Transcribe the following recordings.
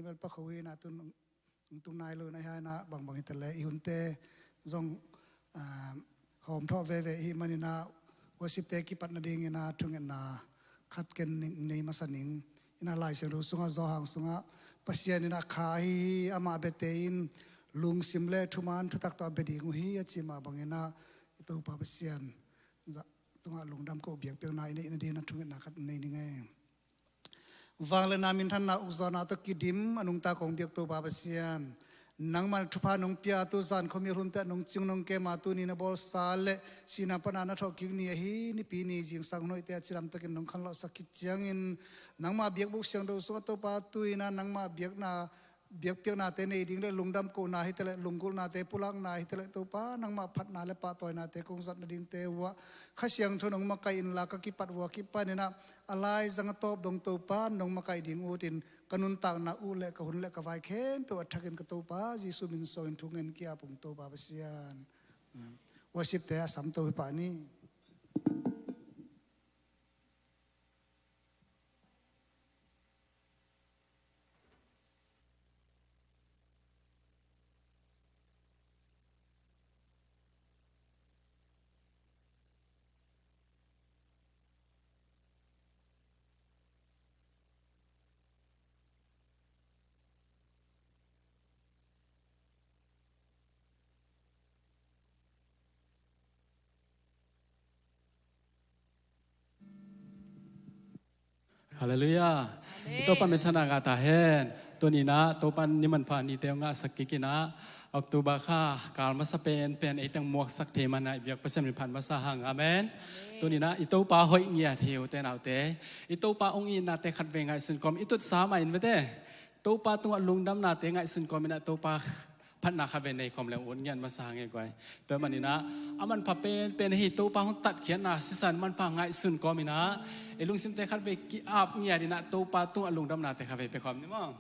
เมลปะขวีนะตุนนายเลยนะฮะนะบางอิตาลีอินเตจงหอมทอเวอีมันนะว่าสิบเตกิปัตนาดิ่งนะทุงเงินนะขัดกันในมาสนิงอินาไลเซรุสุงะจอหังสุงะปัสยานินะขายอามาเบเตอินลุงสิมเลทุมันทุตักตัวเบดีงุฮีจิมาบางนะitu papasian tunga lungdam ko biak pe nai nei na de na thung na khat nei ni ngai wangla na min than na uzana to kidim anung ta kong biak to papasian nangman thupa nong pia tu zan khomi hun ta nong chung nong ke ma tu ni na bol sale sina pana na tho king ni hi ni pi ni jing sang noi te chiram takin nong khan lo sakit chiang in nangma biak buk siang do so to pa tu ina nangma biak na biak piak na te nei ding le lungdam ko na hi tele lungkul na te pulang na hi tele to pa nang ma phat na le pa toy na te kong zat na ding te wa khasiang thonong ma kai in la ka ki pat wa ki pa ne na alai zang top dong to pa nong ma kai ding utin kanun tang na u le ka hun le ka vai khem pe wa thakin ka to pa jisu min so in thungen kia pung to pa basian worship te asam to pa ni Haleluya. Ito pa minsan nagatahin. Ito nina, ito pa niman pa ni Teo nga sakikina. Oktuba ka, kalma sa pen itang muwak sak tema na ibiyak pa sa minpan masahang. Amen. Ito nina, ito pa hoy niya tiyo tenaw te. Ito pa ungin natin katwe nga isunkom. Ito sama in bete. Ito pa itong alungdam natin nga isunkom na ito paพันนาคาเบนในคอมแล้วอุ่นยันมาสร้างไงกว่าตัวมันนี่นะมันพาเป็นเหตุปาหงตัดเขียนนะสิสันมันพาง่ายสุนก็มีนะไอ้ลุงซิมเตคัดไปกีอาบเงียดีนะตัวปาตัวลุงดำนาแต่คาเบไปความนี่มั้ง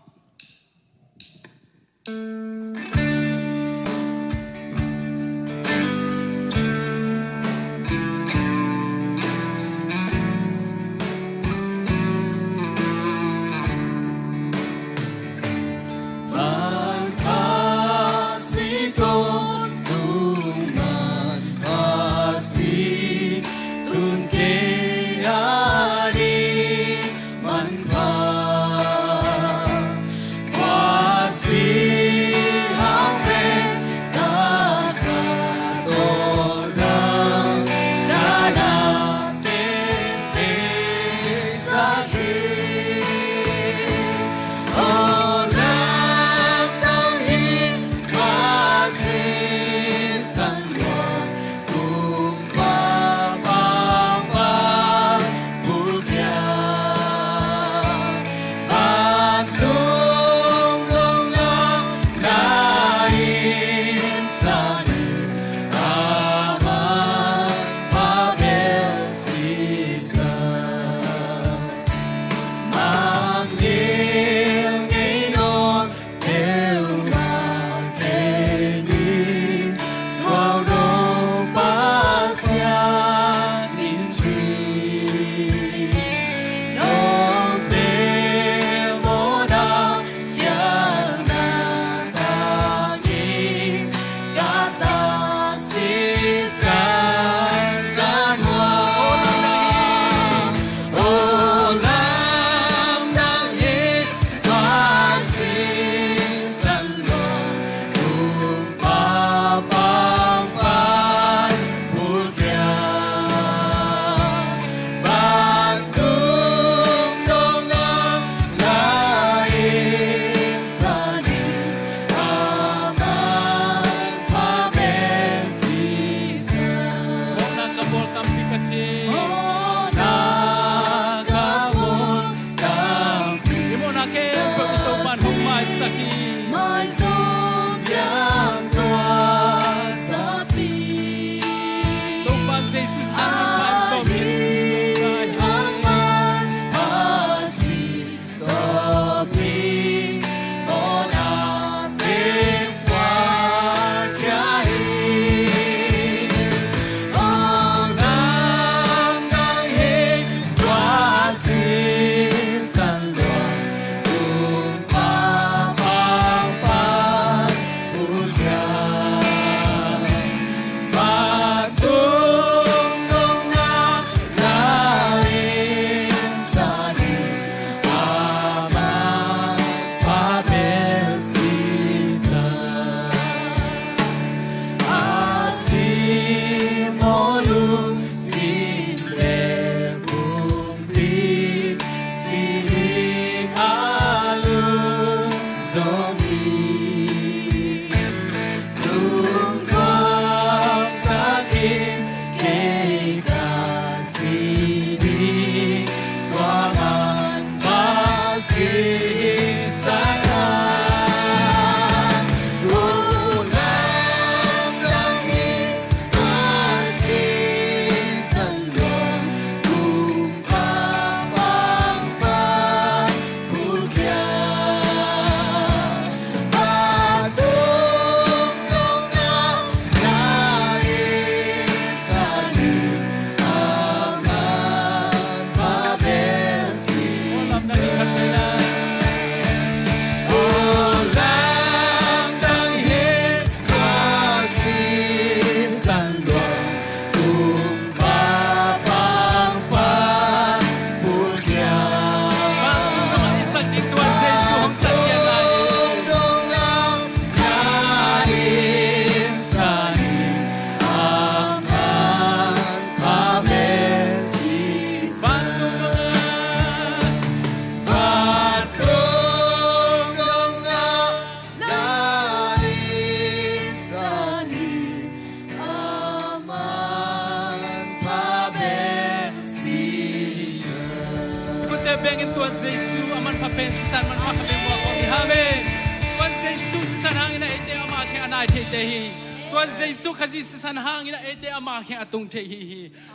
ตัวเยซูขจิสันหางนะเอเตอมาแข่งตุงเทฮี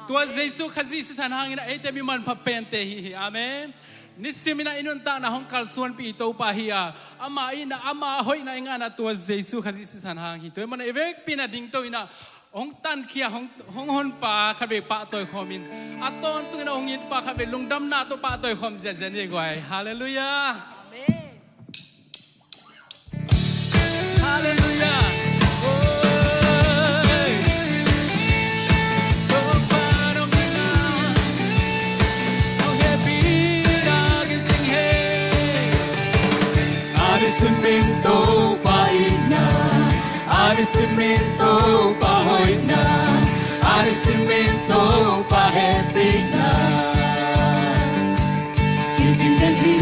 ตัวเยซูขจิสันหางนะเอเตมีมันพับเป็นเตฮีอาเมนนิสิมินาอินุนตานะฮงคัลส่วนปีโตปาฮีอาอามาอินะอามาหอยนะงานะตัวเยซูขจิสันหางฮีตัวมันเอเวกปีนะดิ่งโตอินะองตันเคียองฮอนปาขับเวปะตัวคอมินอัตอนตัวนะองยินปาขับเวลุงดำนาตัวปะตัวคอมเจเจนี่กว่าฮาเลลูยา Amen. ฮาเลลูยาโอ้ยโตปาโนมินาโอเฮปีนากิจิงเฮ Arismento paina, arismento pahoina, arismento pahepina. Kijindahi,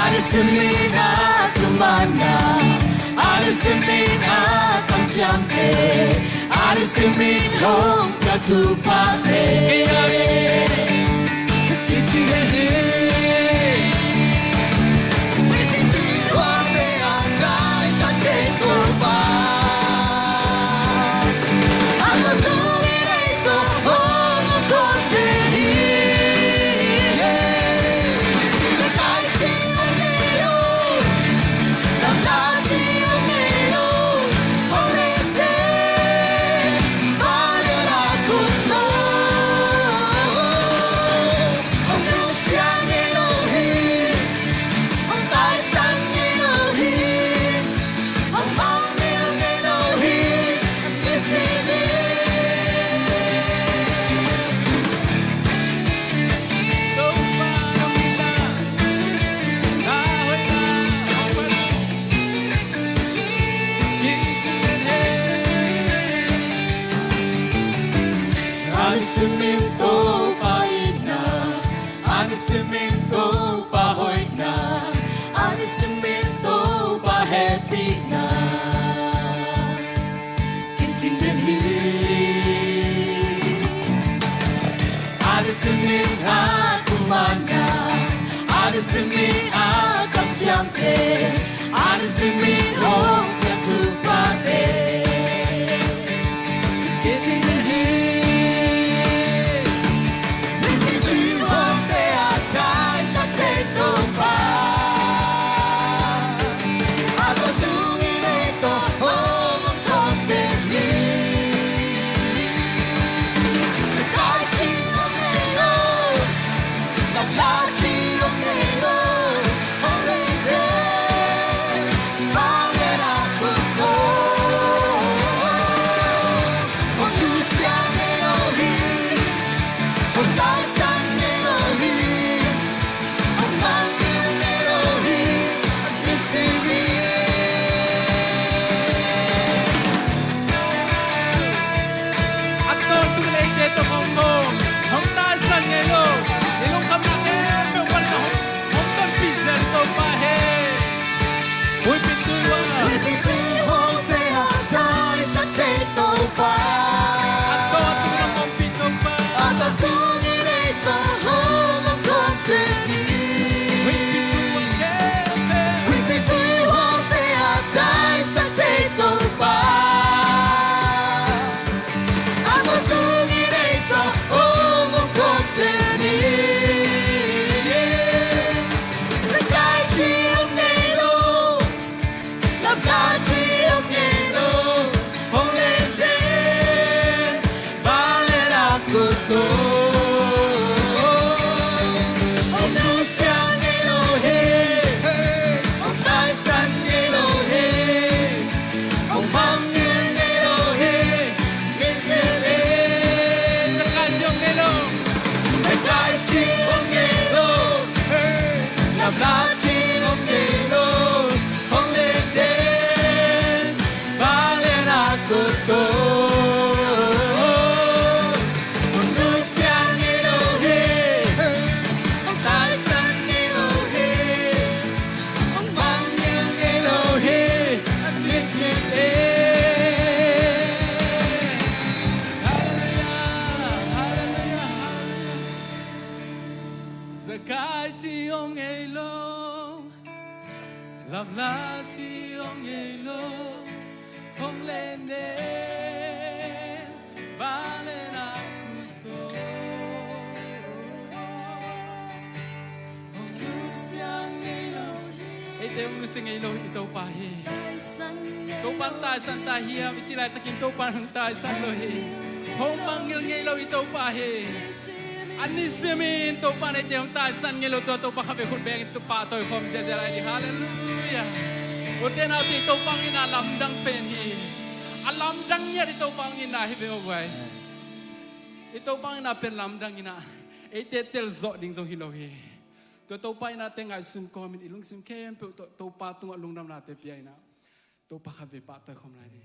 arismina tumana, arismina kamjampe, arismina katupate. Kijindahi. Anismento paina, anismento pahoina, anismento pahepina. Kijindahi, anismenta kumana, anismenta kamjampe, anismento katupate. Kijindahi. เตวนุสิงไงโลอิโตปาเฮโตปันตายสันตาเฮียมิจิไลตะกินโตปันหังตายสันโลเฮโฮมังเงลไงโลอิโตปาเฮอันนี้เสมินโตปันไอเตวตายสันเงโลตัวโตปะขับไปคุณแบงตุปาโตยคอมเจเจไรดิฮาเลลูยาโอเตนาติโตปังอินาลำดังเป็นฮีอาลำดังเนี่ยดิโตปังอินาให้เป็นเอาไว้อิโตปังอินาเป็นลำดังอินาไอเตเตลโซดิงโซฮิโลเฮตัวโตไปนะเต็งไอซุนกอมินอิลุงซิมเข้มเปโตปาตุงอลุงดำนาเตปีไอนะโตปะขับไปปะโตยคอมไรดิ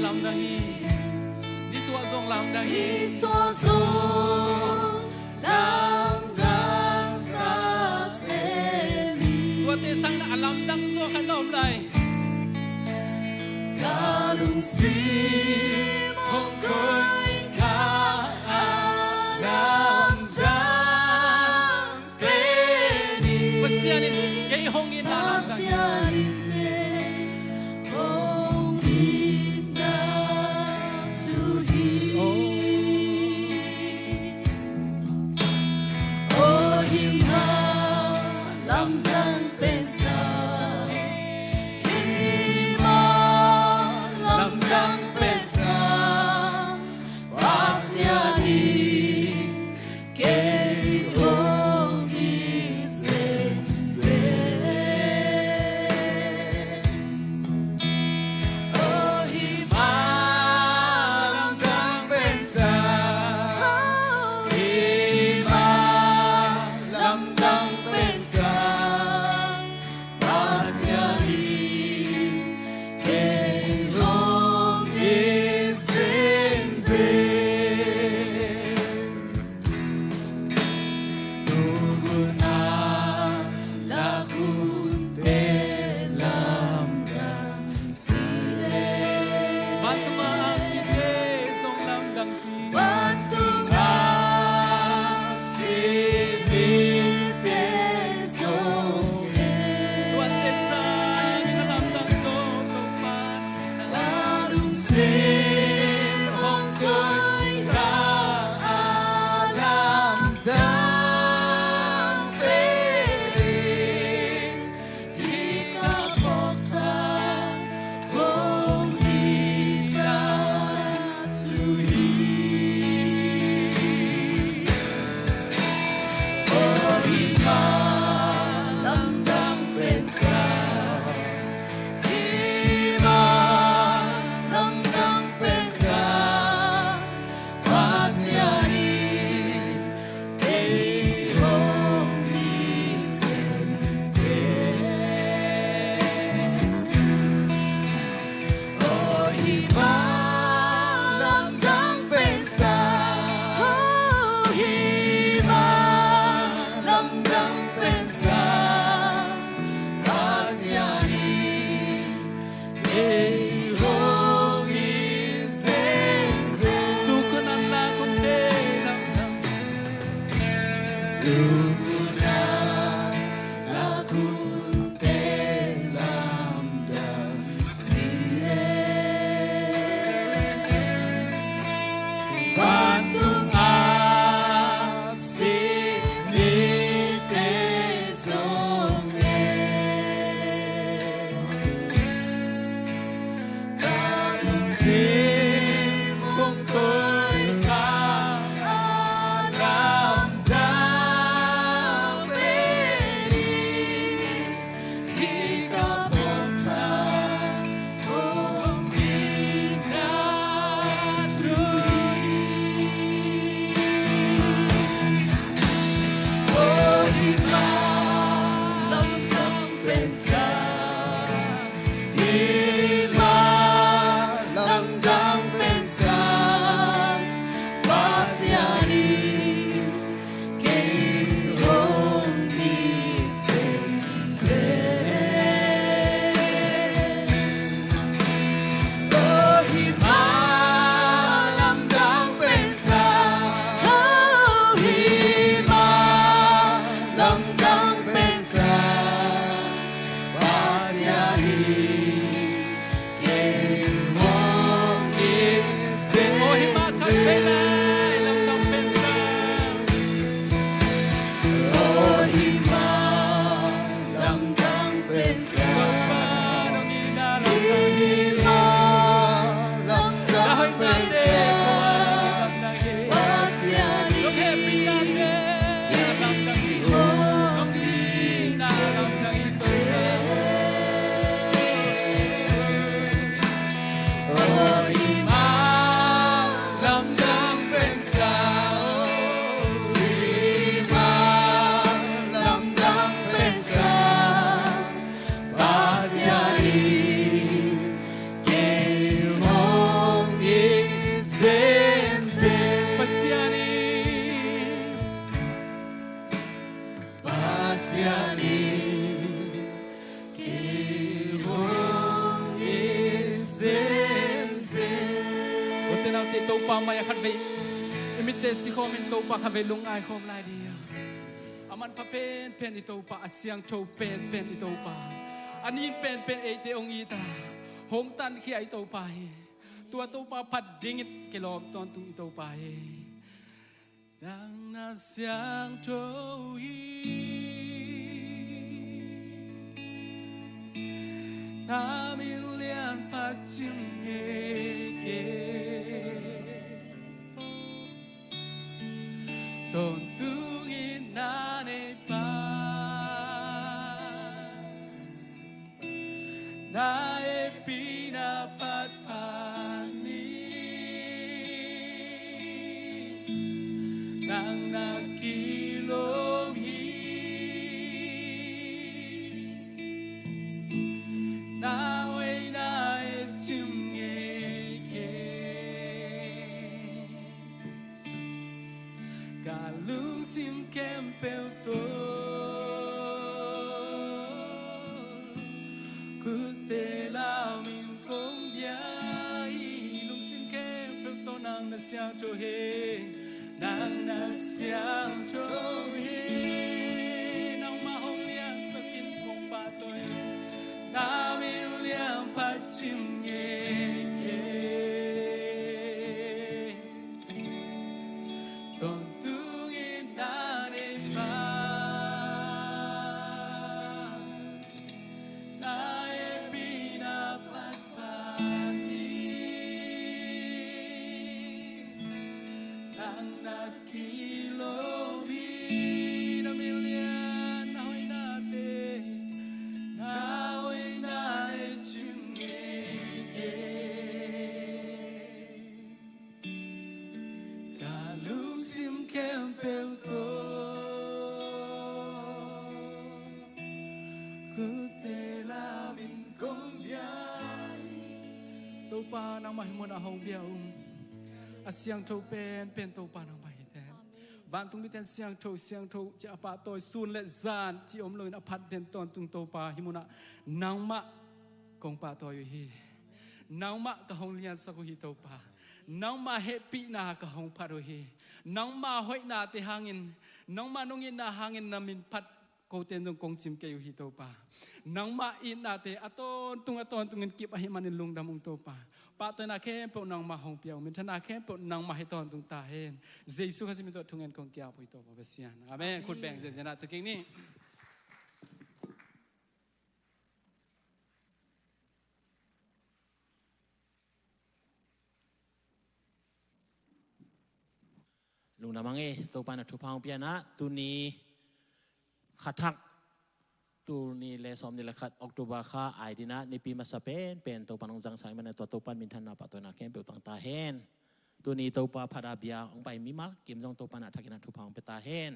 ลำดังฮีดิสวาซงลำดังฮี你所做浪荡洒세리 ตัวเตสังนะลำดังโซขนมไร 가룽시 몽고이 가람당 베니 ปัสยานิเกยฮงอินนาลำดัง 아시아리네 홍이나 투히 오히마 람당 벤사 히마 람당 벤사 아시아리 게이 홍이 세세 sia ni ki hong in zen zen o te nau te tau pa mai khat vei imite si khom in tau pa kha vei lung ai khom lai dia aman pa pen pen i tau pa asiang chou pen pen i tau pa anin pen pen ei te ong i ta hong tan khi ai tau pa hi tua tau pa phat dingit ke lom ton tu i tau pa hi dang na siang chou hi na mi lian pa chim nge ke don tu in na ne pa na e pina pat pa ni nang na kilong hi na we na e chim nge ke cả lung sim kem pel to cứ te la min kong bia lung sim kem pel to nang na xiang cho he nang na xiang cho he nang ma hong liang sa kin kong pa tôi na min liang pa chim nghe ke don tu in na ne pa na e pina pat pa ni nang na kilo vi na million na hoi na te na hoi na e chim nge ke cả lúc sim kem pel to cứ te la bin công bia tàu pa nang mai mon a hong bia a siang thâu pen tàu pa nang mai te van tung mi ten siang thâu cha pa toy sun le zan chi om loin a phat den ton tung tàu pa himuna nang ma kong pa toy hi nang ma ka hong lian sa ko hi tàu pa nang ma happy na ka hong phat ro hi nang ma hoi na te hangin nang ma nong in na hangin na min phat ko ten dong kong chim ke hi to pa nang ma in na te aton tung in kip a hi manin lung dam ung to pa to na khem po nang ma hong piao min thana khem po nang ma hi ton tung ta hen jesu kha sim to thungen kong kya poi to ba sian amen khut beng je jana to king niลุงนามังเอตัวปานะทุพางเปียนะตุนีขัดทักตุนีเลสอมนี่แหละขัดออกตุบาค่าไอดีนะในปีมาสเปนเป็นตัวปานองจังสายมันตัวปานมินทันนาปะตัวนาเข้มเปียวต่างตาเฮนตัวนี้ตัวปาพาราเบียองไปมิมัลกิมจงตัวปานะทักินะทุพางเปตาเฮน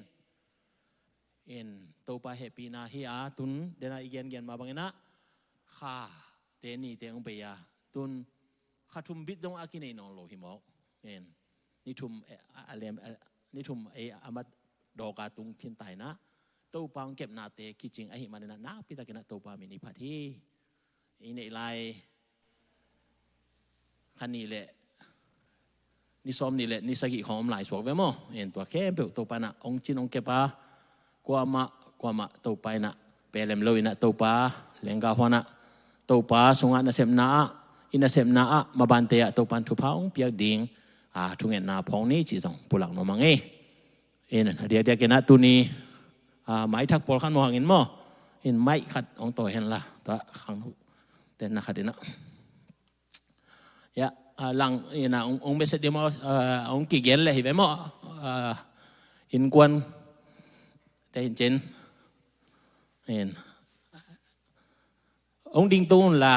เอ็นตัวปาเฮปีนาฮิอาตุนเดนาอีเกียนมาบังเอนะข้าเตนี่เตองเปียตุนข้าทุมบิดจงอากินในนองโลหิมอกเอ็นนิทุมอะไรนิทุมอามัดดอกาตุงพินไตนะตัวปังเก็บนาเตคิดจริงไอหิมันนะนักพิตากินะตัวปามินิพัทธีอินเอไลคันนี้แหละนิสอมนี่แหละนิสกิของอมหลายสวกเวมอเห็นตัวเข้มเปตัวปานะองจินองเก็บปากว่ามาตัวไปนะเปลมลอยนะตัวปาเลงกาหัวนะตัวปาสงฆ์นะเสมนาอินะเสมนามาบันเตะตัวปันทุพาองเปียกดิ่งทุกเงินนาพองนี้จีจงปุลังนมังเอ็นเดี๋ยวกันนะตัวนี้ไม้ทักปอลขันมองเห็นมั้ยเห็นไม้ขัดองตัวเห็นละตัวขังแต่นักขัดนะยะหลังนี่นะองเบสเดียมั้งองกี่เกลเลยเห็นมั้ยเห็นกวนแต่เห็นเจนเห็นองดิงตูนละ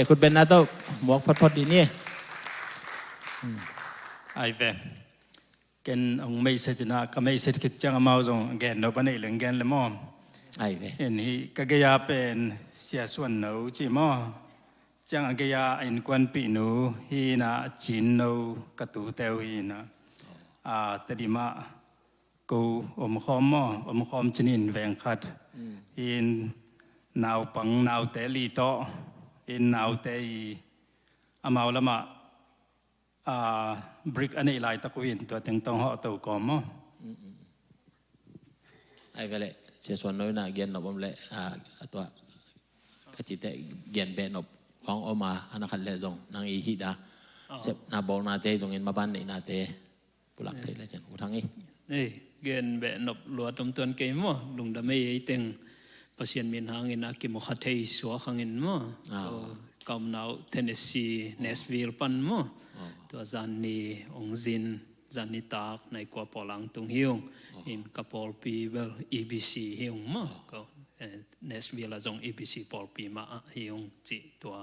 คุณเป็นนาโต้หมวกพอดดีนี่ไอเวนกันองไม่เสร็จนะก็ไม่เสร็จคิดจังมาจงแกนเราปนเหลืองแกนเลยมั้งไอเวนเห็นฮีก็แกยาเป็นเสียส่วนหนูจีมั้งจังแกยาอินควันปีหนูฮีน่ะจีนหนูกระตูเตวฮีน่ะ แต่ดีมากูอมคอมอมคอมชนินแวงคัดอินนาวปังนาวเตลีโตอินนาวเตยอามาละมาบริกอันนี้ลายตะกุยนตัวถึงต้องห่อตัวกอมไอ้เวลเสียส่วนน้อยน่ะเกียนนบอมเละตัวกจิตเกียนเบนบของออกมาอันนั้นขัดเละจงนางอีฮิดาเสพนาบอลนาเตจงเงินมาบ้านในนาเตปุลักเทเลยจันอุทังนี่เกียนเบนบลัวตรงตัวเกมมั้งลุงดำไม่ยังตึงภาษาเมียนหางเงินอากิมุขัดเทยสัวขังเงินมั้งกำนาวเทนเนสซีเนสวิลปันมั้งตัวจันนี่องซินจันนี่ตากในกัวปอลังตรงหิวอินกับปอลปีเวล EBC หิวมั้งก็เนสวิลละจง EBC ปอลปีมาหิวจิตัว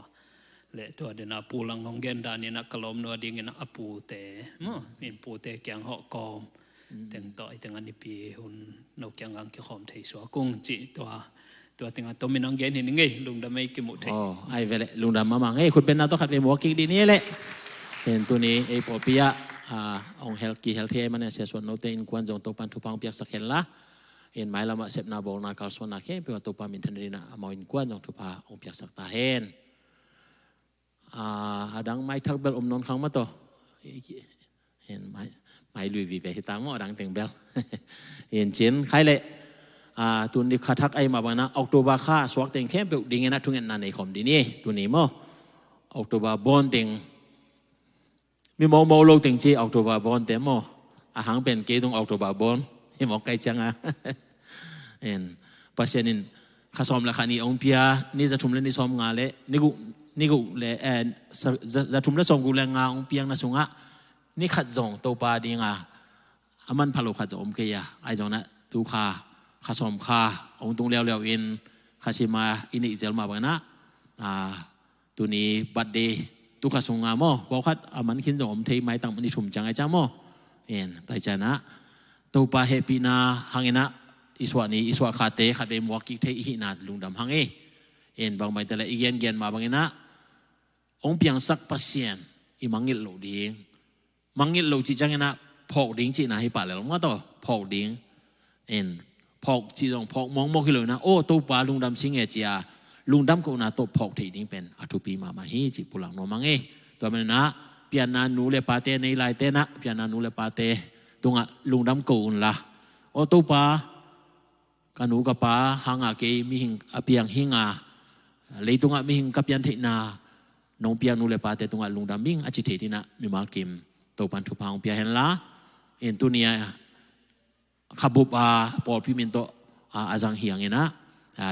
เละตัวเดน่าปูลังของเกนดานี่นักกลมนัวดิ้งนักอปูเตมั้งอินปูเตแกงหอกกอมแต่งต่อไอแต่งอันนี้ปีหุ่นนกแกงกังเกี่ยวขอมไทยสัวกุ้งจิตัวแต่งตัวมีน้องเกนเห็นไงลุงดำไม่กิมุไทยไอ้เวลลุงดำมาไงคุณเป็นนักต้องขัดเป็นหมวกกิ๊กดีนี่แหละเห็นตัวนี้ไอ้ปอปียะองเฮลกีเฮลเทมันเนี่ยเสียส่วนโนเตอินควนจงตัวปันทุพังเปียกสักเห็นละเห็นไหมเรามาเสพนาโบนาคาลส่วนนักเห็นเพื่อตัวปามินทันดีนะมาอินควนจงทุพาองเปียกสักตาเห็นดังไม้ทักเบลอมนนขังมาตัวเห็นไม้ลุยวีเวหิตามอดังเต็งเบลเห็นเช่นใครเลยตัวนี้ขัดทักไอมาบ้างนะออกตัวบาค่าสวกเต็งแค่เบลดิ้งนะทุกอย่างนั่นในคอมดีนี่ตัวนี้มั้งออกตัวบาบอนเต็งมีโมโลติงจีออกตัวบาบอนเต็มโมอาหารเป็นเกตุงออกตัวบาบอนให้หมอไก่จังเห็นปัจจุบันข้าซ้อมละคันนี้องเปียนี่จะทุ่มเล่นนี่ซ้อมงานเละนี่กูเลยจะทุ่มเล่นซ้อมกูแรงงานองเปียงนะสุงะนี่ขัดจงตัวปลาดีงาอามันพะโลขัดจงอมเกียไอจงนะตูข้าซ้อมข้าองตรงเลี้ยวอินข้าชิมาอินิเจลมาบ้างนะตัวนี้บัดเดตุกสุงามอบอกว่ามันคิดว่าผมเทไม้ตั้งมันนี่ชุ่มจังไอ้เจ้ามอเอ็นไปจ้านะตัวปลาเฮปีนาหังเงินะอิสวานีอิสวาคาเตขัดเอ็มวอกิเทอินาลุงดำหังเอ็นบางใบแต่ละอีเกียนมาบางเงินะองเพียงสักปัสเซียนอีมังเงินโหลดิ้งมังเงินโหลจีจังเงินะพอกดิ้งจีน่าให้ป่าเลยหรองั้นต่อพอกดิ้งเอ็นพอกจีตรงพอกมองขึ้นเลยนะโอ้ตัวปลาลุงดำชิงเอจียลุงดำก็น่าตบพอกที่ดิ้งเป็นอัตุปีมาฮีจิปุลังโนมังตัวมันนะเปียนานูเลปาเตในลายเตนะเปียนานูเลปาเตตรงลุงดำกูนละโอตัวปากันหูกับปาหางอาเกมีหิงเปียงหิงอาเลยตรงมีหิงกับยันเทนาน้องเปียนูเลปาเตตรงลุงดำมิงอจิเทตินะมีมากิมตัวปันทุพังเปียเห็นละเอ็นตัวเนี้ยขับบุบปอดพิมินโตอาจังเฮียงนะ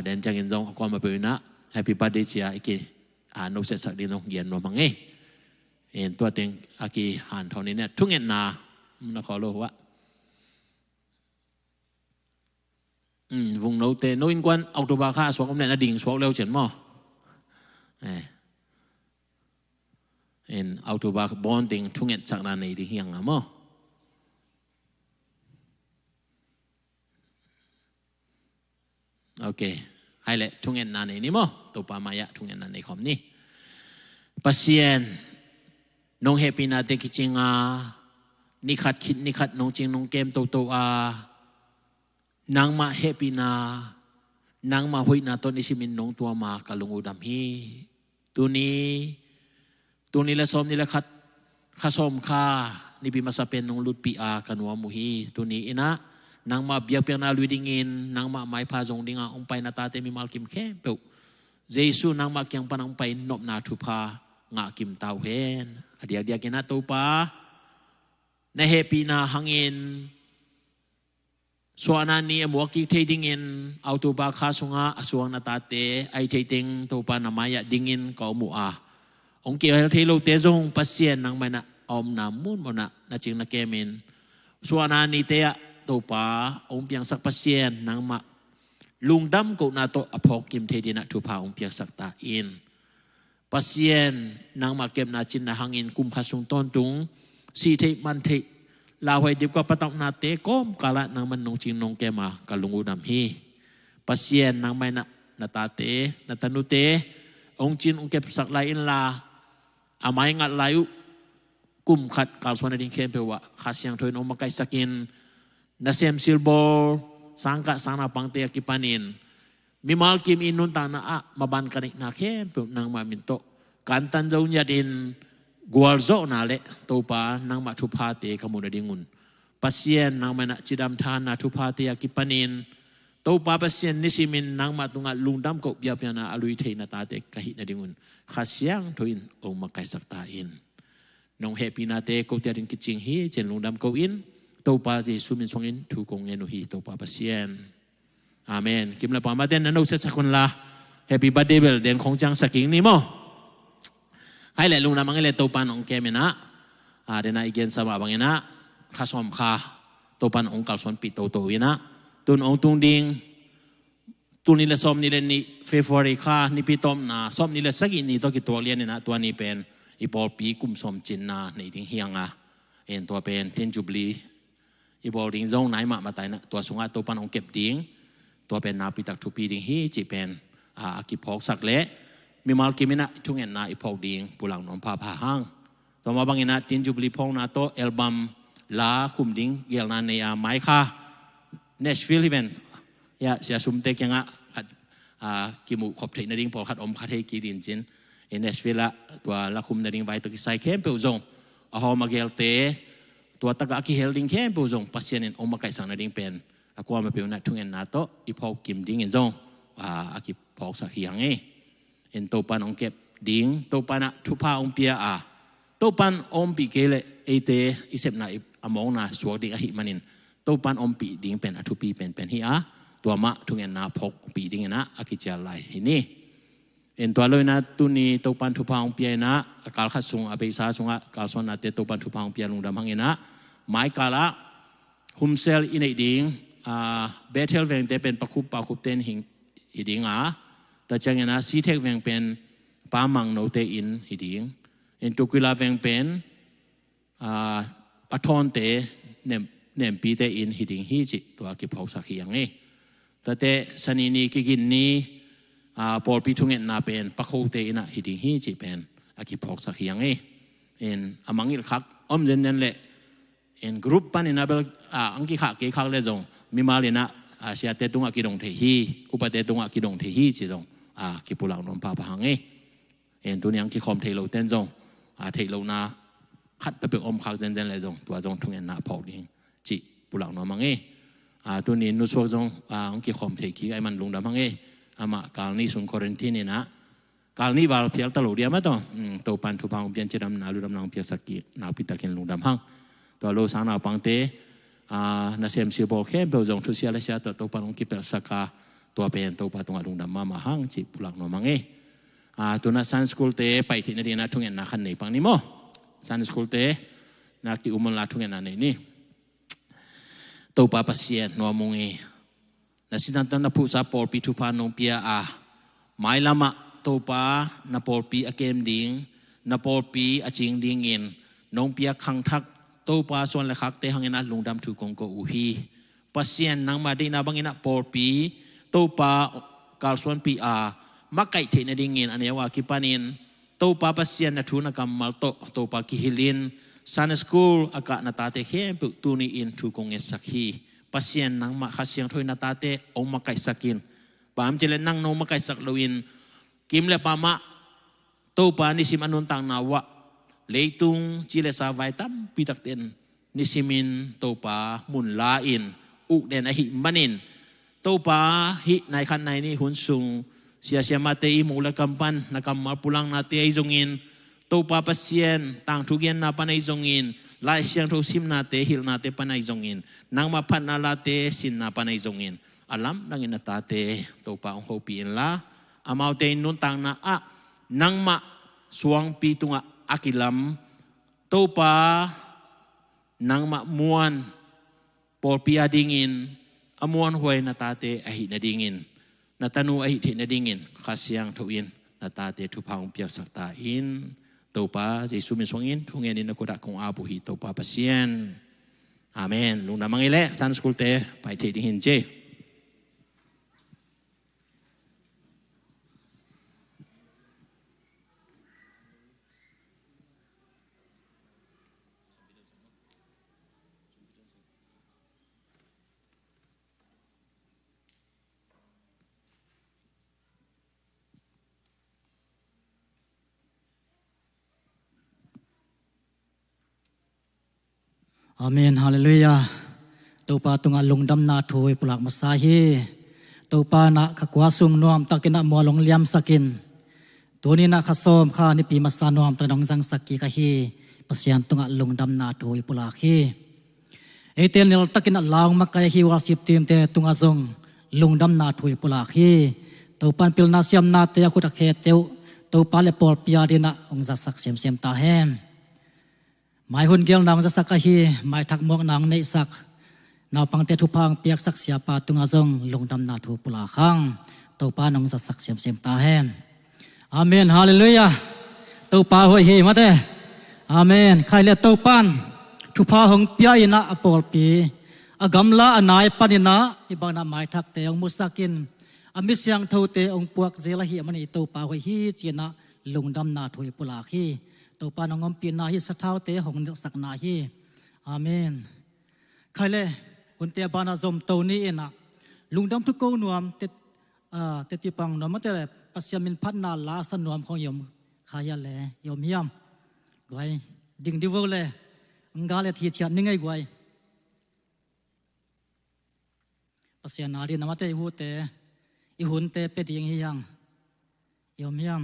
เดินจังเงินจงความมาเป็นนะ Happy birthday เชียอีกนกเสสักดินนกเย็นนมังเอ็นตัวเต็งอากีหันเท่านี้เนี่ยทุกเงินนามันขอรู้ว่าวงโนเตโนอินกวนเอาตัวบาค่าสวกอมเนี่ยนะดิ่งสวกเร็วเฉินมั้งเอ็นเอาตัวบาบอนติงทุกเงินสักนานในดิ่งเฮียงอ่ะมั้งโอเคให้เลยทุกเงินนานในนี้มั้งตัวปามายะทุกเงินนานในคอมนี่ปัสเซียนน้องเฮปีนาเตกิจิงานิคัดคิดนิคัดน้องจริงน้องเกมโตนางมาเฮปีนานางมาหุยนาตอนนี้ชิมินน้องตัวมากะลุงอุดมฮีตัวนี้ละซ้อมนี่ละคัดข้าซ้อมข้านี่ปีมาสเปนน้องลุดปีอากันวามุฮีตัวนี้นะนางมาเบียเปียนาลุยดิ่งนางมาไม้พาจงดิ่งองไปนาตาเตมีมาลกิมแค่เปล่าเจสุนางมาเกียงปนังไปนบนาทุพางากิมตาวเฮนเดียกินาตัวปาในเฮปีนาหังเงินส่วนนี้หมวกที่ดิ่งเอาตัวบาคาสุงาสวงนาตาเตไอเทติงตัวปานามายะดิ่งก็มัวองเกี่ยวกับที่เราเตจงปัสเซียนนางไม่นะอมนามุนมนะนาจิงนาเกมินส่วนนี้เตะตัวปาองเพียงสักปัสเซียนนางมาลุงดำก็นาโตอภกิมเทดินะทุพาองเพียงสักตาอินปัสเซียนนางมาเก็บนาจินนาหังอินกุมขสุงต้นตุงสีเทมันเทลาวให้ดีกว่าปะตอกนาเตก้มกาละนางมันนงจิงนงแกมากาลุงอุดมฮีปัสเซียนนางไม่นาตาเตนาตานุเตองจินองเก็บสักลายอินลาอาไม้งัดลายุ กุมขัดกาลสวนในดิงเข้มเปว่าข้าเสียงถอยนอมาไกสกินนาเซมซิลโบสังกัดสังนาปังเตียกิปานินมีมาลกิมอินนุนตานามาบันกันอีกนาเข้มเปนางมามินโตการตันเจ้าญาดินกัวโซนาเละตัวปานางมาทุพาเตกมุนดิงุนปัสเซียนนางมานะจิดามทานนาทุพาเตยกิปานินตัวปาปัสเซียนนิสิมินนางมาตุงะลุงดำกบยาเปียนาอลุยเทนาตาเตกะหินาดิงุนข้าเสียงถอยองมาไกสักตาอินน้องเฮปีนาเตก็จะริงกิจิงฮีเจนลุงดำก็อินตัวปาเจสุมินสวงอินถูกงเงนุฮีตัวปาปัสเซียนอาเมนคิมละปามาเดนนันอุเซสักคนละแฮปปี้บัดเดย์เบลเดนของจังสักอิงนี่มั้งให้แหละลุงดำมังเอเลตัวปานองแกเมนะเดน่าอีเกนสมาบังเอนะข้าสมข้าตัวปานองกัลสวนปิโตโตวินะตุนองตุงดิงตุนนี่ละสมนี่ละนี่เฟฟอริข้านี่ปิตอมนะสมนี่ละสักอินนี่ตัวกิตัวเลียนนี่นะตัวนี้เป็นอีบอลปีกุมสมจินนาในดิ่งเฮียงเอ็นตัวเป็นเทนจูบลีอีบอลดิ่งจงไหนมาตายนะตัวสุงาตัวปานองเก็บดิ่งตัวเป็นนาปิตักทุปีดิ่งฮีจีเป็นอากิพอกสักเละมีมาลกิมินะทุกเงินนาอีพอกดิ่งปุลังนอมพาพาห้างต่อมาบางเงินนะทินจูบลีพองนาโตเอลบัมลาคุมดิ่งเกลนาเนียไมค์ค่ะเนชฟิลลิเวนยาเสียสุมเตกยังกิมุขบเทนดิ่งพอขัดอมขัดให้กีดินจินเนชฟิลละตัวละคุมดิ่งใบตัวกิไซเข้มเปวงอาหอมาเกลเตตัวตะกะกิเฮลดิ่งเข้มเปวงปัสเซียนอมมาไกสังดิ่งเป็นอากูมาเปวนะทุกเงินนาโตอีพอกกิมดิ่งเงินจงอากิพอกสักอย่างเอ็นโตปันองเก็บดิ่งโตปันทุพาองเปียโตปันอมปีเกลเอเตอิเซปนาอมองนาสวกดิ่งอหิมันินโตปันอมปีดิ่งเป็นอทุปีเป็นฮิตัวมะทุกเงินนาพกปีดิ่งนะอากิเจลัยฮินี่เอ็นตัวเลยนะตุนีโตปันทุพาองเปียนะกาลขัดสุงอเบยซาสุงะกาลสวนนาเตโตปันทุพาองเปียลุงดำหังเงินะไม้กาละหุมเซลอินเอดิ่งเบเทลเวงเตเป็นปะคุบเต้นหิงฮิดิ่งแต่จังเงินนะซีเทกเวงเป็นปามังโนเตอินฮิดิ่งเอ็นตุกิลาเวงเป็นปัทอนเตเนมปีเตอินฮิดิ่งฮิจิตัวกิพอกสักอย่างนี้แต่เตสนีนีกิกินนี้ปอลปีทุงเงินนาเป็นปะโคเตอินะฮิดิ่งฮิจิเป็นกิพอกสักอย่างนี้เอ็นอามังอิลคักอมเจนเนนเละเอ็นกรุ๊ปปันอินาเบลอังกิขักกิขักเลจงมีมาเลนะเสียเตตุงกิดงเทฮีอุปเตตุงกิดงเทฮีจิจงกิปุลังนมพาพหังเอ็นตัวนี้อังกิคอมเทโลเต้นจงเทโลนาขัดไปเป็นอมขักเจนเดนเลยจงตัวจงทุงเงินนาพอกดิ่งจิปุลังนมังตัวนี้นุสวกจงอังกิคอมเทคีไอมันลุงดำมังอามาการนี้สุนคอรันทีนี่นะการนี้บาลเพียงตลอดเดียมาต้องตัวปันทุพังเปลี่ยนเจดำนาลุดำนางเพียงสักกี่นาพิตาเคนลุงดำหังตัวโลสานาปังเตนาเซมซิบอลเข้มเบลจงทุเสียและเสียตัวปันองกิเปลสักาตัวเป็นตัวปันตรงลุงดำมาหังจิปุลังนมังตัวนักสันสกุลเตไปที่นั่นดีนะทุ่งเงินนาขันนี่ปังนี่มั้งสันสกุลเตนักที่อุมลาทุ่งเงินนานี่ตัวปาปัสเซียนนัวมุงนาสินันตันนับผู้สาปอลปีทุพานงเปียไม่ละมะตัวปานับปอลปีอาเกมดิ่งนับปอลปีอาจิงดิ่งเงินนงเปียขังทักตัวปาส่วนเล็กเตหังเงินลุงดำถูกกงโกอุฮีปัสเซียนนังมาดีนาบังเงินปอลปีตัวปากาลส่วนปีมักไก่เทนดิ่งเงินอันนี้ว่ากิปานินตัวปาปัสเซียนนัทุนกรรมมัลโตตัวปากิฮิลินซันสกูลอากาศนาตาเตเข้มปุตุนีอินถูกกงเงสักฮีปัสเซียนนังมาขัดเสียงถอยนาตาเตองมาไก่สักินปามเจเลนังนงมาไก่สักลวินกิมเลปามะตัวปานิสิมอนุนตังนาวะเลตุงจิเลสาไวตัมปิตักเตนนิสิมินตัวปามุนลาอินอุเดนอหิมันินตัวปาหิในขันในนี้หุนซุงเสียมาเตอิมูลกัมปันนักมาปุลังนาเตอิจงอินตัวปาปัสเซียนต่างทุกเย็นนาปันอิจงอินลายเสียงทุกซิมนาเตฮิลนาเตปันอิจงอินนางมาพันนาลาเตสินนาปันอิจงอินอาลัมนังอินนาตาเตตัวปาองโฮปีนละอามาเตนุนตังนานางมาสวงปีตุงอากิลัมตัวปานางมะมวนปอลปีอาดิงินอมวนหวยนาตาเตอหินาดิงินนาตานูอหิเทนาดิงินข้าเสียงทวินนาตาเตทุพางเปียสักตาอินตัวปาเยซูมิสวงอินทุงเงินนักดักของอาบุฮิตัวปาปัสเซียนอาเมนลุงนามังเอเล่สันสกุลเตไปเทดิหินเจ อาเมนฮาเลลูยาตัวปาตุงลงดำนาถอยปลักมาสาฮีตัวปานะขกวาสุงนวมตักินะมัวลงเลียมสกินตัวนี้นะขสอมข้านิปีมาสานวมตะนองจังสักกีกะฮีปัสยันตุงลงดำนาถอยปลักฮีเอเตนนิลตักินะลาวมักกะฮีวาสิบทีมเตตุงจงลงดำนาถอยปลักฮีตัวปันปิลนาเซียมนาเตยคุตะเคเตวตัวปาเลปอลปิยาดินะองจัสักเสียมเสียมตาแฮมหมายหุ่นเกลนางจัสักกะฮีหมายทักมอกนางในสักนาปังเตทุพังเปียกสักเสียปาตุงจงลงดำนาถอยปลักขังตัวปานองจัสักเสียมเสียมตาแฮมอาเมนฮาเลลูยาตัวปาหอยเฮมาเตอาเมนใครเลี้ยตัวปานทุพาหงเปียอินะอปอลปีอากำลาอนายปานินะอิบังนาหมายทักเตองมุสักินอามิสยังเท่าเตองปวกเจลฮีมันอิตัวปาหอยฮีจีนะลงดำนาถอยปลักฮีตัวปานองปีนาฮีสะเท้าเตหงสักนาฮีอาเมนใครเลี้ยอุนเตียบานาซมตัวนี้เองนะลุงดำทุกคนนวมเตติปังนวมมันเตะปัสยามินพัฒนาลาสนวมของยมขายาเลยยมยำไว้ดิ่งดิวเลยงาเลทีเทียนนิ่งไงไว้ปัสยานาดีนมาเตหูเตอีหุ่นเตเป็ดยิงยังยมยำ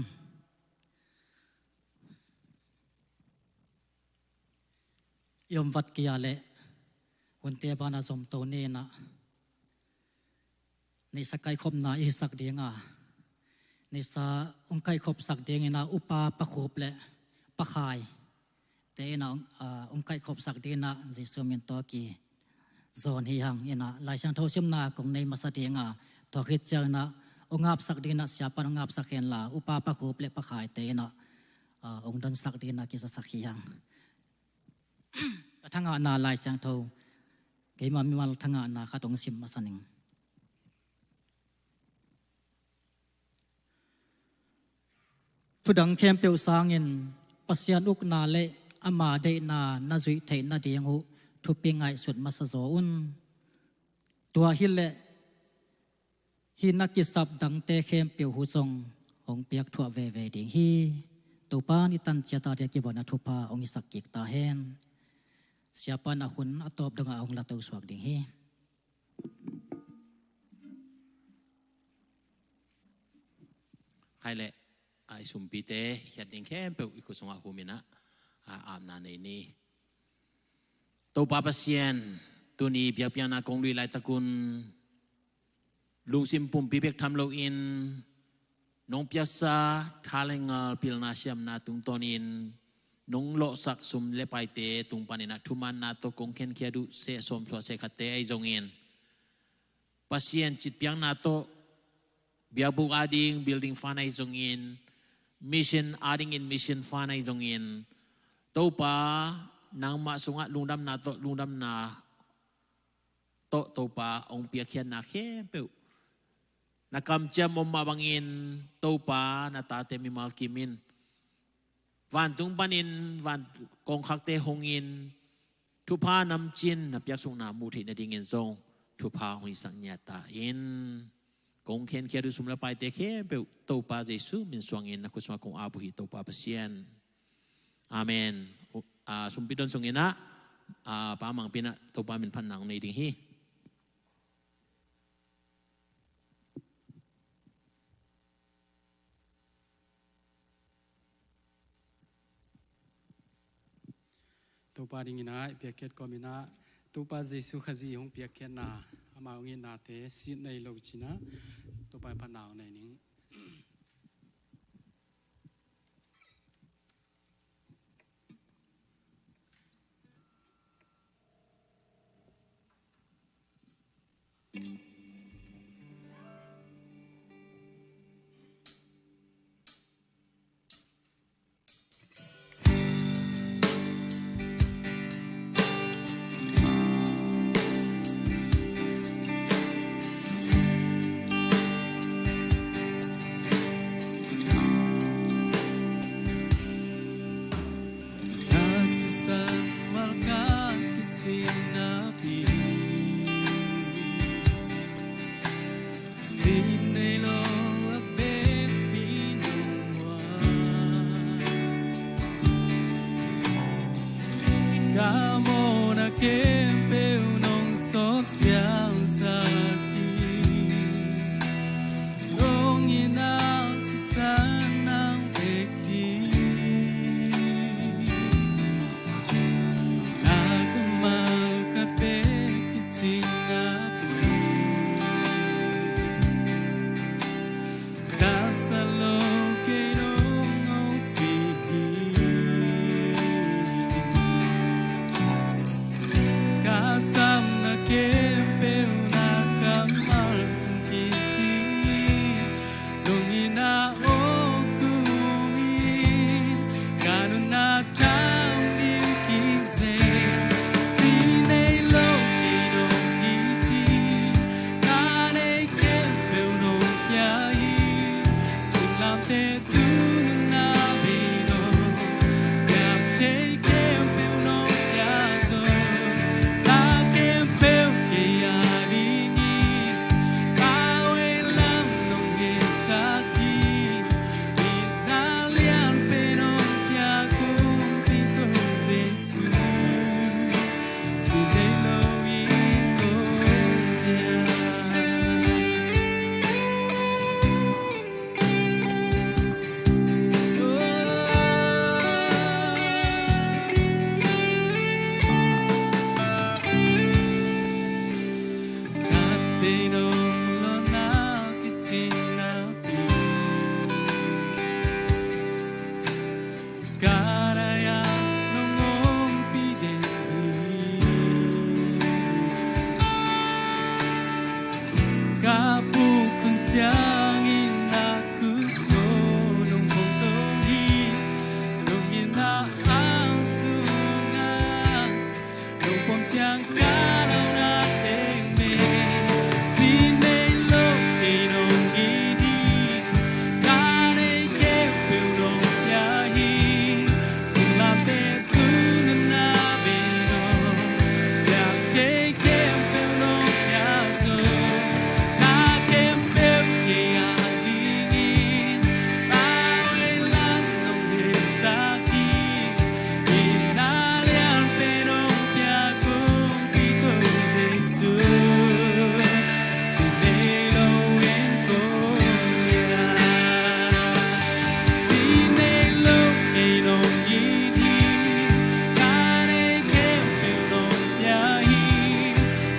ยมวัดกิยาเลวันเตียบานาสมโตเนนะในสกายคบนาอิสักเดียงในสาองค์ไก่คบสักเดียงนะอุปาปะขบและปะขายแต่นะองค์ไก่คบสักเดียนะจิสมินตัวกีโซนฮีหังนะลายช่างเท่าเชื่อมนาของในมาสเดียงตัวคิดเจอนะองค์อาบสักเดียนะเสียปนองอาบสักเห็นละอุปาปะขบและปะขายแต่นะองค์ดันสักเดียนะกิสสักฮีหังทั้งนาลายช่างเท่าเกี่ยมามีมาทั้งนาข้าตรงซิมมาสนิงผู้ดังเข้มเปียวสางเงินปัสยานอุกนาเลอามาเดนานาจุยเทนาเดียงหูทุปิงไงสุดมาสะโจอุนตัวฮิเลฮินักกิสับดังเตเข้มเปียวหูทรงองเปียกทั่วเวเวดิงฮีตัวป้านิตันเจตาเดียกิบอนาทุพาองอิสักกิกตาเฮนsiapa nak hun atau dengan orang latau suak ding he ใครแหละไอสุมปีเตเขียนเองแค่เปิดอีกสองหูมินะอาบนาในนี้ตัวปาปัสยนตัวนี้เปียกเปียนากงลุยลายตะกุนลุงซิมปุ่มปีเปียกทำโลอินน้องเปียกซาทาเลงปิลนาเซียมนาตุงตอนินนงโลสักสมเลไปเตตุงปานินะทุมันนาโตกงเคนเคียดุเสสมสวเสขัดเตไอจงเงินปัสยนจิตเปียงนาโตเบียบุอาดิง building ฟานไอจงเงิน mission อาดิง in mission ฟานไอจงเงินตัวปานางมาสุงะลุงดำนาโตลุงดำนาโตตัวปาองเปียเขียนนาเข้มเปียวนักกำจำอมมาบังอินตัวปานาตาเตมิมาลกิมินวันตุงปานินวันกองคักเตหงอินทุพานำจินนับยักษ์สุนามูทินดิเงินทรงทุพาหงสังญาตาอินกงเคนเคียรุสุมละไปเตเคเปวตัวปาเจสุมินสวงอินนักกุศลกงอาบุหิตัวปาเปเซียนอาเมนสุมปิดอนสงอินะปามังปินะตัวปามินพันนังในดิ่งฮีตัวปาดิงินะเปียกเกตก็มีนะตัวปาเจสุขจีหงเปียกเกตนาอามาองอินาเตสิในโลจินะตัวปาพันนาวในนี้ Pero lo na kichina Karaya nongom pideni Kapukun tiangin aku nong pongtongi Nongin na ang sungan Nong pom tiang karaw na eme Sinay lo inong gidi Kanay kepil nong yahi Silape kunan na bino Yak te kepil nong yazo Na kepil kaya dingin Baway lang nong desaki Inalian penong kaya kung ito Jesus Sineloin ko yan Sinelo inong gini Kanay kepil nong yahi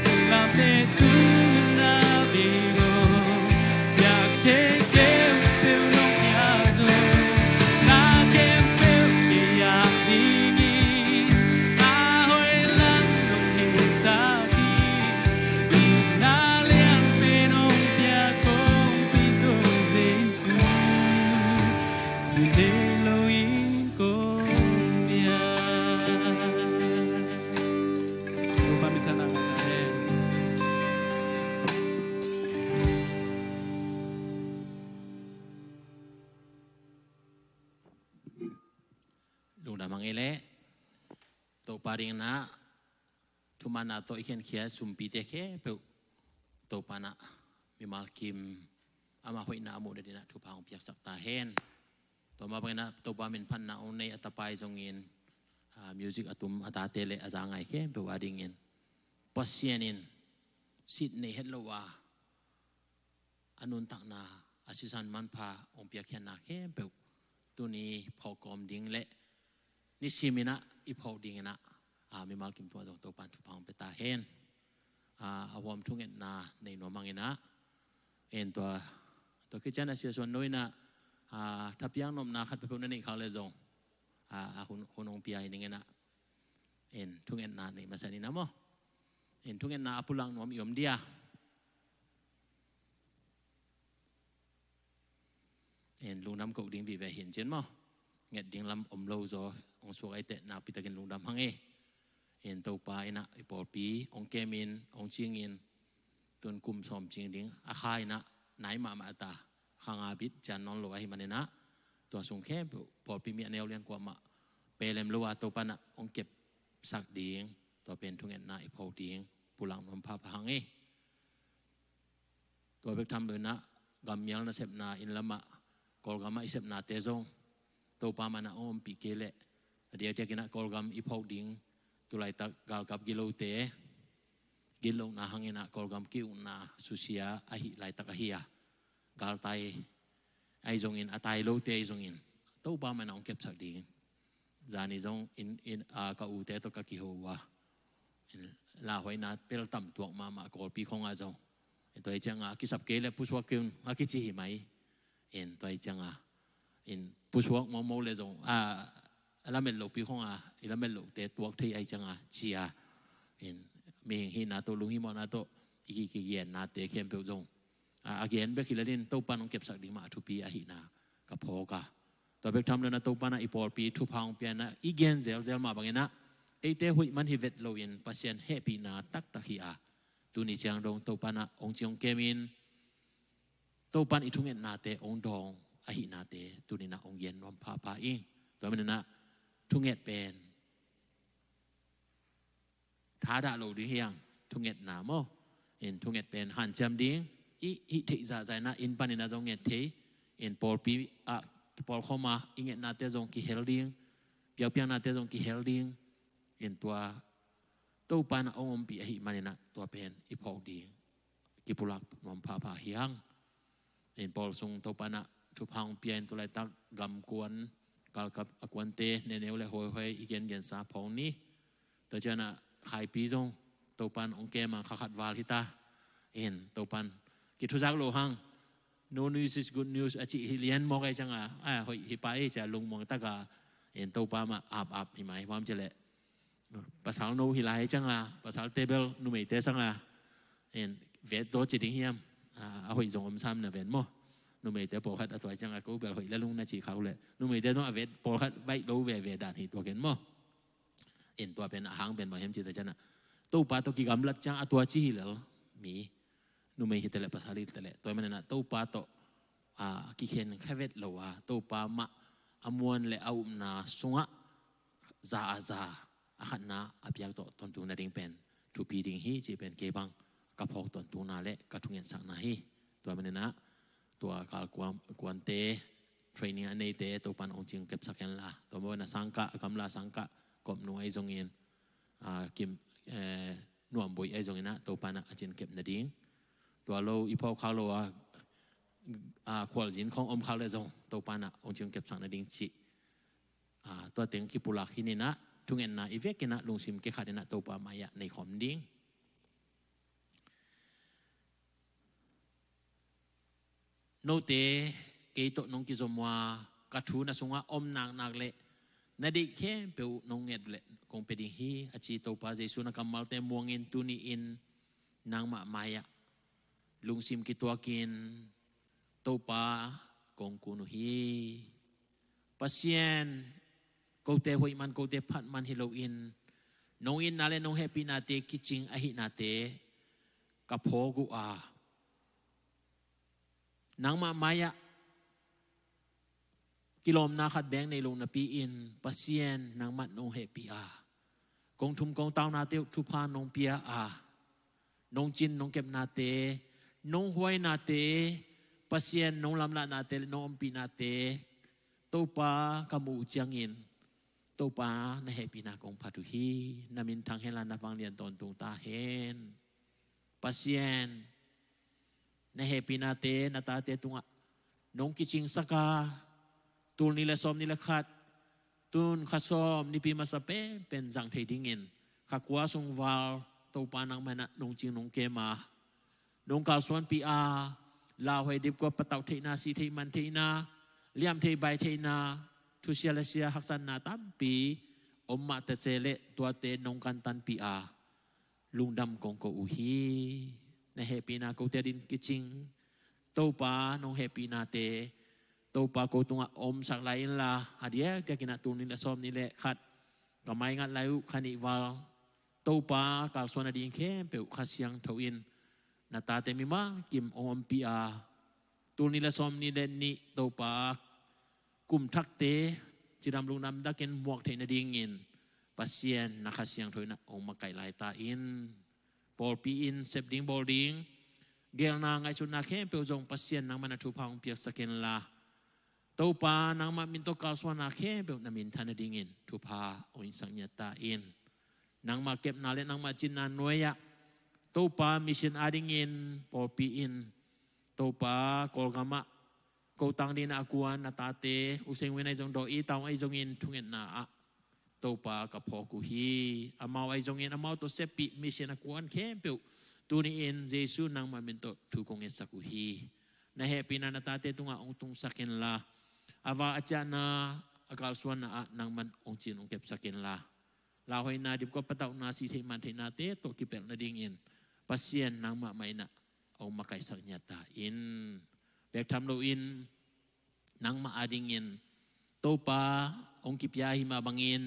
Silape tungan na bigo Yak te kepil nong yazo Na kepil kaya dingin Ahoy lang nong hisaki Inalian penong kaya kung ito Jesus Sineloin ko yan Tupa mitana ngatahen. Lung damang ile to paring na tumana to iken kia sumpite ke pe to pana mimal kim ama hoi na amu dina tu pang piak sak ta hen to ma bang na to pa min pan na onai atapai zongin music atum atatele azangai ke pe wadingin pasienin Sydney hellowa anun tak na asisan man pa ong piak hen na ke pe tu ni phokom ding le ni simina ipau ding na mi mal kim tua to pan tu pang peta hen awam thungen na nei no mangina en to kichana sia son noina tapiang nom na khat pe na nei khale zong hunong pia ni ngena en thungen na nei masani na mo en thungen na apulang nom yom dia en lungnam ko ding vi ve hin chen mo nget ding lam om lo zo ong suak ai te na pitakin lungdam hange en to pa ina ipol pi ong kemin ong chingin tun kum som ching ding a khai na nai ma ta khanga bit chan non lo ai manena to sung khem pol pi mi anel lian kwa ma pelem lo wa to pa na ong kep sak ding to pen thungen na ipol ding pulang nom pa hange to bek tham lo na gam myal na sep na in lama kol gama isep na te zong to pa mana om pi kele dia dia kena kolgam ipau ding tulai tak gal kap gilo te gilo na hangena kolgam kiu na susia ahi lai tak ahia gal tai ai zongin atai lo te zongin to pa mana ong kep sak ding zani zong in ka u te to ka ki ho wa la hoi na pel tam tuak ma ma kol pi khong a zong toi changa ki sap kele puswa kyun a ki chi mai en toi changa in puswak mo le zong la mel lo pi khong ila mel lo te tuak thei ai changa chia in me hi na to lungi mo na to ki yen na te khem pe zong again be khilalin to pan ong kep sak ding ma thu pi a hi na ka phoka to be tham le na to pana ipol pi thu phang pian na igen zel ma bangena ate hui man hi vet lo in pasien happy na tak tak hi tu ni chang dong to pana ong chiong kemin to pan ithungen na te ong dong ahi na te tu ni na ong yen nom pa ing to man na thunget pen tha da lo ding hiang thunget na mo in thunget pen han cham ding i thi za zai na in pan na jong nget the in pol pi pol khoma inget na te jong ki helding piao piang na te jong ki helding in tua to pan ong pi ahi manina tua pen i phok ding ki pulak nom pa hiang in pol sung to pana thu phang pian tu lai tak gam kuan kal kap akwan te ne neu le hoi hoi igen gen sa phong ni to chana khai pi jong to pan ong ke ma kha khat wal hita ตัวปันกิทุจักโลหัง no news is good news อาจิเลียนมองไอ้จังหอยฮิปไปจะลงมองตะกาตัวปามาอาบหิมายความเจริญภาษาโนฮิไลจังภาษาเทเบิลนูเมเตสังเวทโจจิตเฮียมหอยจงอมซ้ำเนี่ยเป็นมั้งนูเมเตปอคัดตัวจังกูเบลหอยแล้วลุงน่าจีเขาเลยนูเมเตต้องเวทปอคัดใบโลเวด่านหิตัวเห็นมั้งตัวเป็นหางเป็นมาเห็นจิตจันตัวปาตัวกิกำลัดจังตัวจีเหลวมีนูไม่เห็นแต่ละภาษาลิตละตัวมันน่ะตัวปาโตกิเห็นแค่เวทละว่าตัวปามะอมวนเลเอานาสุงะซาขันนาอภิยักษ์ตอนตูนาดิ่งเป็นทุปีดิ่งฮีจีเป็นเก็บังกับพอกตอนตูนาเละกับทุงเงินสักนาฮีตัวมันน่ะตัวการกวนเตะเทรนนิ่งอันนี้เตะตัวปันองค์จริงเก็บสักแค่ละตัวมันน่ะสังกะกำลาสังกะกบหน่วยจงเงินกิมหน่วมบุยไอจงเงินนะตัวปันน่ะจริงเก็บนาดิ่งตัวเราอีพอเขาเราขวดจินของอมเขาเลยจงตัวปานะองค์จึงเก็บสังนาดิ่งจิตัวเต็งกิปุลักที่นี่นะทุกเงินนะอีเวกินะลุงซิมเกขาดนะตัวปามายะในขอมดิ่งโนเตเกยโตนงกิจมัวกัทูนะสงะอมนางเละนาดิเข้มเปียวนงเงดเละคงเป็นดิ่งฮีอาจีตัวปาเจสุนักมัลเตมวงอินตุนีอินนางมายะลุงซิมกิตัวกินตัวปากงกุนุฮีปัสเยนกูเตหอยมันกูเตพัดมันฮิโลอินน้องอินนาเลน้องแฮปปี้นาเตกิจิงอหินาเตกับพอกูนางมายะกิโลมนาขัดแบงในลงนาปีอินปัสเยนนางมัดน้องแฮปปี้กงทุมกงเต้านาเตทุพาน้องเปียน้องจินน้องเก็บนาเตน้องหวยนาเตปัสเซียนน้องลำละนาเตน้องอมปีนาเตตัวปากมูจังอินตัวปาในเฮปีนากงพัทุฮีนามินทางเฮลันนาฟังเรียนตอนตุงตาเฮนปัสเซียนในเฮปีนาเตนาตาเตตุงะน้องกิจิงสกาตูนนิเลสอมนิเลขัดตูนขัดซอมนิปีมาสเปเป็นจังเทดิงินขักวาสงวาลตัวปานังมันน้องจิงน้องเกมาน้องกาลสวนปีลาวให้ดิบกว่าปะเตาเทนาสีเทมันเทนาเลี่ยมเทใบเทนาทุเซียเลเซียฮักสันนาตัมปีอมมาเตเซเลตัวเตนงกันตันปีลุงดำกงโกอุฮีในเฮปีนาโกเตดินกิจิงตัวปานงเฮปีนาเตตัวปาโกตุงอมสักไลน์ละฮะเดียเดียกินาตุนิละซอมนี่แหละขัดก็ไม่งัดไลว์คณิวาลตัวปากาลสวนอดีนเข้มเปวขัดเสียงทวินนาตาเตมิมากิมอมปีตูนิละซอมนี่เดนนี่ตัวปากุมทักเตจิรำลุงนำดักเกนหมวกเทนดิ่งอินปัสเซียนนักเสียงถอยนะองมาไก่ลายตาอินบอลปีอินเซฟดิ้งบอลดิ้งเกลนางไอชุนนาเข้มเปวจงปัสเซียนนางมันทุพางเปียกสเกนลาตัวปานางมามินโตกาลสวนาเข้มเปวนามินทันดิ่งอินทุพาโอินสังยตาอินนางมาเก็บนาเลนางมาจินนานวยะตัวปามิชันอาดิ่งอินบอลปีอินตัวปากอลกามะกูตังดีนากวนนาตาเตอุเซงเวนัยจงดออีตาวไอจงอินทุงเงินนาตัวปากับพอกูฮีอามาไอจงอินอามาตัวเซปิมิชันกวนเข้มเปียวตัวนี้อินเยซูนางมาเป็นตัวทุกงเงินสักกูฮีนาเฮปินานาตาเตตุงอาองตุงสักเกนลาอาวาอาจารย์นาอากาศส่วนนานางมันองจินองเก็บสักเกนลาลาหอยนาดิบก็ปะตาวนาสีเทมันเทนาเตตัวกิเปลนาดิ่งอินปัสเซียนนางมาไม่นะเอามาไก่สักญาตาอินเบกทำโลอินนางมาอาดิ่งอินตัวปาองกิปยาหิมาบังอิน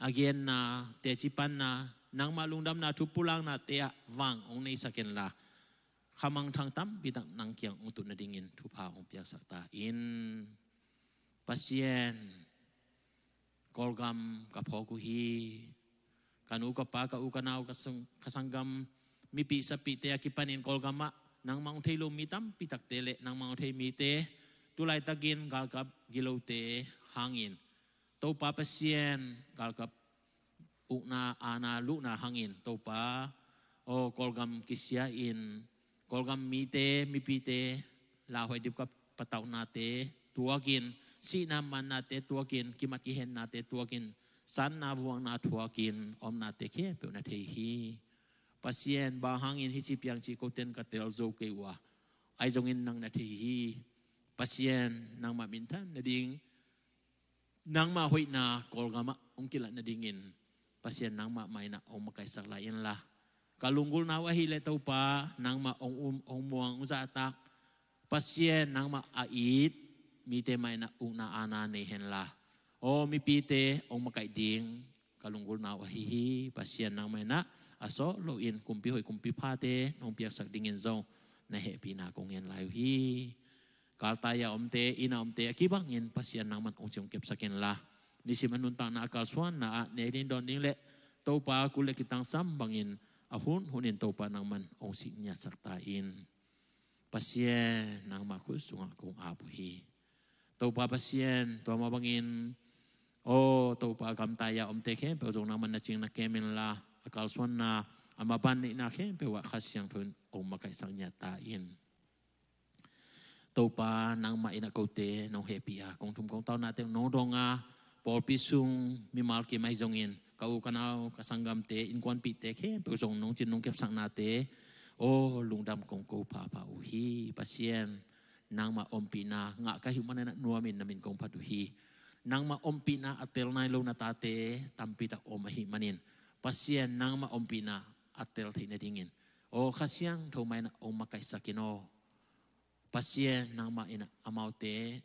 อาเกนนาเตจิปันนานางมาลุงดำนาทุปุลังนาเตะวังองในสักเกนลาขมังทางตั้มบิดังนางเกียงองตุนาดิ่งอินทุพาองเปียสักตาอินปัสเซียนกอลกัมกับพอกุฮีกานูกับปากาอุกานาวกับสังกัมมีปีสปีเตะกิปันินกอลกัมะนางมังเทโลมีตั้มปีตักเตเลนางมังเทมีเตตุไลตะกินกาลกับกิโลเตหางอินตัวปาปัสเซียนกาลกับอุนาอานาลุนาหางอินตัวปาโอกอลกัมกิเซียอินกอลกัมมีเตมีปีเตลาหอยดิบกับปะเตานาเตตัวกินสีนามันนาเตตัวกินกิมัดกิเห็นนาเตตัวกินสันนาวัวนาทัวกินอมนาเตเคเปวนาเทฮี pasien ba hangin hici piang ci koten katel zo kewa ai zongin nang na thi hi pasien nang ma mintan na ding nang ma hoi na kol gama ongkila na dingin pasien nang ma mai na ong makai sak lain lah kalunggul na wahi le tau pa nang ma ong muang uza tak pasien nang ma ait mi te mai na una ana ne hen lah o mi pite ong makai ding kalunggul na wahi pasien nang mai na aso lo in kumpi hoi kumpi pate ong piak sak dingin zong na he pina kongen lai hi kaltaya omte ina omte akibangin pasien nang man ong chong kep sakin lah nisi manuntang na akal swan na ne din don ding le topa kule kitang sambangin ahun hunin topa nang man ong sinya saktain pasien nang makus sunga kong abuhi topa pasien to mabangin o topa kamtaya omte kem pe ong nang man na ching na kemin la akal swan na amaban ni na kem pe wa khasyang thun ong makai sangnya tain topa nang ma ina kote nong happy a kong thum kong tau na te no donga por pisung mi mal ki mai zongin kau kanau kasanggam te in kwan pi te ke pe zong nong chin nong kep sang na te o lungdam kong ko pa pa u hi pasien nang ma om pi na nga ka hu man na nuamin namin kong padu hi nang ma om pi na atel nai lo na ta te tampi ta om hi manin pasien nang ma om pi na atel thi na dingin o khasyang tho mai na om makai sakino pasien nang ma ina amaute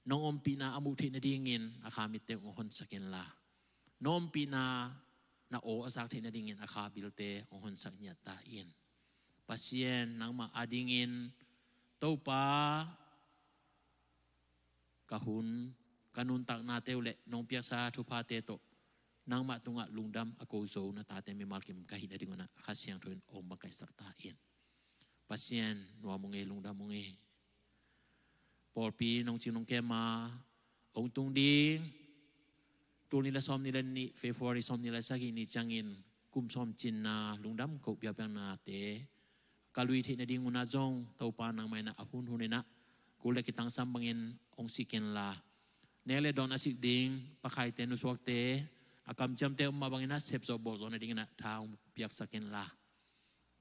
nong ompi na amuti na dingin akamit te ohon sakin la nong ompi na o asak te na dingin akabil te ohon sak niya tain pasien nang ma adingin topa kahun kanuntak na te ule nong piak sa tupa te to nang ma tunga lungdam ako zo na tate mi malkim kahit na dingon na kasyang tuin o makai sak tain pasien nuwa mungi lungdam mungi por pi nong ching nong kema ong tung ding tul nila som nila ni February som nila sagi ni changin kum som chin na lungdam ko bia bia na te kalui thi na ding una zong tau pa nang mai na ahun hunina kule kitang sambangin ong siken la nele don asik ding pakai te nu suak te akam jam te mabangina sep so bol zona ding na taung piak saken la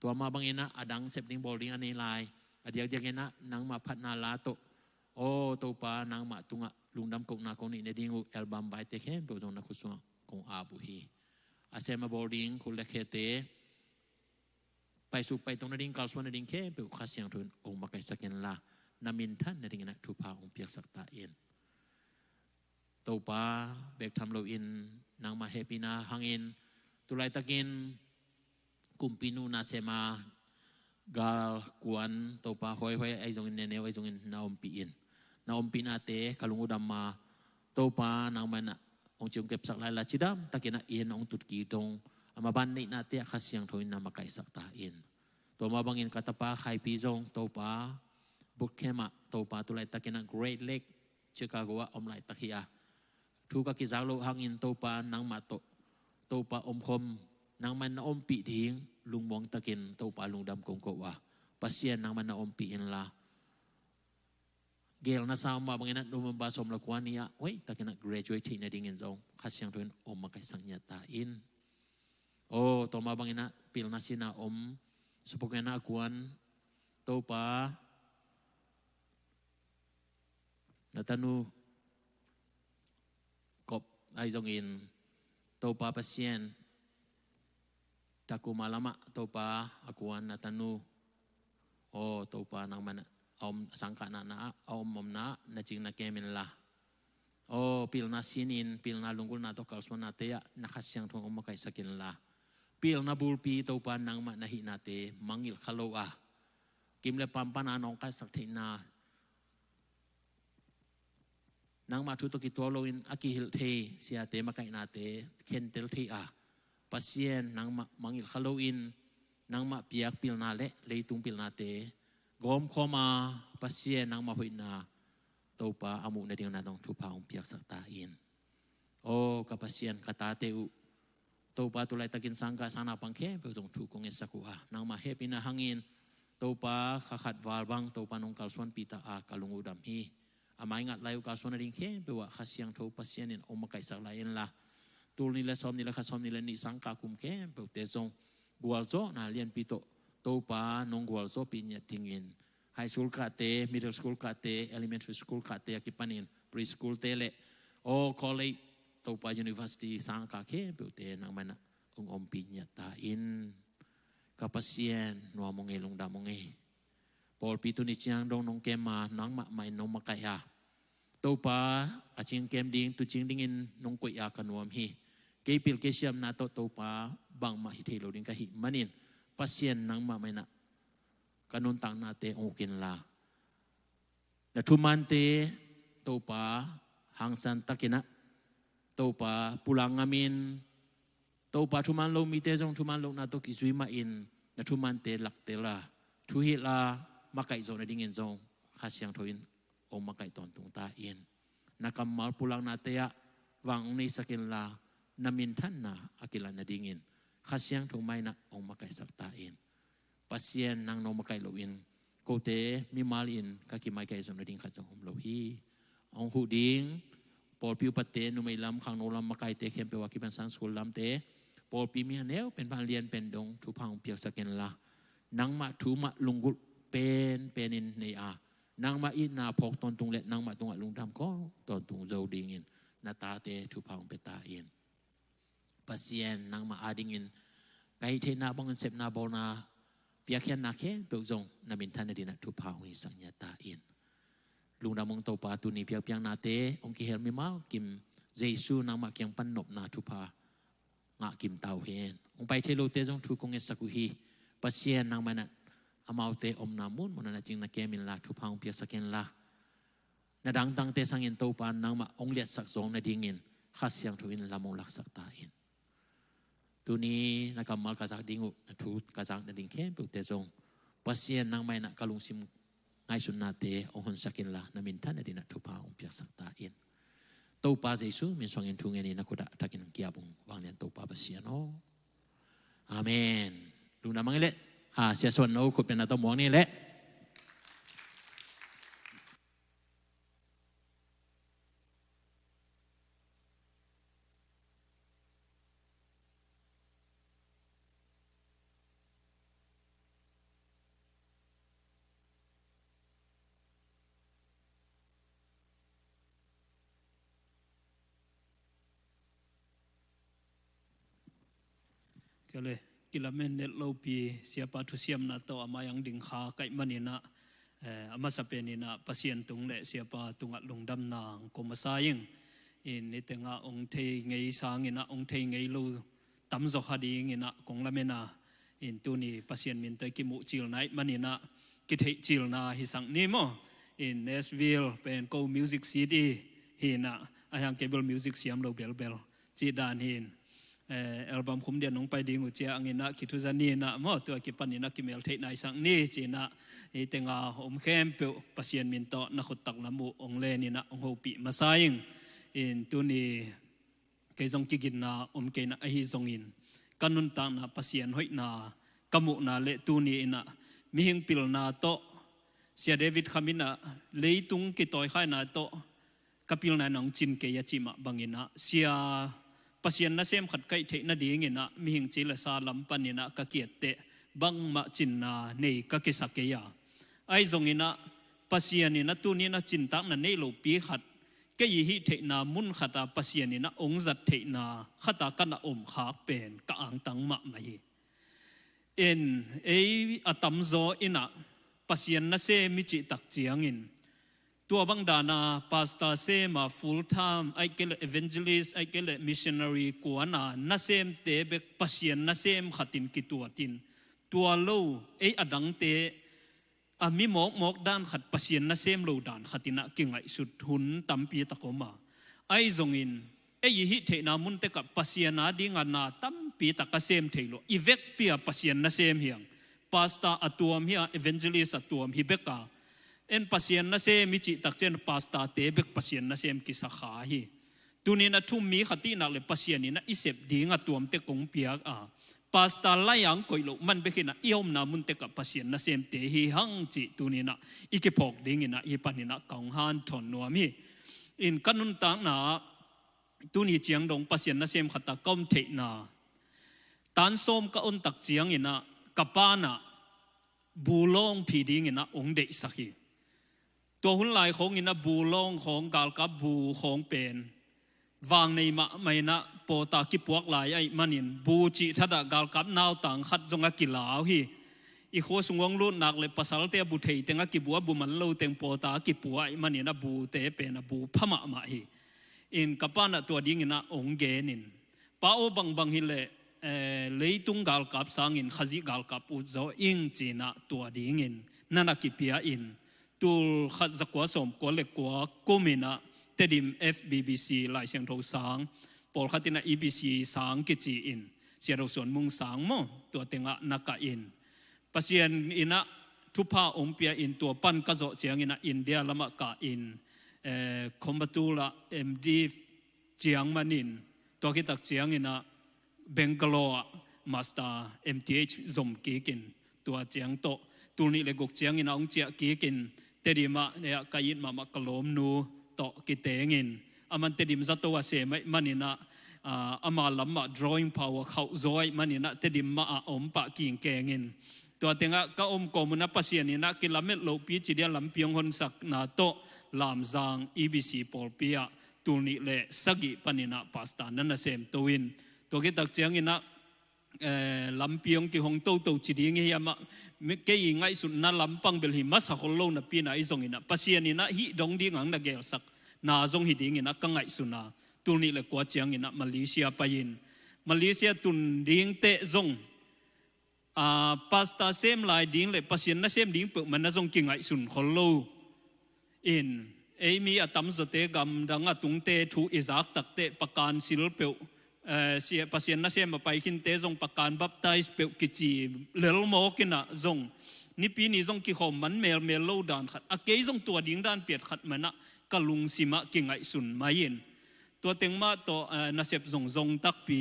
tua mabangina adang sep ding bol ding ani lai adiak diak na nang ma phat na la to o topa nang ma tunga lungdam kok na kong ni ne dingu album bai te khem pe jong na khuswa kong abu hi asema boarding kul le khete pai su pai tong na ding kal swan na ding khem pe khasyang thun ong makai saken la namin than na ding na thu pa ong piak sak ta in topa bek tham lo in nang ma happy na hangin tulai takin kumpinu na sema gal kuan topa hoi hoi ai jong ne ne ai jong na om pi in na om pi na te kalungu dam ma topa nang mana ong chung kep sak lai la chidam takina in ong tut ki tong ama ban ni na te khasyang thoin na makai sak ta in to ma bangin katapa khai pi jong topa buk khema topa tulai takina Great Lake Chicago wa om lai takia thu ka ki zalo hangin topa nang ma to topa om khom nang man na om pi ding lung mong takin topa lung dam kong ko wa pasien nang man na om pi in la gel na sama bangina lumba som la kwania oi takina graduate na ding in zong khasyang thun om makai sang nya ta in o to ma bangina pil na sina om supokena kuan topa natanu kop ai zong in topa pasien taku malama topa akuan natanu o topa nang mana om sangka na om na ching na kemin la o pil na sinin pil na lungkul na to kalswa na te na khasyang thong om makai sakin la pil na bulpi topa nang ma na hi na te mangil khalo a kimle pampan anong ka sak the na nang ma thu to ki to lo in akihil the sia te makai na te kentel the a pasien nang mangil Halloween nang ma piak pil na le leitung pil na te gom khoma pasien nang ma huina topa amu na ding na dong thu pa ong piak sak ta in o ka pasien kata te u topa tulai takin sangka sana pangkhe pe jong thu kong esakua nang ma happy na hangin topa khakhat wal bang topa nong kalswan pita a kalungu dam hi amai ngat lai kalswan ring khe pe wa khasyang tho pasien in ong makai sak lain la tul nila som nila khasom nila ni sangka kum ke pe te zong gualzo na lian pito topa nong gualzo pinya tingin high school kate middle school kate elementary school kate akipanin preschool tele o college topa university sang ka ke beute nang mana om pinya ta in kapasien no monge long da monge pol pitu ni chiang dong nong kema nang ma mai nong makaya topa aching kem ding tu ching ding in nong ko ya kanuam hi ke pil ke siam na to topa bang ma hi thelo ding ka hi manin pasien nang ma mai na kanun tang na te okin la na thumante topa hangsan takina topa pulang amin topa thuman lo mi te jong thuman lo na to ki sui ma in na thumante laktela thu hi la makai zo na ding in zong khasyang thoin o makai ton tung ta in nakamal pulang na te ya wang ni sakin la namin than na akila na dingin khasyang thong mai na ong makai sakta in pasien nang no makai lo in ko te mi mal in ka ki mai kai som na ding kha jong lo hi ong hu ding pol piu patte nu mai lam khang no lam makai te khem pe wa ki ban sang school lam te pol pi mi haneu pen ban lian pen dong thu phang piak saken la nang ma thu ma lungul pen in nei a nang ma i na phok ton tung le nang ma tung a lung tham ko ton tung zo ding in na ta te thu phang pe ta in pasien nang ma ading in kai the na bong sep na bol na pia khian na khe pe zong na min than na thu phang hi sang nya ta in lung da mong to pa tu ni piak piang na te ong ki hel mi mal kim jesu nang ma kyang pan nop na thu pha nga kim tau hen ong pai the lo te jong thu kong esaku hi pasien nang ma na amau te om na mun mon na ching na kemin la thu phang piak saken la na dang tang te sang in to pa nang ma ong liat sak zong na ding in khasyang thuin lamong lak sak ta in tu ni na kamal ka sak dingu na thu ka sak na ding khem pu te jong pasien nang mai na kalung sim ngai sun na te ong hon sakin la na min than na din na thu pa ong piak sak ta in to pa jesu min song in thu nge ni na ko da takin kia bung wang len to pa pasien o amen lu na mang le sia son no ko pen na to mong ni leก็เลยกิลเมนเนตโลปีเสียปาทุเซียมนาโตอามายังดิ่งขาไก่มันนี่นะอามาสเปนินะปัสยันตุงเละเสียปาตุงอัดลงดำนางกมาสายิงอินนี่แต่งาองเทยไงสางอินะองเทยไงลูตั้มจอกฮดีอินะกงละเมนะอินตัวนี้ปัสยันมินเตกิมุจิลไนมันนี่นะกิเทจิลนาฮิสังนี่มั้งอินเนสวิลเป็นโกมิวสิกซิตี้ฮินะอายังเคเบิลมิวสิกเสียมโลเบลเบลจีดานฮินอัลบั้มคุ้มเดียนน้องไปดิ้งอุจเจอังอินะคิดทุจานี่นะมั่วตัวกิปันนี่นะกิเมลเทนายสังนี่จีนะอีเตงาอมเข้มเปวปัสยันมินโตนักขุดตักละมุองเลนี่นะองโฮปีมาสายิงอินตัวนี้เกยจงกิกินนะอมเกยนะไอฮิจงอินกันนุนตังนะปัสยันหอยนะกมุนะเลตัวนี้นะมิหิงปิลนาโตเสียเดวิดคามินะเลยตุงกิตอยข้ายนาโตกับปิลนาหนองจินเกยจิมาบังอินะเสียปัสยันนะเซมขัดไก่เทนะดีเงินนะมีหิงจิลซาลัมปันนี่นะกะเกียเตบังมาจินนะเนกะเกสักเกียไอซงอินะปัสยันนี่นะตัวนี้นะจินตักนะเนโลปีขัดก็ยี่หิเทนะมุนขัดปัสยันนี่นะองจัดเทนะขัดกันนะอมขาเป็นกะอังตังมะไม่เอ็นไออะตัมโซอินะปัสยันนะเซมิจิตักเจียงอินตัวบังดานาพาสตาเซมาฟูลไทม์ไอเกลเอเวนเจลิสไอเกลมิชชันนารีกวนนานาเซมเตเบกปัสยันนาเซมขัดินกิตัวตินตัวโลไออดังเตอามีหมอกด้านขัดปัสยันนาเซมโลด้านขัดินะกิ่งไอสุดหุนตัมปีตะโกมาไอซงอินไอยิฮิเทนามุนเตกับปัสยันนาดิงานาตัมปีตะกเซมเทโลอีเวกเปียปัสยันนาเซมเฮียงพาสตาอตัวมเฮียเอเวนเจลิสอตัวมฮิเบกาเอ็นปัสยันนะเซมิจิตักเจนพาสตาเตเบกปัสยันนะเซมกิสขาฮีตัวนี้นะทุ่มมีขตินักเลยปัสยันนี่นะอิเสบดีงาตัวมเตกงเปียกพาสตาไลยังก่อยโลมันเบกินะเอี่ยมนามุนเตกับปัสยันนะเซมเตฮีหังจิตัวนี้นะอีกพอกดิ้งนะอีปันนี่นะกองฮันทอนนัวมีอินกันนุนตังนะตัวนี้เจียงดงปัสยันนะเซมขตะก้มเทนา ตันส้มก็อนตักเจียงอินะกับป้านะบูลงผีดิ้งอินะองเดสักทีตัวหุ่นลายของอินะบูลงของกาลกับบูของเป็นวางในมะไม่นะโปตากิปวกลายไอ้มันินบูจิทัดกาลกับนาวต่างขัดจงกิลาวฮีอีโคสงวงรุ่นนักเลยภาษาเตบุเทยเตงกิบัวบุมันโลเตงโปตากิปัวไอ้มันินะบูเตเป็นบูพม่ามาฮีอินกับป้านะตัวดิ้งอินะองเกนินป้าโอบังฮิเลเลยตุงกาลกับสังอินขจิกาลกับอุจโจอิงจีนะตัวดิ้งอินนั่นกิเปียอินตูขัดจักวสมกัวเล็กกัวกุมินะเตดิม FBBC ลายเสียงโทสังปอลขัดตินะ EBC สังกิจีอินเสียเราส่วนมุงสังโมตัวเตงะนักอินปัจจัยอินะทุพาองเปียอินตัวปั้นกระโจเจียงอินะอินเดียละมะกาอินคอมบัตูละ MD เจียงมันินตัวคิดตักเจียงอินะเบงกาโลมาสตา MTH ซอมกีกินตัวเจียงโตตุนี้เลยกเจียงอินะองเจียกีกินเตดิมะเนี่ยกายินมากลมนูโตกิเตงินอามันเตดิมซัตตัวเสไม่มันนี่นะอามาลัมมา drawing power เขาจอยมันนี่นะเตดิมมาอมปะกิ่งแกงินตัวเตงะก็อมกอมุนะปัสยานี่นะกิลาเมตโลปีจีเดียลำเปียงหนสักนาโตลามจาง EBC ปอลเปียตุนี้เลยสักิปนินะปาสตานั่นนะเซมตัววินตัวกิตักเจียงอินะลำเปียงที่ของโตจีดีงี้ยามะเกี่ยงไงสุดนั่นลำปังเบลหิมัสฮอลโลนะปีน่ะไอซงอินะปัสยานี่นะฮิดงดีงังนะเกลสักนาจงฮิดีงินะกังไงสุนาตุนี้เลยกว่าเจียงอินะมาเลเซียไปยินมาเลเซียตุนดิ้งเตะจงปาสตาเซมลายดิ้งเลยปัสยานะเซมดิ้งเปิดมันนะจงกิ่งไงสุนฮอลโลอินมีอัตมสเตกำดังตุงเตทูอิซักตักเตปการสิลเปวเสียปัสยานะเซมไปขินเตจงปการบัพไตส์เปวกิจีเลลโมกินะจงนี่ปีนี้จงกิขมมันเมลโลดานขัดอเกยจงตัวดิ้งด้านเปียดขัดมันนะกลุงสิมะกิ่งไอสุนมายินตัวเต็งมาตัวนาเซบจงตักปี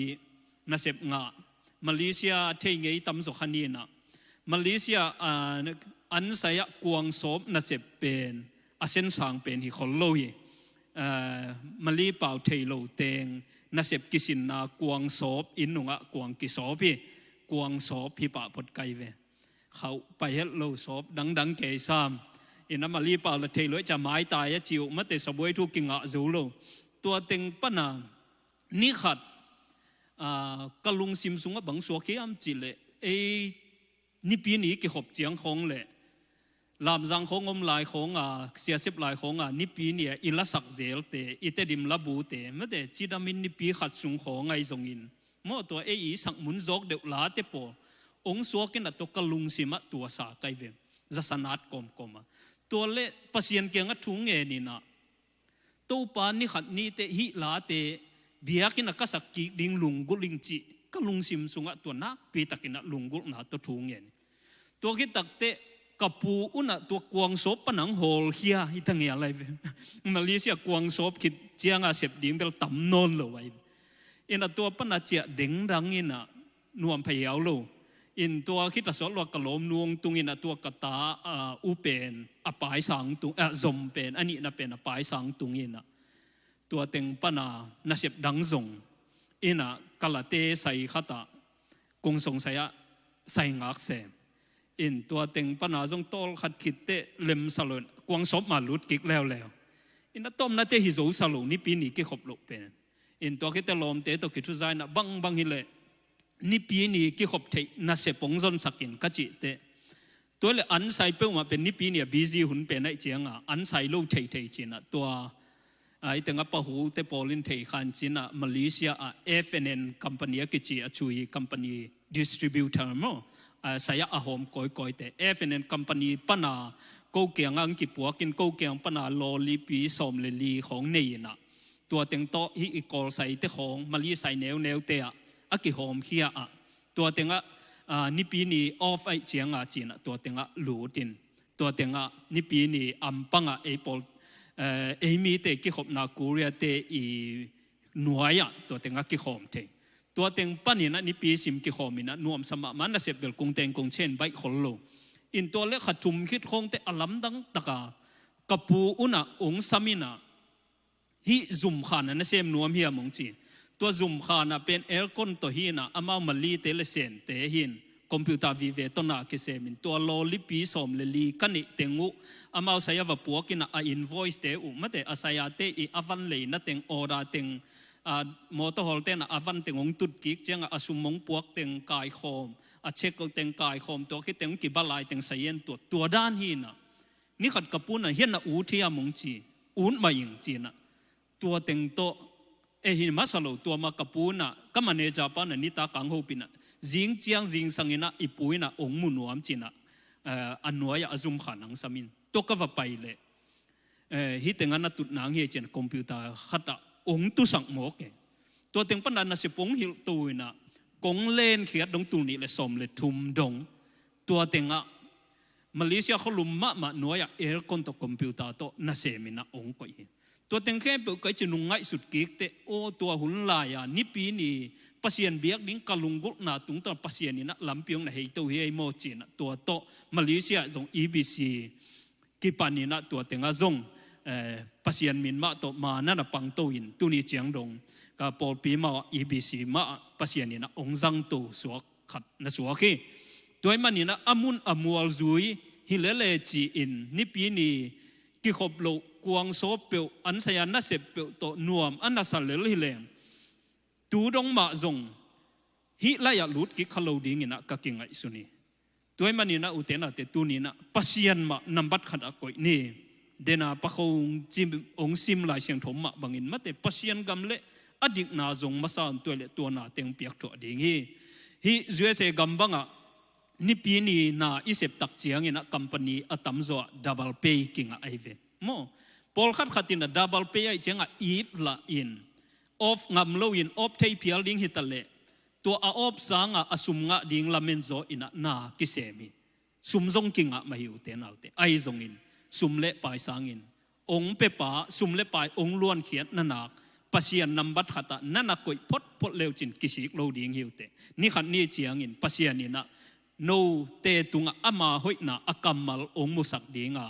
นาเซบงามาเลเซียเทงไงตั้มสุขันีนะมาเลเซียอันสายกวางศพนาเซบเป็นอาเซนสางเป็นฮิคอลโลยมาลีเป่าเทโลเตงนาเซบกิสินนากวางศพอินนุงะกวางกิศพพี่กวางศพพี่ป่าพดไกเวเขาไปเฮลโลศพดังเกยซ้ำอินนามาลีเป่าละเทโลจะไม้ตายจิวมาเตสบวยทุกิงะจูโลตัวเต็งปนานิขัดกลุงซิมซุงะบังสัวเขียมจิเลนี่ปีนี้กี่ขบเจียงของเลยลามจังของอมลายของเสียสิบลายของนี่ปีนี้อิละสักเจลเตอิเตดิมลาบูเตไม่ได้จิดามินนี่ปีขัดซุงของไงจงอินมอตัวสักมุนจอกเดือดลาเตปอองสัวกินตัวกลุงซิมะตัวสาไกเวมจะสนัดกอมตัวเล่ปัสยันเกียงทุ่งเงินนะตัวปานนี่ขัดนี่เตหิลาเตเบียกินก็สักกิดิงลุงกุลิงจิก็ลุงซิมซุงะตัวนักปีตักินลุงกุลนาตัวทุ่งเงินตัวคิดตักเตกับปูอุณตัวกวางศพปนังโฮลเฮียฮิตังเงียอะไรมาเลเซียกวางศพคิดเจียงอาเสพดิ่งเปลต่ำนนเลยไว้อินตัวปนัดเจียดิ่งดังอินะนวมพยาวโลอินตัวคิดสอนว่ากะโลมนวงตุงอินะตัวกตาอุเป็นอปายสังตุงจมเป็นอันนี้นะเป็นอปายสังตุงอินะตัวเต็งปนานาเสพดังจงอินะกะละเตใส่ขัตากงสงสัยใส่งักเสมอินตัวเต็งปนาจงโตขัดขิดเตเลมสลนกวางศพมาลุดกิกแล้วอินต้มนาเตหิโซสลงนี่ปีนี้กิขบลกเป็นอินตัวคิดเตลมเตตัวคิดทุใจนะบังฮิเลนี่ปีนี้กิขบเทนาเสปงจนสักินกัจิเตตัวเลยอันใส่เป้ามาเป็นนี่ปีนี้บีซีหุ่นเป็นไอเจียงอันใส่โลเทจินะตัวไอแต่งปะหูเตปอลินเทขันจินะมาเลเซียFNN คัมพานีกิจิช่วยคัมพานีดิสทริบิวเตอร์มั้งsaya ahom koi te FNN company pana ko kyang ang ki puakin ko kyang pana lo li pi som le li khong nei na tua teng to hi ikol sai te khong mali sai neu te a ki hom khia a tua tenga ni pi ni off ai chianga china tua tenga lu tin tua tenga ni pi ni ampanga apple mi te ki khop na korea te i nuaya tua tenga ki khom teตัวเต็งปั้นนี่นะนี่ปีสิมกิขอมินะนวมสมะมันน่ะเสพเบลกงเต็งกงเช่นใบขลโลอินตัวเล็กขัดทุมคิดคงแต่อลัมดังตะกากระปูอุณะองสามินะฮิจุมขันนะเสมนวมเฮียมงจี ตัวซุ่มขานะเป็นเอร์ก้นตัวหินะอามามาลีเตเลเซนเตหินคอมพิวเตอร์วิเวตนาเกษมินตัวโลลิปีสมเลลีกันนิเตงูอามาใช้ว่าปัวกินะอินโวอิสเตอุมาเตอาศัยเตอีอวันเลยนัเตงออราเตงมอเตอร์ฮอลเตนอวันเตงองตุดกิกเจงอาสุมงปวกเตงกายคอมอาเช็คเตงกายคอมตัวคิดเตงกิบาลายเตงไซเยนตัวด้านหินะนี่ขัดกับปูนะเห็นนะอูที่ยมงจีอูนมายิงจีนะตัวเต็งโตหินมาสโลตัวมากับปูนะก็มาเนจาปานะนิตากังโฮปินะจิงเจียงจิงสังเงินะอีปุยนะองมุนวมจีนะอันนัวยาซุมขานังสมินตัวก็ว่าไปเลยฮิตเต็งอันนัตุนางเฮเจนคอมพิวเตอร์ขัดองตุสังโมกตัวเต็งปันนันสิปงหิลตุยนะกงเล่นเขียดดงตุนี่เลยสมเลยทุมดงตัวเต็งอะมาเลเซียเขาลุมมาหน่วยเอร์คอนตัวคอมพิวเตอร์ตัวน่าเสมินะองก็อีตัวเต็งแค่เปิดก็จะนุ่งไงสุดกิกเตโอตัวหุ่นลายนิปีนี่ปัสเซียนเบียกดิ้งกะลุงกุนาตุงตัวปัสเซียนนี่นะลำเปียงนะเฮตัวเฮโมจีนะตัวโตมาเลเซียตรง EBC กิปานี่นะตัวเต็งอะจงปัสเซียนมินมาตัวมานั่นนะปังโตอินตัวนี้เจียงดงก็ปอลปีมา EBC มาปัสเซียนนี่นะองจังตัวสวกขัดนะสวกขี้ตัวมันนี่นะอามุนอามัวซุยฮิเลเลจีอินนิปีนี่กิขบโลกวางโซเปียวอันสยานนัสเสเปียวโตนวมอันนัสเลลฮิเลมตูดงมาจงฮิลายาลุดกิขลาวดิ้งนะกักิงไอสุนีตัวมันนี่นะอุเทนะเตตูนี่นะปัสยันมานับบัดขัดอากอยนี่เดน่าปะเขาจิมองซิมลายเสียงถมมาบางอินมาเตปัสยันกำเละอดีตนาจงมาสานตัวเละตัวนาเต็งเปียกตัวดิ้งฮิจุเอเซกัมบังอะนิปีนี่นาอิเสพตักเจียงอินะคัมพานีอัตมโซดับเบิลเพย์กิงไอเวโมพอลขัดขัดอินะดับเบิลเพย์ไอเจียงอีฟละอินออฟงามโลอินออฟเทย์เพียลดิ้งฮิตเลตัวออฟสังอสุมงะดิ้งละเมนโซอินะนากิเซมีสุมจงกิงมาหิวเตนเอาเตไอจงอินสุมเละปายสังอินองเปปาสุมเละปายองล้วนเขียนนันักปัสยันนับบัดขัดนั่นนักกุยพดเลวจินกิสิกโลดิ้งหิวเตนี่ขัดนี่เจียงอินปัสยันนี่นะโนเตตุงอามาหอยนะอากัมมัลองมุสักดิงา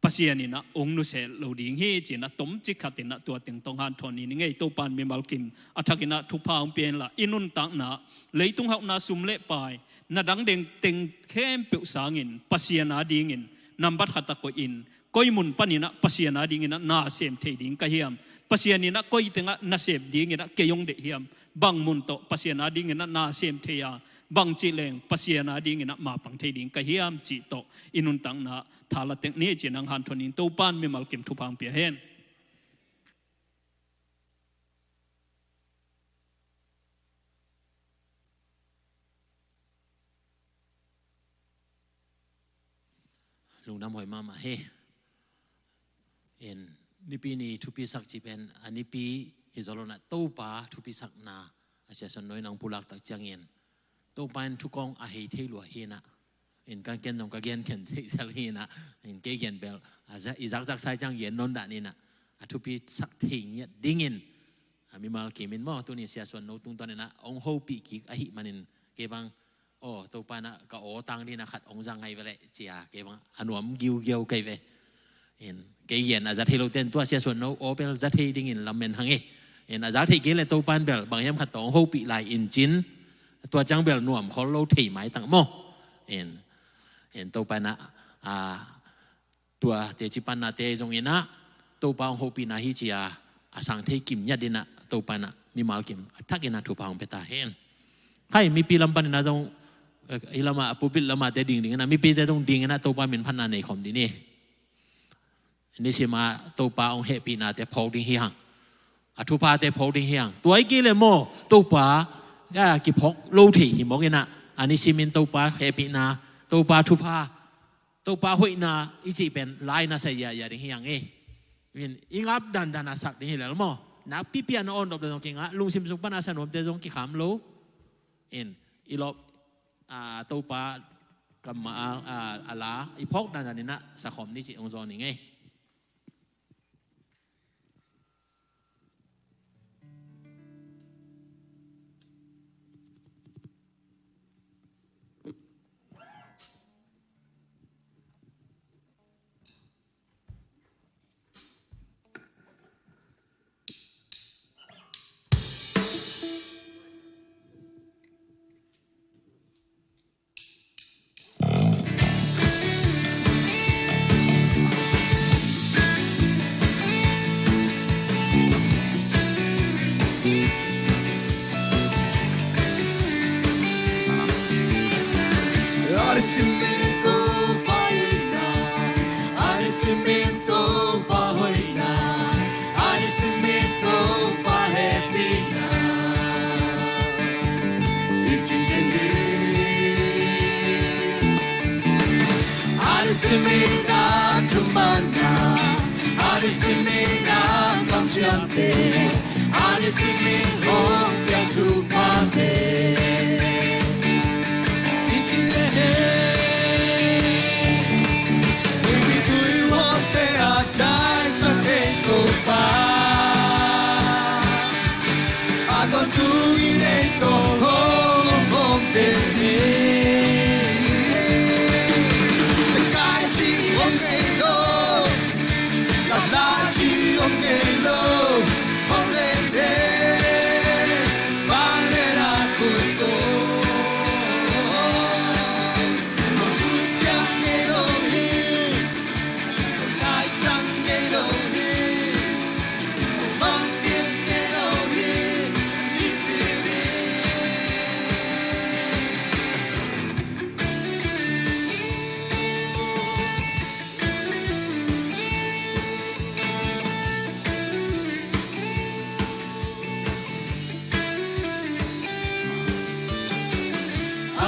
ปัสยานินะองนุเสลโลดิงฮีจินะตมจิขัดนะตัวเต็งตองหันทอนี่ไงตัวปานมีมัลกิมอัฐกินะทุพางเปลี่ยนละอินุนตังนะเลยตุงหักนาสุมเละไปนาดังเด้งเต็งเข้มเปียวสางินปัสยานาดิงินนำบัดขัดตะโกอินก้อยมุนปานินะปัสยานาดิงินะนาเสมเทดิงกะเฮียมปัสยานินะก้อยเต็งนาเสมดิงินะเกยงเดเฮียมบังมุนโตปัสยานาดิงินะนาเสมเทียบางจีเลงปัสยานาดิ้งนะมาปังเทดิ้งกะเฮียมจีโตอินุนตังนะทาละเทคนิคจีนังหันทนินตัวปานมีมัลกิมทุพังเปียเฮนลุงน้ำหอยมาเฮเอ็นนิปีนี้ทุปีสักจีเป็นอันนิปีฮิจโลนะตู้ป้าทุปีสักนาอาจจะสนน้อยนางปุลักตักจังเงินตัวปานทุกกองอาเฮเทลัวเฮนะเห็นการเกณฑ์นองการเกณฑ์เข็นเทเซลเฮนะเห็นเกณฑ์เบลอาจจะอีจักใช้จังเย็นนนดานี่นะทุปีสักเทียดิ้งเงินมีมาเกมินมอตัวนี้เสียส่วนโนตุงตอนนี้นะองโฮปีกิกอาหิมันเก็บังโอ้ตัวปานะก็โอตังนี่นะขัดองจังไงไปเลยเจียเก็บังอันวมกิวเกียวไกไปเห็นเกย์อาจจะเทโลเตนตัวเสียส่วนโนโอเปลจะเทดิ้งเงินลำเมนหังเห็นอาจจะเทเกเลยตัวปานเบลบางยามขัดองโฮปีลายอินจินตัวจังเบลนวมเขาโลถี่หมายต่างโมเห็นตัวปานะตัวเตจิปันนาเตจงอินะตัวปางโฮปีนาฮิจิอาสังเทกิมยัดินะตัวปานะมีมาลกิมทักอินะทุพางเปตาเห็นใครมีปีลำปันนะตรงอิลามาปุปิลามาเตดิ่งนะมีปีเตตรงดิ่งนะตัวปามินพันนาในคอมดีนี่นี่สิมาตัวปาองเฮปีนาเตพอดิ่งเฮียงทุพาเตพอดิ่งเฮียงตัวไอ้กิเลโมตัวปากิพกโลถี่หิมอกนะอันนี้ซิมินตัวปลาเฮปินาตัวปลาทุพาตัวปลาหุยนาอีจีเป็นลายนาเสียอย่างนี้อย่างงี้เป็นอิงับดันนาสักนี่แหละมั้งนับปีเปียนอนดอกเดงจริงอ่ะลุงซิมสุปนาสนมเดงกี่ขามโลอีลบตัวปลากับมาอะไรอีพกดันนี่นะสักคมนี่จีองซอนนี่ไง Arisimiento paina, arisimiento pahoina, arisimiento pahepina. Ichindeni, arisimina tumana, arisimina kamchiante, arisimin hongya tupate.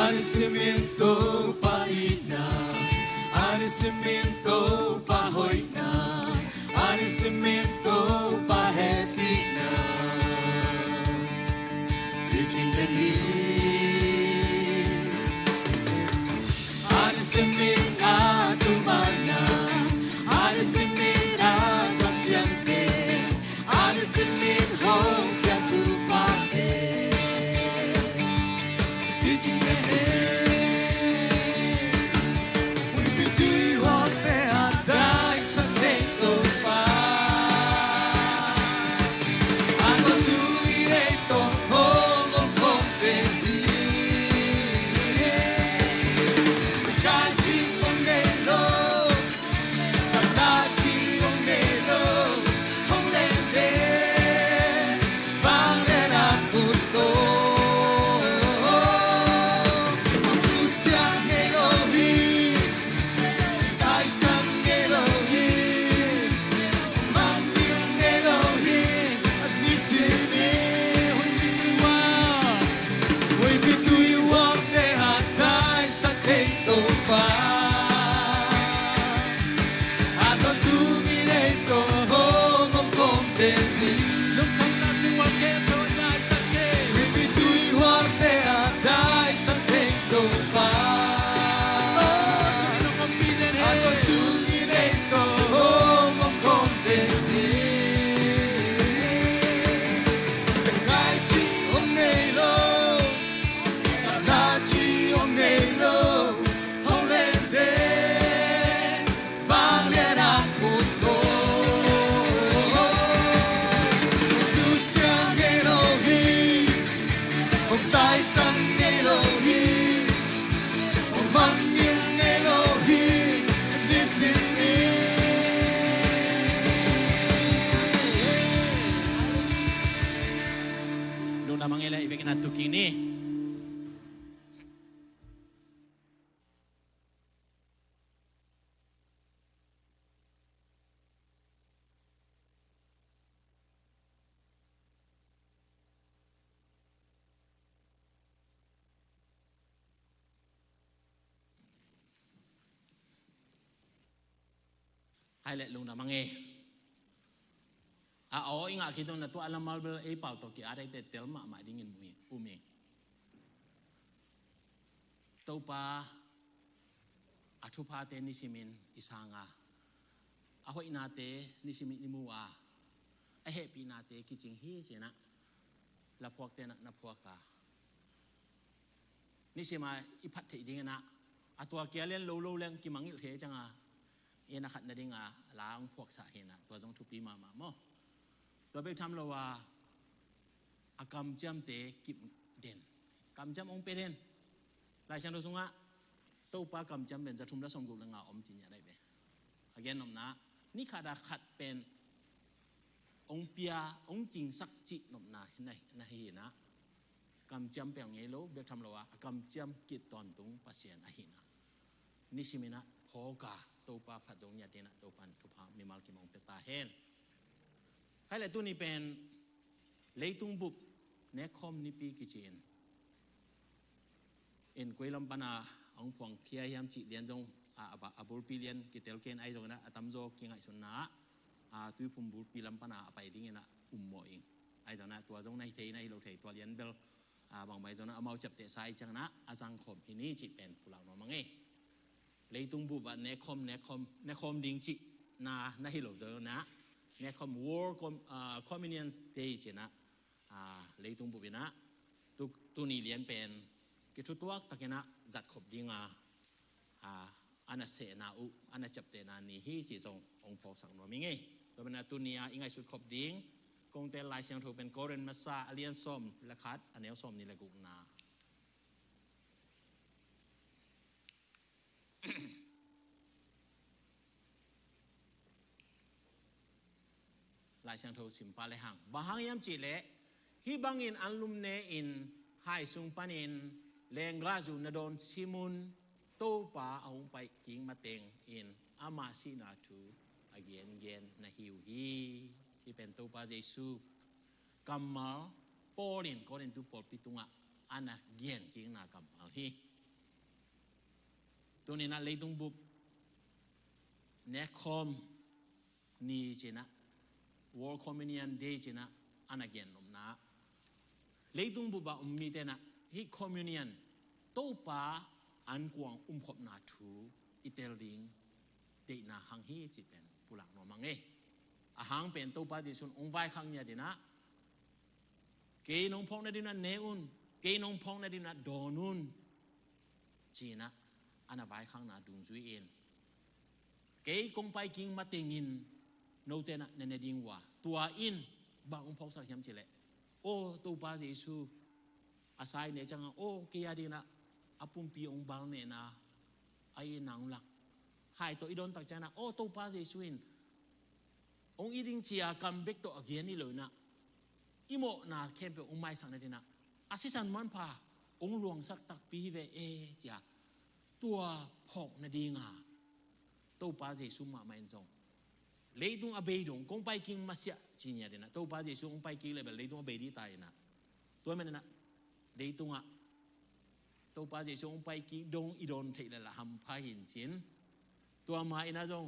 Arisimiento paina, arisimiento pahoina, arisimiento pahepina. Ichindeni, arisimina tumana, arisimina kamchiante, arisimin hongya tupate. Mangela ibigin nato kini. Hai le lung na mange. O inga kita na tu alam malbel pau to ki ada te telma ma dingin umi. Tau pa atu pa te nisimin isanga. Aho inate nisimin nimua. Happy nate kijing hi jena. La puak te na puaka. Nisima ipat te dingena. Atwa kialen lo leng ki mangil te janga. Ina khat na dinga laang puak sa hina. Tua jong tupi mama mo.ตัวไปทำเราว่าอากรรมจำเตะกิบเด่นกรรมจำองเป็นเด่นหลายชั้นเราสงะตัวปากรรมจำเป็นจะทุ่มละสมกุลงาอมจินยาได้ไปอาเกนนมนะนี่ขาดขัดเป็นองเปียองจริงสักจินมนะในเห็นนะกรรมจำเป็นไงรู้เบียทำเราว่ากรรมจำกิจตอนตรงปัสเซียนหินะ นิสิมินะพอกาตัวปาผัดจงยาเดนะตัวปันทุพามีมาลกิมองเปตาเฮนให้เลยตัวนี้เป็นเลยตุงบุบเนคอมนิปีกิจินเอ็นกุยลำปนาองพวงเคียยามจิเลียนจงอาบุลปีเลียนกิเตลเกนไอจงนะตัมโจกิงไอสุนนะตุยพุมบุลปีลำปนาไปดิ้งนะโมเองไอจงนะตัวจงในเทในโลเทตัวเลียนเบลบางใบจงนะเอามาจับเตะสายจังนะอาสังคมที่นี่จิเป็นผู้หลักนอมังเอเลยตุงบุบเนคอมดิ้งจินาฮิโลเจอนะเนคอมวอร์คอมมิเนียนเตจินะเลยตุงบุบนะตัวนี้เลียนเป็นกิจตัวตะกี้นะจัดขบดิ้งอันนั้นเสนาอุอันนั้นจับเตนานี่ฮีจีจงองค์พอสังนวมิงเงตัวเป็นตัวนี้อิงไงสุดขบดิ้งกงเตลายเชียงถูเป็นโกเรนมาซาเลียนส้มและคัดอันนี้ส้มนี่แหละกุนาลายเชียงถูสิมปาเลหังบางยามจีเละฮิบังอินอันลุมเนอินไฮซุงปานินเลงราจูนดอนซิมุนโตปาเอาไปกิงมาเต็งอินอามาซินาทูอเกนเกนนาฮิวฮีที่เป็นโตปาเจซูกัมมาปอลินก็เล่นตุปอลปิตุงะอันน่ะเกนกิงนากัมมาฮีตัวนี้นะเลยตุงบุบเนคอมนี่เจนะวอลคอมมิเนียนเดเจนะอันน่ะเกนนมนะเลยตุงบุบะมีเตนะฮิคอมมิเนียนโตปาอันกวางขบนาทูอิเตลิงเดนาหังฮีจิเป็นผู้หลักนอมังเออาหังเป็นตัวปาจิสุนองไว้ขังเนี่ยเดนะเกยนงพงในดินนั้นเนอุนเกยนงพงในดินนั้นโดนุนจีนะอันนั้นไว้ขังนาดุงซุยเอ็นเกยกงไปกิงมาเตงินโนเตนะเนเนดิงว่าตัวอินบางองพงสักยามจิเลโอตัวปาจิสุอาศัยเนี่ยจังโอเกียดีนะอาปุ่มปีองบาลเนี่ยนะไอ้นางหลักหายตัวอีโดนตักใจนะโอ้ตัวป้าเจสุอินองอีดิงเจียกัมเบกตัวอเกียนี่เลยนะอีโมนาเข้มไปองไม่สั่งเลยนะอาศิสันมันพาองหลวงสักตักปีเวเอเจียตัวพอกนาดีงาตัวป้าเจสุมาไม่จงเลยตุงอเบยดงกงไปกิงมาเสียจีเนี่ยเดนะตัวป้าเจสุองไปกิงเลยแบบเลยตุงอเบยดีตายนะตัวมันนะเลยตุงอ่ะตัวป้าเจสุองไปกิดงอีโดนเทเลละหำพาหินจินตัวมาอินาจง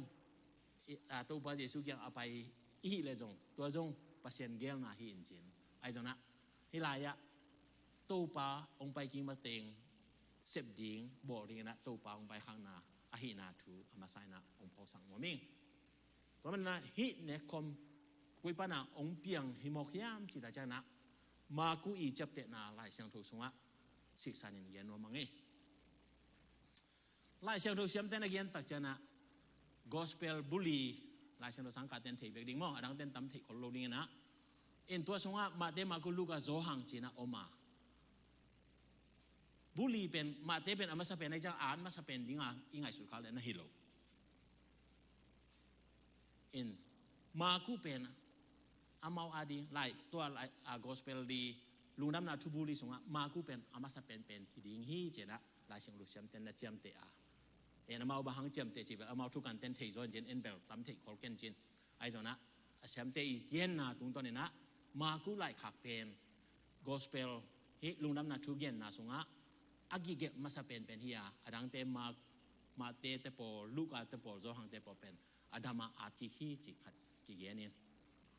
ตัวป้าเจสุยังเอาไปอีเลยจงตัวจงปัสเซียนเกลนาหินจินไอ้จงนะฮิลายะตัวป้าองไปกิมาเต็งเสพดิ้งบอกดีนะตัวป้าองไปข้างนาอหินาทูอามาไซนะองพอสังวมิงเพราะมันนะฮิเนคอมกุยปานาองเปียงฮิมอกยามจิตาจานะมากุอีจับเตนาลายเชียงถูสงะศึกษาเนี่ยเย็นว่ามังเอลายเชียงถูเสียมเต้นเย็นตักเจนะ gospel bully ลายเชียงถูสังกัดเต้นเทเวกดิ้งมั่งดังเต้นตำเทคนโลดิ้งนะอินตัวสงะมาเตมากุลูกาโซหังจีนะอมาบุลีเป็นมาเตเป็นอามาสเป็นในจังอ่านมาสเป็นดิ้งอ่ะอิงไงสุดขาเลยนะฮิโลอินมากุเป็นอามาอาดีลายตัวลายgospel ดีลุงน้ำนาทุบุรีสงะมากูเป็นอามาสเป็นดิ้งฮีเจนะลายเชียงลูกเชียมเต้นนะเจียมเตะเอ็นอามาบางเจียมเตะจีบอามาทุกการเต้นเทยจอนเจนเอ็นเบลตั้มเทยคอลเกนจินไอ้เจ้านะเชียมเตะเย็นนะตรงตอนนี้นะมากูไล่ขักเป็นgospel ฮีลุงน้ำนาทุเย็นนะสงะอากิเกมาสเป็นเฮียอดังเตมาเตะเตปอลูกอาเตปอโซหังเตปอเป็นอดามาอากิฮีจิขัดกิเกนิน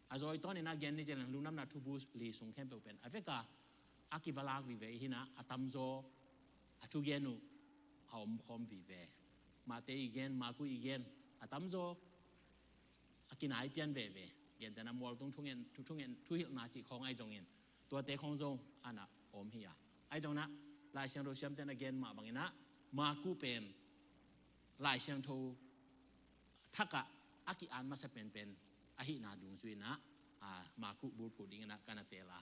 อาจอยตอนนี้นะเกนนี่เจริญลุงน้ำนาทุบุลีสงเข้มเป็นอเวกาอากิวลาวิเวหินะอาตัมโซอาทุเกนุหอมคอมวิเวมาเตอีเกนมากุอีเกนอาตัมโซอากินายเปียนเวเกนแต่นำมอลตรงทุ่งเงินทุหิลนาจิของไอจงเงินตัวเตของจงอันน่ะอมเฮียไอจงนะลายเชียงโทเชียมเตนเกนมาบางนะมากุเป็นลายเชียงโททักกะอากิอันมาสเป็นอาหินาดุงซุยนะมากุบูพูดิ้งนะกันเตลา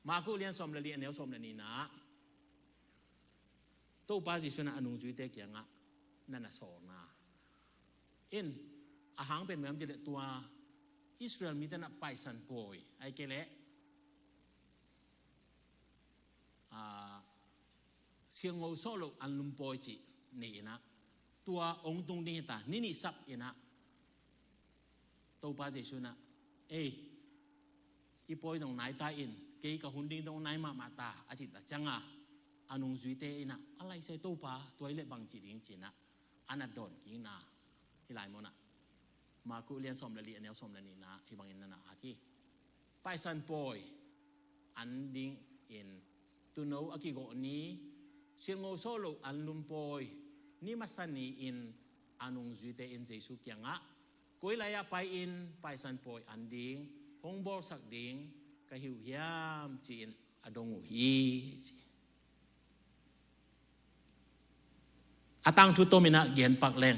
มากุเลียนสมเลียนเนวสมเลียนนี่นะตัวป้าจิสุนะอนุจุยเตเกียงะนั่นน่ะสอนนะอินอาหารเป็นเหมือนจะเด็ดตัวอิสราเอลมีแต่น่ะไปสันปอยไอเกเละเชียงโอโซโลอันลุมปอยจินี่นะ ตัวองค์ตรงนี้ตานี่ซับเอ็นะตัวป้าเจสุนะอีปอยตรงไหนตาอินเกย์กับหุ่นดิ้งตรงไหนมาตาอาจิตจังอ่ะอนุสุยเตอินะอะไรใส่ตัวป้าตัวเล็บบางจีดิ้งจีนะอันนั้นโดนกินนะที่หลายมนะมาคุเรียนสมละเลียนแนวสมละนี่นะที่บางอินนั่นนะอาทิไปสันปอยอันดิ้งอินตัวโน้อากิโกนี้เสียงโง่โซโลอันลุมปอยนี่มาสันนี่อินอนุสุยเตอินเจสุกียงอ่ะกุยลายไปอินไปสันปอยอันดิ้งฮงบอลสักดิ้งก็หิวยามจีนอดงหูฮีอาตังทุโตมินะเกียนปักแรง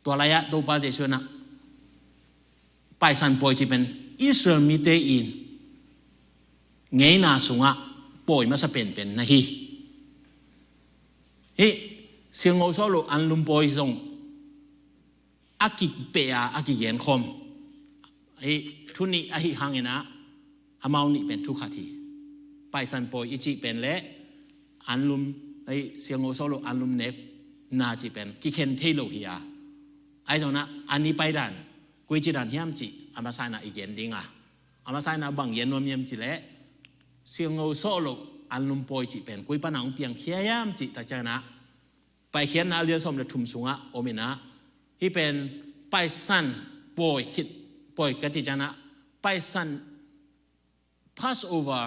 ตัวระยะตัวป้าเจชนะไปสันปอยจีเป็นอิสราเอลมีเตอินเงยนาสุงะปอยมาสเป็นนะฮีเสียงโอโซโลอันลุมปอยส่งอากิเปียอากิเย็นคมทุนนี้อาหิหังเงนะอามานี่เป็นทุกขทีไปสันปอยอิจิเป็นและอันลุมเสียงโอโซโลอันลุมเนบนาจิเป็นกิเคนเทโลฮิอาไอ้ตรงนั้นอันนี้ไปดันกุยจิดันเฮียมจิอามาไซนาอีเย็นดิ้งอามาไซนาบังเย็นนวมเยี่ยมจิและเสียงโอโซโลอันลุมปอยจิเป็นกุยปนังเพียงเฮียมจิตาเจนะไปเขียนนาเรียสมเดทุมสุงะโอเมนะที่เป็นไปสันปอยคิดปอยกติจนะไปสัน Passover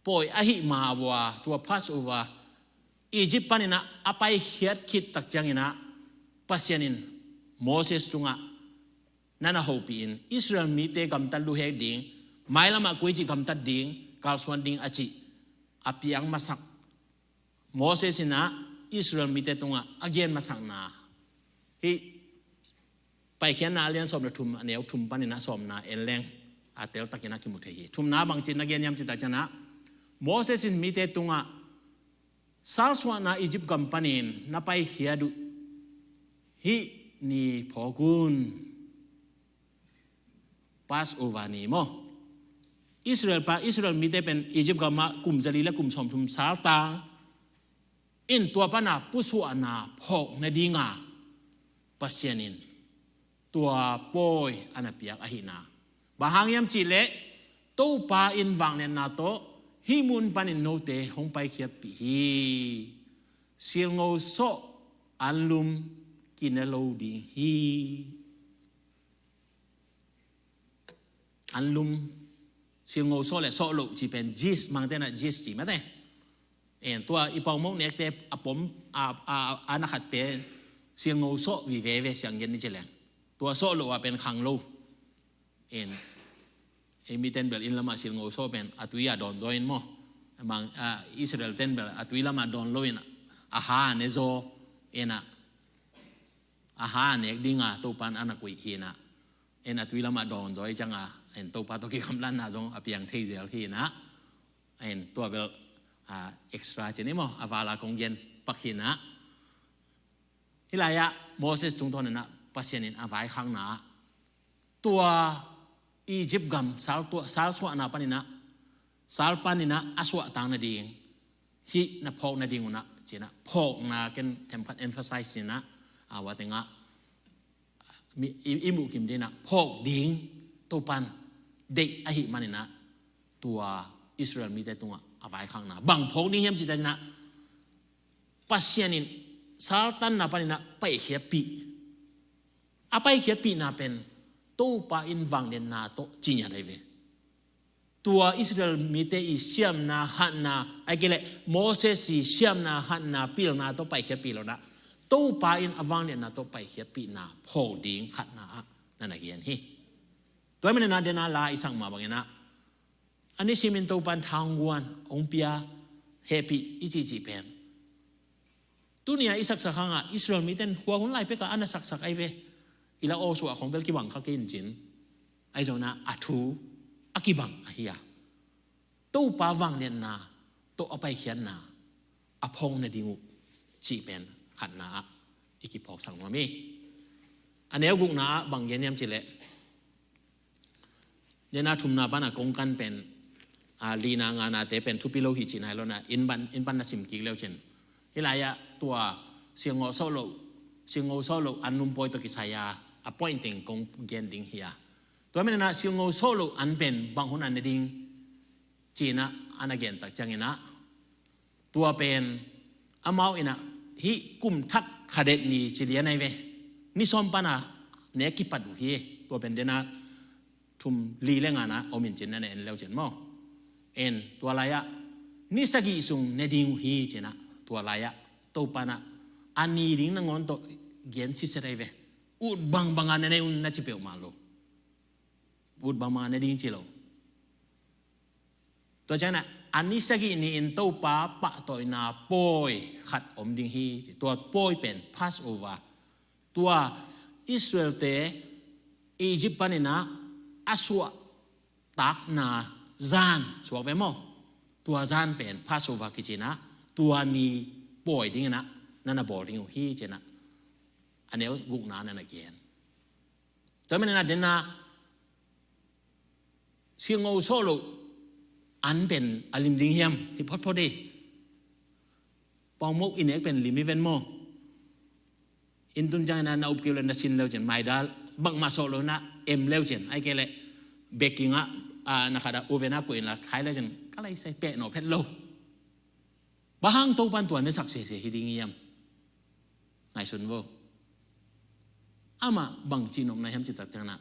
ปอยอหิมาวัวตัว Passover อียิปต์ปนินะอไปเขียดคิดตักจังนะปัสยานินโมเสสตุงะนั่นน่ะฮูปีนอิสราเอลมีเตกำตัดลูเฮกดิ้งไม่ละมากุยจิกำตัดดิ้งกาลสวนดิ้งอจิอภิยังมาสักโมเสสนะอิสราเอลมีเตตุงะอเกนมาสักนาไปเขียนนาเลียนสมรทุมอันเดียวทุมปนินะสมนาเอ็นแรงอาเตลตักยันกิมุเทียทุมนาบางจินนักเรียนยามจิตตาจนะโมเสสินมีเตตุงะซาลสวานาอียิปต์กัมปานินนับไปเฮียดุฮินีพอกุนพาสโอวานีโมอิสราเอลมีเตเป็นอียิปต์กัมมากลุ่มจรีและกลุ่มสมทุมซาลตางอินตัวปนาปุสวานาพอกในดีงาปัสยานินตัวปอยอันเปียกอหินาบางยามจิเลตู้ปาอินวังเนนาโตฮิมุนปานินโนเตหงไปเขียดปีฮีเสียงโอโซอันลุมกินโลดีฮีอันลุมเสียงโอโซและโซโลจีเป็นจิสมังเตนะจิสจีมาเตตัวอีปองมงเนี่ยเตอผมอานักขัดเป็นเสียงโอโซวิเวเวเสียงเย็นนี่เจริญตัวโซโลว่าเป็นขังโลมีเต็นเบลอินละมาเสียงโอโซเป็นอัตุยาดอนโดอินโมบางอิสราเอลเต็นเบลอัตุยละมาดอนโลอินอาหารเนโซนะอาหารเนี่ยดิ้งตัวปันอันนักวิฮีนะอัตุยละมาดอนโดยจังตัวปันตัวกี่คำลั่นนะจงอภิยังเทเซลฮีนะตัวเบลเอ็กซ์ตร้าเจนี่โมอาวาลากงเย็นปักฮีนะฮิลายะโมเสสจุงทนนะปัสยานินอาวายข้างหน้าตัวอียิปต์กัมสาลสวานาปานินะสาลปานินะอสวะต่างนาดีงฮินะพอกนาดีงนะเจนะพอกนาเกนเทมพัดเอ็นฟาไซส์นะว่าแต่งะมีอิมุกิมดีนะพอกดิงตัวปันเด็กอหิมานินะตัวอิสราเอลมีแต่ตัวอาวายข้างหน้าบางพอกนี่เฮียมจิตนะปัสยานินสาลตันนาปานินะไปเขียปีไปเขียปีนาเป็นตู้ปาอินวังเดนนาโตจีนยาได้เวตัวอิสราเอลมีแต่อิเชียมนาฮันนาไอ้เกลโมเสสเชียมนาฮันนาปีลนาโตไปเขียปีแล้วนะตู้ปาอินอวังเดนนาโตไปเขียปีนาโพดิ้งขัดนานั่นอะไรกันฮีตัวมันนาเดนาลาอิสังมาบางนะอันนี้ชิมินตู้ปันทางวันองเปียเฮปีอิจิจิเป็นตัวนี้อิสักสักขังอิสราเอลมีแต่หัวคนไล่ไปกับอันนั้นสักไอเวอีลาโอสวะของเบลกิบังข้ากินจินไอโจนาอัทูอากิบังอาฮิยาตู้ปาวังเนียนนาตู้เอาไปเขียนนาอพงในดิงูจีเป็นขันนาอีกิพอกสังมามีอันนี้กุกนาบางเย็นยามจิเลเยนาทุมนาปานากงกันเป็นลีนางานาเตเป็นทุปิโลหิจินายแล้วนะอินปันนาสิมกิกแล้วเช่นฮิลายะตัว เสียงโอโซโลอันนุ่มปอยตะกิสายา appointing กงเกนดิงเฮียตัวมันนะเสียงโอโซโลอันเป็นบางคนอันดิงจีนะอันเกนตักจังอินะตัวเป็นอามาอินะฮิกุมทักขดนี่จีเลียนไอเวนี่ซ้อมปานะเนี่ยกิปัดดูฮีตัวเป็นเดนะทุมลีเลงานะอมินจินนั่นเองแล้วจินมั้งตัวอะไรอะนี่สกิสุงเนดิงฮีจินะตัวอะไรอะตัวปานะอันนี้ดิ้งนั่งอนตัวเกียนซิเสไอเวอุดบางอันเนี่ยอุนนัดจิเปียวมาโลอุดบางอันเนี่ยดิ้งจิโลตัวจังนะอันนี้สกินี่อินตัวป้าปะตัวน่าปอยขัดอมดิ้งฮีตัวปอยเป็น Passover ตัวอิสราเอลเตอียิปต์ปานินะอาสวะตักนาจานสวะเวมอตัวจานเป็น Passover กิจินะตัวนี้ปอยดิ้งนะนั่นน่ะบอกดิ้งฮีจินะอันนี้กุกนานั่นน่ะเกียนแต่ไม่นานเดน่าเสียงโอโซโลอันเป็นอลิมดิงเฮียมที่พอดีปองมุกอินเอกเป็นลิมิเวนโมอินตุนจังนะนาอุบกิเลนสินเลวเจนไม่ได้บังมาโซโลนะเลวเจนไอเกลเบกกิ้งอ่ะนะคะดาอูเวน่ากุอินละขายเลวเจนก็เลยใส่เปะหน่อเพชรโลบางตัวปันตัวเนี่ยสักเสียฮิดิงเฮียมไงสุนโวอามาบางจีนอมในแฮมจิตตักจังนะ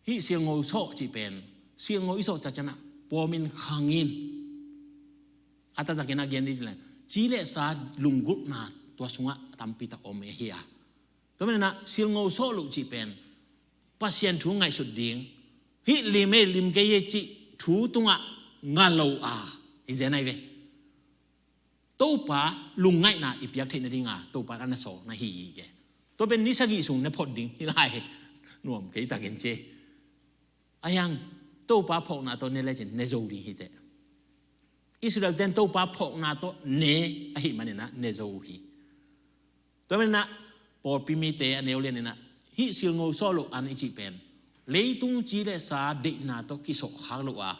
ฮิเสียงโอโซจีเป็นเสียงโออิโซจักจังนะปอมินขังอินอาตตะกินอาเกนดิเลยจีเลสาลุงกุลนาตัวสุงะตัมปิตาอมเฮียตัวมันนะเสียงโอโซลุจีเป็นปัสยันทุงไงสุดดิ่งฮิลิเมลิมเกยจิทูตุงะงาโลอาอิเจนัยเวตัวป้าลุงไงนะอิปยักเทนดิ่งอ่ะตัวป้าอันนั้นโซนะฮีเกตัวเป็นนิสกิสุงในพอดดิ่งที่ไรหน่วมเกยตาเกนเจอายังตัวป้าพกนาตัวเนี่ยเลยจะเนโซดิ่งฮิเตอิสราเอลเดนตัวป้าพกนาตัวเนอหิมันเนี่ยนะเนโซฮีตัวมันนะปอพิมิเตอันเอวเลยเนี่ยนะฮิเสียงโอโซโลอันอิจิเป็นเลยตุงจีเลสาเด็กนาตัวกิโสขากโลอา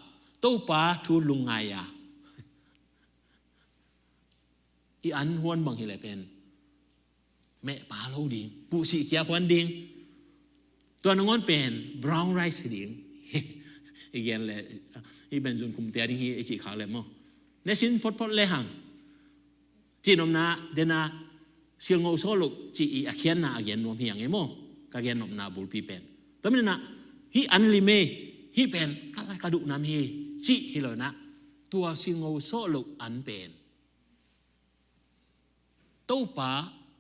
ตัวป้าทูลุงไงอ่ะอีอันฮวนบางทีเลยเป็นแม่ป้าเราดิ่งปูสีเกียร์ควันดิ่งตัวน้องอนเป็น brown rice ดิ่งอีกอย่างเลยอีเป็นส่วนคุมเตียดิ่งอีจิขากเลยมั้งในสิ้นพดเลยห่างจีนอมนาเดนาเสียงโอโซลุจีอีอาเขียนนาอาเกียนนวมเฮียงไงโมกาเกียนนอมนาบุลปีเป็นแต่ไม่นะฮีอันลิเมฮีเป็นอะไรกระดูกน้ำฮีจีฮิโลนะตัวเสียงโอโซลุอันเป็นตัวป้า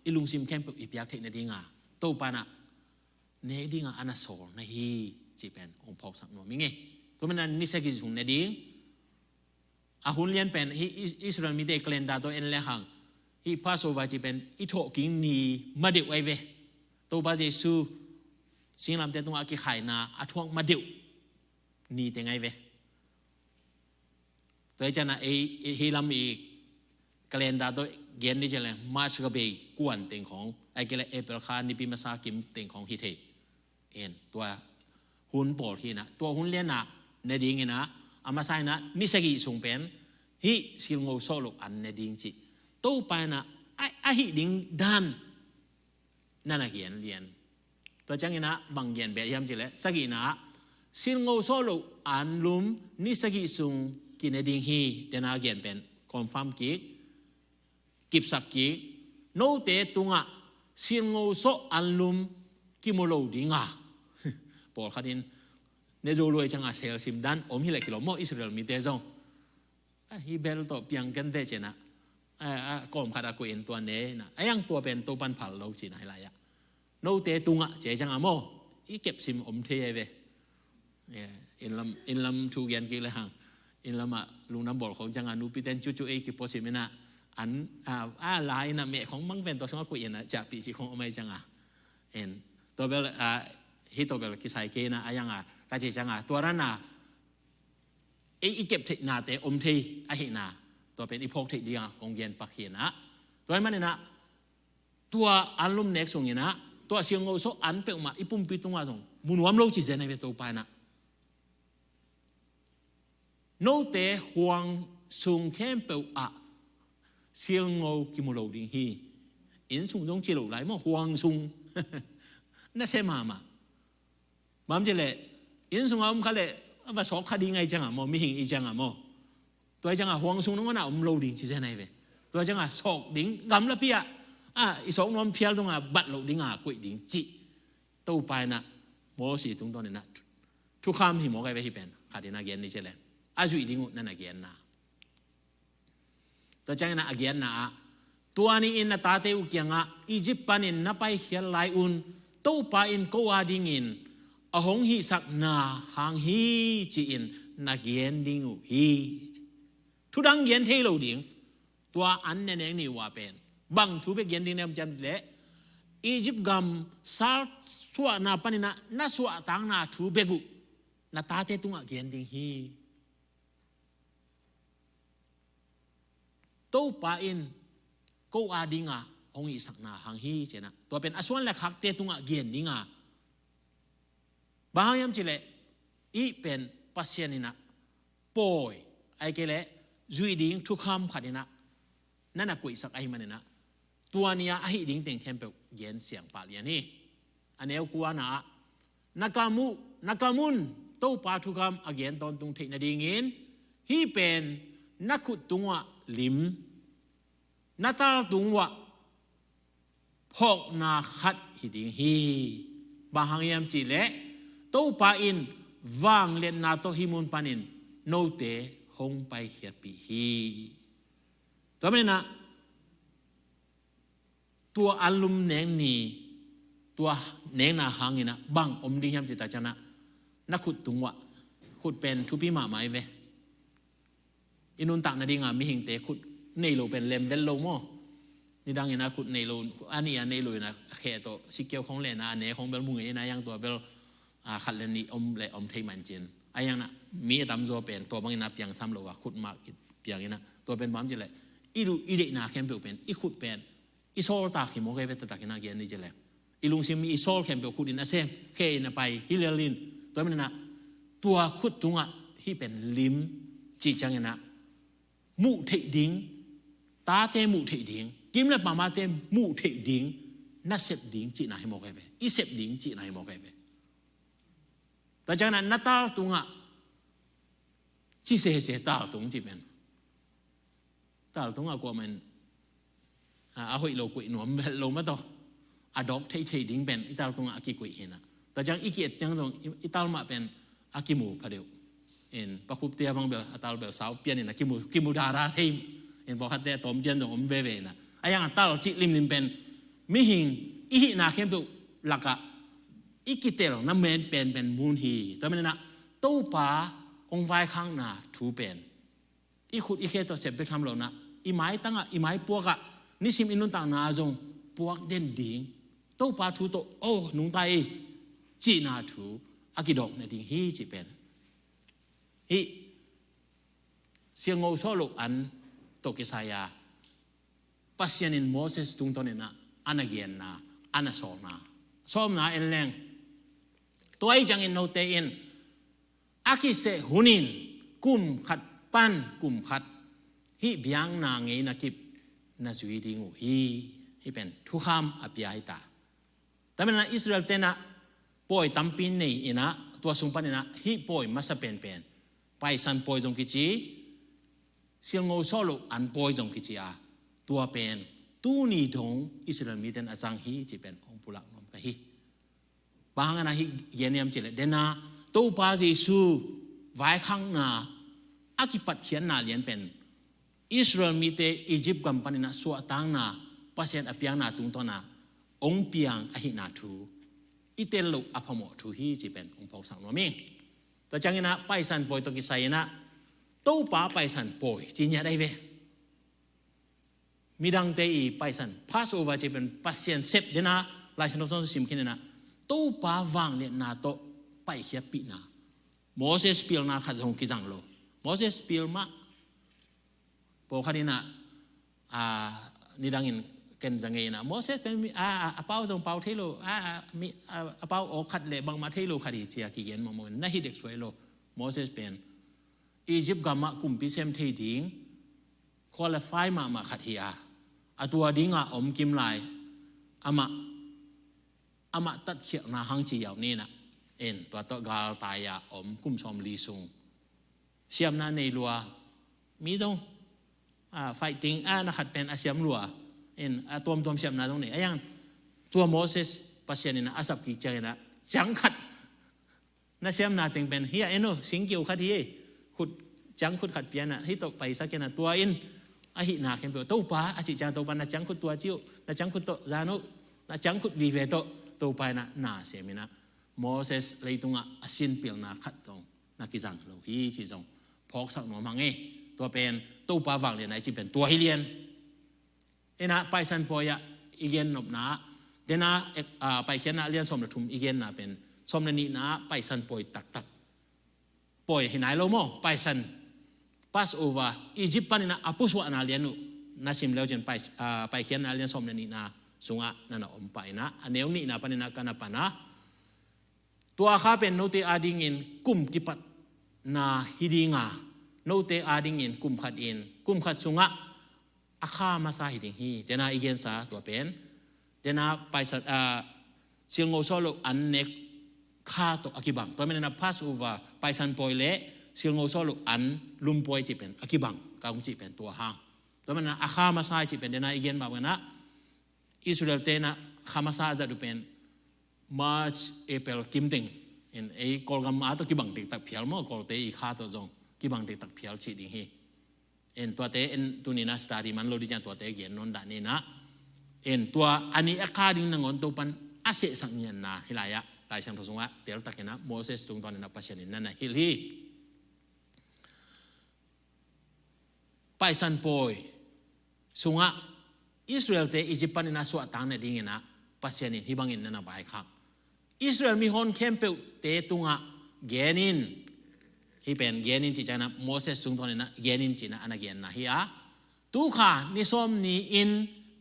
อิลุงซิมแคมป์อีพิยักเทนดิ่งอ่ะตัวป้านะเนดิ่งอ่ะอันนั้นโซนะฮีจีเป็นองค์พอกสักหน่อยมิงเงตัวมันนั้นนิสัยกิจสุนเนดิ่งอาหุนเลียนเป็นฮีอิสราเอลมีเดกเลนดาตัวเอ็นเลหังฮีพาสโอวาจีเป็นอิโถกินนีมาเดียวไอเวตัวบาเจซูสิ่งลำเตตัวอากิไข่นาอัทวงมาเดียวนีเตงไอเวตัวจันนะฮีลำอีกเลนดาตัวเย็นนี่จะเลยมาสกเบย์กวนเต็งของไอเกลเอเปลคานิปิมาซากิมเต็งของฮิเทตัวหุนโปรดฮีนะตัวหุนเลียนนะในดิ่งไงนะอามาไซนะนิสกิส่งเป็นฮิสิลโงโซโลอันในดิ่งจิตัวไปนะไอฮิดิ่งด้านนั่นน่ะเรียนตัวจังไงนะบางเรียนแบบยามจิเลยสกินะสิลโงโซโลอันลุมนิสกิส่งกินในดิ่งฮีเดน่าเรียนเป็นคอนฟัร์มกิบสักกิโนเตตุงะสิลโงโซอันลุมกิโมโลดิ่งอ่ะปอดขัดินในโจรวยจังอาเซลซิมดันอมฮิเลกิโลโมอิสราเอลมีเตจงฮิเบลตัวเพียงกันเตจนะกอมขาดากุเอ็นตัวเนนะไอ้ยังตัวเป็นตัวปันผัลเราจีนอะไรอะโนเตตุงะเจจังอะโมอีเก็บซิมอมเทเวอินลำชูเกียนกี่เลยห่างอินลำอะลุงน้ำบอกของจังอานุปิเตนจูเอกิโปสิมินะอันลายนะเมฆของมังเป็นตัวสมัครกุเอ็นนะจากปีสิของอเมจังอะตัวเบลฮิตตัวเบลกิไซเกนะไอ้ยังกาเจจังตัวนั้นอีเก็บเทนาเตอมเทไอเฮนาตัวเป็นอีพกเทดีของเย็นปักเขียนะตัวมันเนี่ยนะตัวอารมณ์เน็กส่งเนี่ยนะตัวเสียงโอโซอันเปออกมาอีปุ่มปีตรงว่าส่งมุนวมโลจิเจนในเวตัวไปนะโนเตห่วงส่งเข้มเปอเสียงโอกิโมโลดิงฮี อินซุงจงจิลุไหลมั่วห่วงซุงนั่นใช่มาบางทีเลยอินซุงเอาเขาเลยว่าสอบคดีไงจังอ่ะมั่วมีหิงอีจังอ่ะมั่วตัวจังอ่ะห่วงซุงน้องน่ะโลดิ่งที่เช่นไหนเว้ยตัวจังอ่ะสอกดิ่งกำละเปียอีสองน้องเพียรตรงอ่ะบัดโลดิ่งอ่ะกุยดิ่งจิตู้ไปนะโมสีตรงตอนนี้นะทุกคำที่หมอไกไปที่เป็นขาดนักเรียนนี่ใช่ไหมอาจุยดิ่งนั่นนักเรียนนะตัวจังนะนักเรียนนะตัวนี้อินนาตาเตอุกยังอ่ะอียิปต์ปานินนับไปเฮียไลอุนตู้ไปอินกูอาดิ่งอินอหงฮีสักนาหางฮีจีอินนักเรียนดิ่งอุฮีทุดังเรียนเทโลดิ่งตัวอันเนี่ยนี่ว่าเป็นบางทุเบกเรียนดิ่งเนี่ยมันจะเละอียิปต์กำซาสัวนาปานินะน่าสัวต่างนาทุเบกุนาตาเตตุงอ่ะเรียนดิ่งฮีตู้ไปอินกูอาดิ่งอ่ะองค์อีสักนาหางฮีเจนะตัวเป็นอส่วนแหละคักเตตุงอ่ะเรียนดิ่งอ่ะบางอย่างจิเลอีเป็นปัสเซียนินะป่วยไอ้เกเลจุยดิ่งทุกคำขัดนี่นะนั่นน่ะกุยสักไอ้มันนี่นะตัวนี้ไอ้ดิ่งเต็งเข้มเปลเย็นเสียงปาเลียนี่อันนี้กูว่านะนักมุนตู้ปาทุกคำอเกนตอนตรงเทนดิ่งอินฮีเป็นนักขุดตุงวะลิมนัตาตุงวะพอกนาขัดฮิดิ่งฮีบางอย่างจิเลตู้ปาอินวางเลียนนาโตฮิมุนปานินโนเตหงไปเขียดปีฮีตัวนี้นะตัวอารมณ์แหนงนี่ตัวแหนงนาหางนี่นะบางอมดียามจิตตาจนะนักขุดตุงวะขุดเป็นทุพีหมาไม้เวอินุนตักนาดีงามีหิงเตขุดเนโลเป็นเลมเดลโลโมนี่ดังอย่างนะขุดเนโลอันนี้เนโลนะแค่ตัวสิเกียวของเลนะเนของเบลมุงนะยังตัวเบลขัดเลนี่อมเลยอมเทมันเจนไอ้ยังนะมีตามโซเป็นตัวบางนะเพียงซ้ำโลวะขุดมากเพียงนี้นะตัวเป็นบ้ามจิเลยอีดูอีเดนาเข้มเปลเป็นอีขุดเป็นอีโซลตาขิโมเกเวตตากินาเกียนนี่จิเลยอีลุงซิมีอีโซลเข้มเปลขุดอินนะเซมเคอินไปฮิเลลินตัวมันนะตัวขุดตุงอ่ะที่เป็นลิมจีจังนะมุเทดิ่งตาเตมุเทดิ่งกิมและปามาเตมุเทดิ่งนัดเสพดิ่งจีนายโมเกเวอีเสพดิ่งจีนายโมเกเวแต่จากนั้นนัตตาตุงอ่ะจีเสตาตุงจีเป็นตาตุงอ่ะกว่ามันอาหุยโลกุยหนวมโลมาต่ออดอกเทดิ่งเป็นอีตาตุงอ่ะกี่กุยเห็นนะแต่จากอีเกียรจังตรงอีตาลมาเป็นอากิมูพะเดียวเอ็นปะคุปเตียบังเบลอัตาลเบลสาวเปียนี่นะกิมูดาราเทมเอ็นบอกฮัตเตตอมเจียนตรงอมเวเวนะไอ้ยังอัตาลจิลิมเป็นมิหิงอีหินาเข้มตุหลักะอีกิเตลน้ำเมนเป็นมูลฮีแต่มันนะตู้ป่าองไว้ข้างหน้าถูเป็นอีขุดอีเคตัวเสพไปทำเหล่านะอีไม้ตั้งอ่ะอีไม้พวกอ่ะนิสิมอินุนต่างนาจงพวกเด่นดิ่งตู้ป่าถูโตโอ้นุงไตจีนาถูอากิดอกในดิ่งฮีจีเป็นฮีเสียงโง่โซโลอันโตกิสายาปัสยานินโมเสสตุงตอนนี้นะอันเกียนนะอันสอนาซ้อมนาเอ็นแรงตัวไอ้จังอินโนเตอินอากิเสหุนินกุมขัดปั้นกุมขัดฮีเบียงนางเงนักิบนาจุยดิงูฮีเป็นทุกคำอภิยาตาแต่เมื่ออิสราเอลเตนะป่วยตั้มปินนี่อินะตัวสุงปันนี่นะฮีป่วยมาสเป็นไปสันป่วยจงกิจีเสียงโง่โซโลอันป่วยจงกิจีอาตัวเป็นตู้นี่ดงอิสราเอลมีแต่อาจังฮีจีเป็นองปุลักนมกะฮีบางอันฮีเย็นยามจิเลเดน่าตู้ปาจิสูไว้ข้างหน้าอากิปัดเขียนนาเลียนเป็นอิสราเอลมีแต่อียิปต์กัมปันนะสวตังนาภาษาอภิยังนาตุงตนาองเปียงอหินาทูอิเตลุอภโมทูฮีจีเป็นองพอสังโนมิแต่จังนะไปสันป่วยตกิไซนะตู้ปาไปสันป่วยจีเนียได้เวมีดังเตอีไปสันพาสโอวาจีเป็นปัสเซียนเซปเดนะลายชนกสนสิมขินนะตู้ปาวางเนี่ยนาโตไปเขียปีนาโมเสสพิลนาขัดหงกิจังโลโมเสสพิลมาพอคันนี้นะนี่ดังอินเกันจังเงนะโมเสสเป็นเป้าจงเป้าเทโลมีเป้าโอขัดเละบางมาเทโลขัดเจียกิเย็นมาโมนน่าฮิเด็กสวยโลโมเสสเป็นอียิปต์กามากุมพิเศษเทดิ่งคุริฟายมาขัดเฮียตัวดิ่งอมกิมไล ama tat khia na hang chi yaw ni na en to to gal ta ya om kum som li sung siam na nei lua mi dong fighting na khat pen a siam lua en tom siam na dong ni ayang tua Moses pasien na asap ki chang na chang khat na siam na ting pen hi eno sing kiu khat hi khut chang khut khat pian na hi to pai sa ke na tua in a hi na kem to pa a chi chang to pa na chang khut tua chiu na chang khut to zanu na chang khut vi ve to pa na se mi na Moses leitunga asin pil na khat jong na ki jang lo hi chi jong phok sak no mang e to pen to pa wang le nai chi pen tua hi lian ena pai san poya igen nop na dena pai khian na lian som na thum igen na pen som na ni na pai san poi tak poi hinai lo mo pai san Passover Egypt panina apus wa na lianu na sim leo jen pai khian na lian som na ni na sunga na om pai na aneu ni na panina kana pana tua kha pen note ading in kum kipat na hidinga note ading in kum khat sunga akha masa hiding hi dena igen sa tua pen dena pai sa siang ngo solo an nek kha to akibang to men na Passover pai san poi le siang ngo solo an lum poi chi pen akibang kaung chi pen tua hang to men na akha masa chi pen dena igen ba na Israel te na khamasa za du pen March April kimting in a kolgam ato kibang tik tak phial mo kol te I kha to jong kibang tik tak phial chi ding hi en tua te en tunina study man lo di jan tua te gen non da ni na en tua ani according na ngon to pan ase sang nyan na hilaya lai sang thosonga tel takena Moses tung ton na pasien na na hil hi pai san poi sunga Israel te Egypt panina so atang na ding na pasien hi bangin na bai khak Israel mi hon kempe te tunga genin hi pen genin chi chana Moses tung ton na genin chi na ana gen na hi a tu kha ni som ni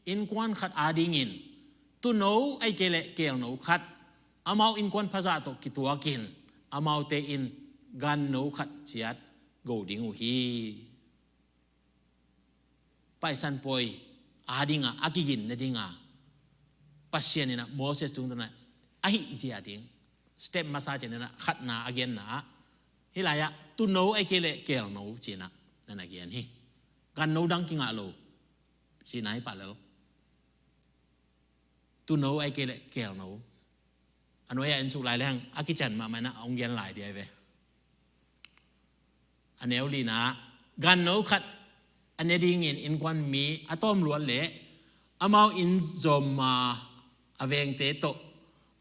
in kwan khat ading in tu no ai kele kel no khat amau in kwan phaza to ki tua kin amau te in gan no khat chiat go ding u hi pai san poi adinga akigin na dinga pasien na Moses tung na ahi ji ading step massage na khat na again na hilaya tu no ai kele kel no china na again hi gan no dang kinga lo chi nai pa lo tu no ai kele kel no anoi an su lai lang akichan ma na ong yan lai dia ve aneu li na gan no khat ane ding in kwan mi atom luan le amau in zoma aveng te to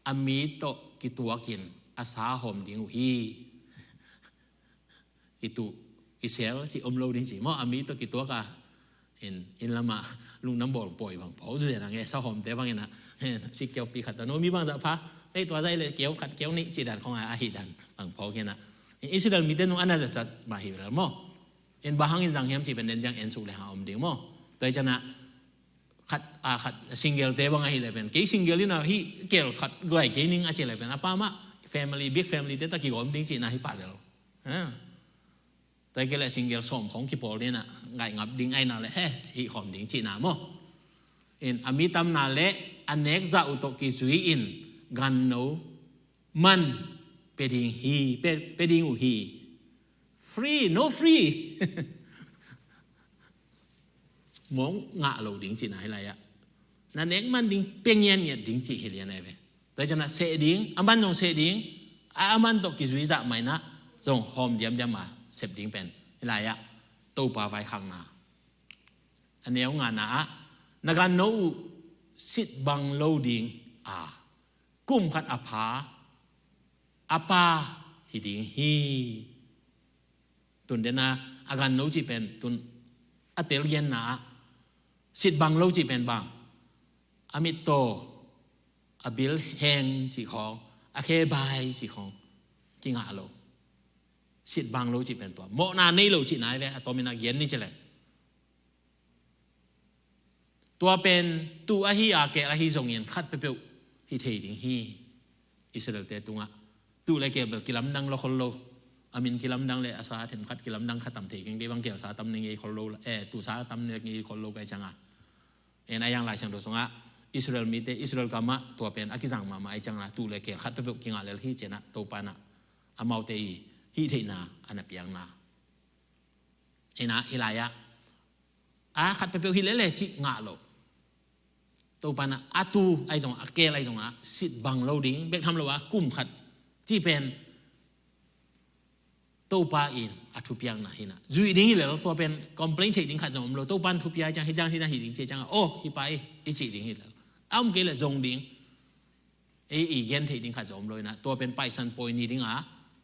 ami to kitua kin asa hom ding hi kitu kisel chi omlo ding chi mo ami to kitua ka in lama lung nam bol poi bang phau zu na nge sa hom te bang na si keo pi khat no mi bang za pha ei tua dai le keo khat keo ni chi dan khong a hi dan bang phau ke na Israel mi den no ana za ma hi mo en bahang in jang hem chi ben den jang en su le ha om ding mo toi chana khat single te bang hi le ben ke single ni na hi kel khat gai ke ning a che le ben apa ma family big family te ta ki om ding chi na hi pa le ha tại cái là single somของki pol ni na ngai ngap ding ai na le he hi khom ding chi na mo in amitam na le anek za uto ki zui in gan no man peding hi peding u hi free no free mong nga lo ding chi na hi la ya na nek man ding pengyen ye ding chi hi lian ai ve tại cho na se ding aman jong se ding aman to ki zui za mai na jong hom diam diam ma xếp điên bền lại á tu bà vai khang na anh nếu ngà na gan nấu sit bằng lâu điên cung khát apa hi điên hi tuần đến na gan nấu chỉ bền tuần atel gen na sit bằng lâu chỉ bền bằng amit to abil heng chỉ khong akhe bai chỉ khong kinh ngạ lâu sit bang lo chi pen to mo na nei lo chi nai ve atomina gen ni chele tua pen tu a hi a ke a hi zong yen khat pe pe hi thei ding hi Israel te tunga tu le ke bel kilam dang lo khol lo amin kilam dang le asa them khat kilam dang khatam thei keng ge bang ke sa tam ni khol lo tu sa tam ni khol lo kai changa en ayang lai chang do songa อิสราเอลมีแต่อิสราเอลกามะตัวเป็นอากิจังมาไอจังนะตูเลยเกลขัดไปกิงอะไรที่เจนะตัวปานะอามาเตยฮิเทนาอันนั้นเปียงนาเอนะฮิลายะขัดไปฮิเลเลจิงาโลตัวปานะอาตูไอตรงอาเกลไอตรงนะสิทธิ์บังเราดิ้งเบกทำเลยวะกุ้มขัดที่เป็นตัวปาอินอาทุเปียงนะฮินะจุยดิ้งเลยตัวเป็นคอมเพลนต์ดิ้งขัดจงเราตัวปานทุเปียจังฮิจังฮินะฮิดิ้งเจจังโอ้ฮิไปอิจิดิ้งฮิเลยอ้อมเกลจงดิ้งอีเย็นที่ดิ้งขัดจงเลยนะตัวเป็นไปสันปอยนี่ดิ้ง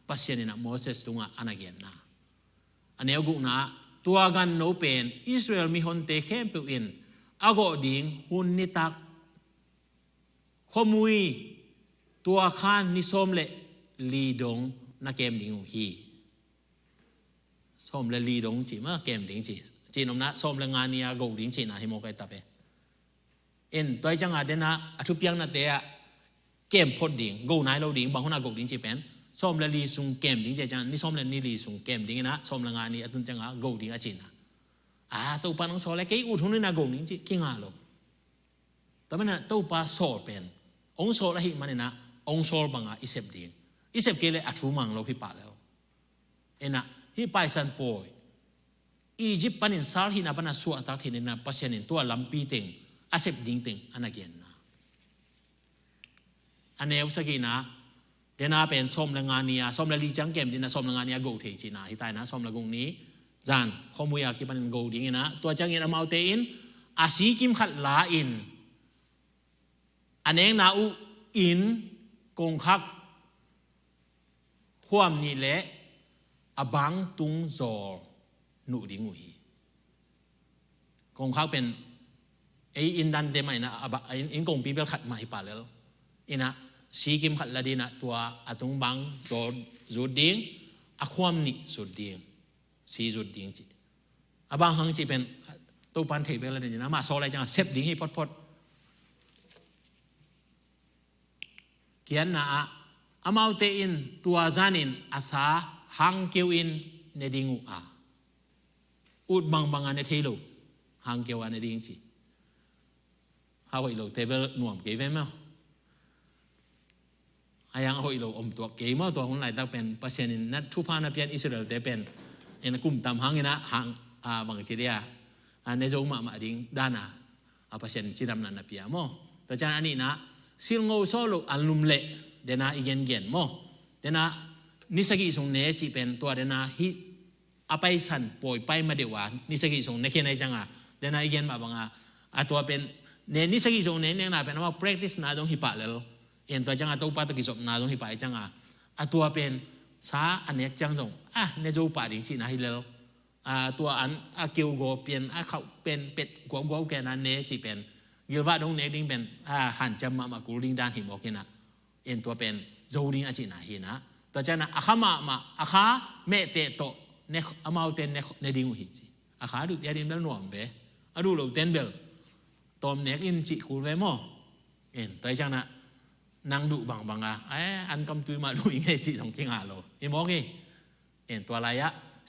ปัสยานินะโมเสสตุงอันนั้นเย็นนะอันนี้กูนะตัวกันโนเป็นอิสราเอลมีคนเตะเข้มเปลี่ยนอากูดิ้งหุ่นนิตักขมุยตัวข้านนิสมเลลีดงนักเกมดิ้งฮีสมเลลีดงจีมาเกมดิ้งจีนอมนะสมเลงานนี้อากูดิ้งจีนะฮิโมกัยตาเปตัวจังอาเดนะอทุเปียงนัดเตะเกมพอดิ้งกูนายเราดิ้งบางคนอากูดิ้งจีเป็นส้มและลีสุงเกมดิ้งเจจังนี่ส้มและนี่ลีสุงเกมดิ้งนะส้มและงานนี้ตุนจังกูดิ้งอาจีนะตัวปาน้องโซเลกี้อุทุนนี่นะกูดิ้งจีกิงอาโลแต่มันนะตัวปาโซเป็นองโซละหิมันนี่นะองโซบังอิเซบดิ้งอิเซบเกลอัทุมังเราฮิปาแล้วนะฮิไปสันปอยอียิปต์ปันินซาลฮินาปันส่วนตักเทนินะปัสยานินตัวลำปีเต็งอาเซบดิ้งเต็งอันนั้นเกียนนะอันนี้อุสกีนะเดน่าเป็นส้มละงานนี้ส้มละลีจังเกมดินะส้มละงานนี้กูเทจีนะที่ใต้นะส้มละกงนี้จานข้อมูลอยากกินเป็นกูดิ้งนะตัวจังเงินเอามาเตอินอาศีกิมขัดลาอินอันนี้นาอุอินกงคักความนี่แหละอบังตุงจอหนุดิ้งอุยกงคักเป็นไออินดันเดมัยนะอินกงปีเบลขัดมาฮิปาเลลอินะสีกิมขัดละดีนะตัวอาตุงบังจอจุดดิ้งอความนี่จุดดิ้งสีจุดดิ้งจีอาบังหังจีเป็นตัวปันเทเบลละดีนะมาโซอะไรจังเซฟดิ้งให้พอดเขียนนะอามาเตอินตัวจานินอาสาหังเกียวอินเนดิงูอุดบังอันเนเทโลหังเกียวอันเนดิงจีฮาวอีโลเทเบลหน่วมเกยเวมั้ยอายังฮาวอีโลอมตัวเกยมั้ยตัวคนไหนตั้งเป็นปัสยานินนัดทุพานาเปียนอิสราเอลเตเป็นเอ็นกลุ่มตามหังนะหังบางทีเดียในโจมาดิ้งด้านะปัสยานินจีดำนันนาเปียมั้งแต่จานอันนี้นะซิลโง่โซโลอันลุมเละเดน่าอีเย็นเย็นมั้งเดน่านิสกิส่งเนจีเป็นตัวเดน่าฮิอภัยสันป่วยไปมาเดียววันนิสกิส่งเนเคนในจังเดน่าอีเย็นมาบังตัวเป็นเนนิสกิส่งเนเนี่ยนะเป็นว่า practice นาตรงฮิปะเลยตัวจังตัวปาตกิจนาตรงฮิปะจังตัวเป็นสาอันเนี้ยจังส่งเนจูปาดิ้งจีน่าฮิเลลตัวอันเกี่ยวกับเป็นเขาเป็นเป็ดกัวแกนั้นเนจีเป็นยิลว่าตรงเนดิ้งเป็นหันจำมากูดิ้งด้านหิมโอเคนะตัวเป็นโจดิ้งอาจีน่าฮินะแต่จังนะอาขามาอาขาเมเตโตเนอามาเตนเนดิ้งอุฮิจีอาขาดูยาดินเบลหน่วมเบดูเราเตนเบลตอมเนกอินจิคูเวโมแต่จังนะนางดุบังอันกำตุยมาดูยังไงจีสองเก่งโลบอกตัวอะไร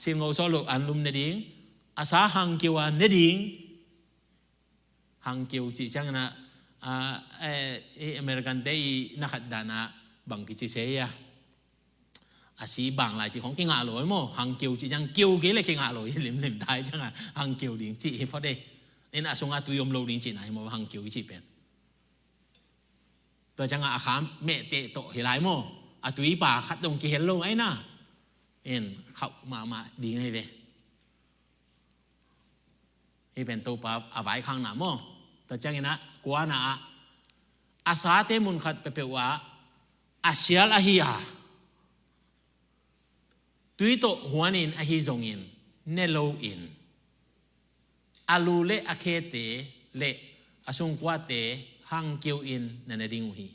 ซิมโงโซโลอันลุมเนดิ้งอาสาหังเกียวเนดิ้งหังเกียวจีจังนะอเมริกันเตยนักดานะบังกิจิเซียอาศีบังหลายจีของเก่งโลมั้งหังเกียวจีจังเกียวเกลเก่งโลลิมได้จังหังเกียวดิ้งจีพอได้อาสงอาตุยมโลดิ้งจีไหนมั้งหังเกียวจีเป็นตัวจังอาขามเมเตโตเฮลายโมอาตุยป่าขัดตรงกิเฮลโลไอ้น่ะเขามาดีไงเว้ให้เป็นตัวป่าอาไว้ข้างหน้าโมตัวจังนะกว่านะอาสาเตมุนขัดเปว่าอาเซียลอาฮิยาตุยโตหัวนินอาฮิจงอินเนโลอินอาลูเลอาเคเตเลอาซุงกว่าเตหังเกียวอินนั่นเองหูฮี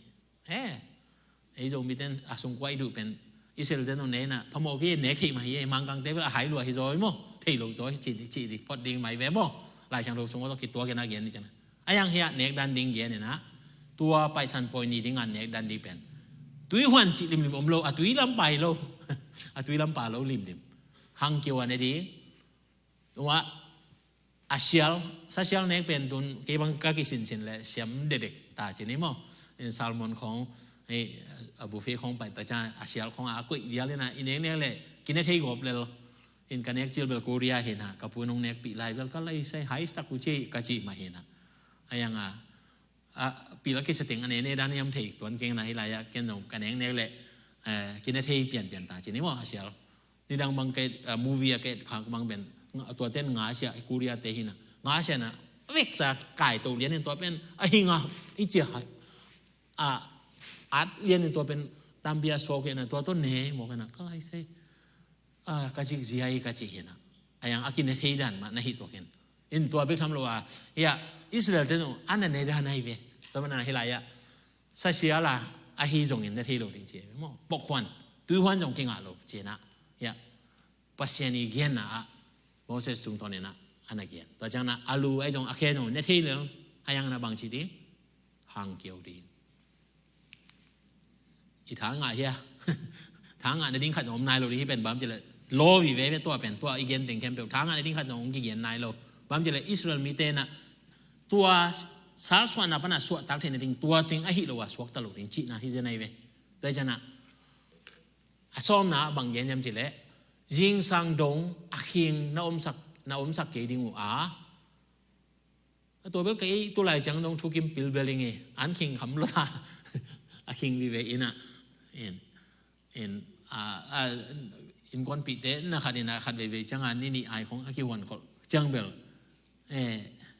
ไอ้โจมีเต้นอาสงควายดูเป็นอิสราเอลเต้นตรงนี้นะพอโมกี้เน็กที่มาเย่มังกังเต้ก็หายรัวฮิโซยมั้งที่เราโซยจีดิพอดิ้งไม่แวบมั้งหลายช่างเราสงก็ต้องคิดตัวกันนะเกียนนี่จังนะไอ้ยังเฮียเน็กดันดิ้งเกียนเนี่ยนะตัวไปสันปอยนี่ดิ้งอันเน็กดันดิ้งเป็นตุยหวันจิลิมอมโลตุยลำไปโลตุยลำป่าโลลิมหังเกียวอันนี้ดิ้งว่า อาเซียลซาเซียลเนี่ยเป็นตุนเก็บังกากิสินสินเลยเสียมเด็กๆตาจีนี่มั้งอินซาลมอนของบุฟเฟ่ของไปแต่จ้าอาเซียลของอากุยเดียเลยนะอินเนี่ยเลยกินได้ที่กบเลยอินกันเนี่ยจิลเบลโคเรียเห็นฮะกับพูนงเนี่ยปีไลเบลก็เลยใช้ไฮสตักกุจิกะจิมาเห็นฮะยังปีละกิสติงอันนี้เนี่ยด้านนี้มันถีตัวเก่งนะฮิลายะเก่งตรงกันเนี่ยเลยกินได้ที่เปลี่ยนตาจีนี่มั้งอาเซียลนี่ดังบางเกตมูวี่เกตขังบางเป็นตัวเต้นงาเสียกูเรียเตหินะงาเสียนะเวกจะไก่ตัวเลี้ยนตัวเป็นไอ้งาไอ้เจ้าอัดเลี้ยนตัวเป็นตามเบียร์โซกนะตัวต้นเน่หมกันนะก็เลยใช่กะจิกเสียกะจิเห็นนะไอ้ยังอากินในที่ดันมาในหิตัวกันอินตัวไปทำรัวอิสราเอลเต้นอันนั้นในด้านไหนเว้ยตัวมันอะไรฮิลายะซาเซียละไอ้ฮิจงอินในที่โลดิเจมั้งปกควันตัวควันจงกินอะไรเจนะปัสยานีเกียนนะโมเสสตุงตอนนี้นะอันนั้นเกียนตัวจังนะอาลูไอ้จงอาเคจงเนี่ยที่เรื่องให้ยังนะบางทีดีห่างเกี่ยวดีอีทางไงเฮียทางไงในดิ้งขัดจงนายโลที่เป็นบ้ามเจริญโลวิเวเป็นตัวเป็นตัวอีเกียนแต่งแคมเปญทางไงในดิ้งขัดจงกี่เกียนนายโลบ้ามเจริญอิสราเอลมีเตนะตัวสารสวรรค์ปนัสสวดตักเทนดิ้งตัวติ้งไอ้หิโลวะสวกตลอดดิ้งจีนะฮิเจนัยเวตัวจังนะซ้อมนะบางเย็นยามเจริญยิงสังดงอาคิงนาอมสักเกดิงูตัวเบลกี้ตัวไหลจังดงทุกิมปิลเบลิงอันคิงคำลดอาคิงวิเวอินะอินก้อนปีเตนะขัดนี่นะขัดวิเวจังอันนี่ไอของอาคิวันก็จังเบล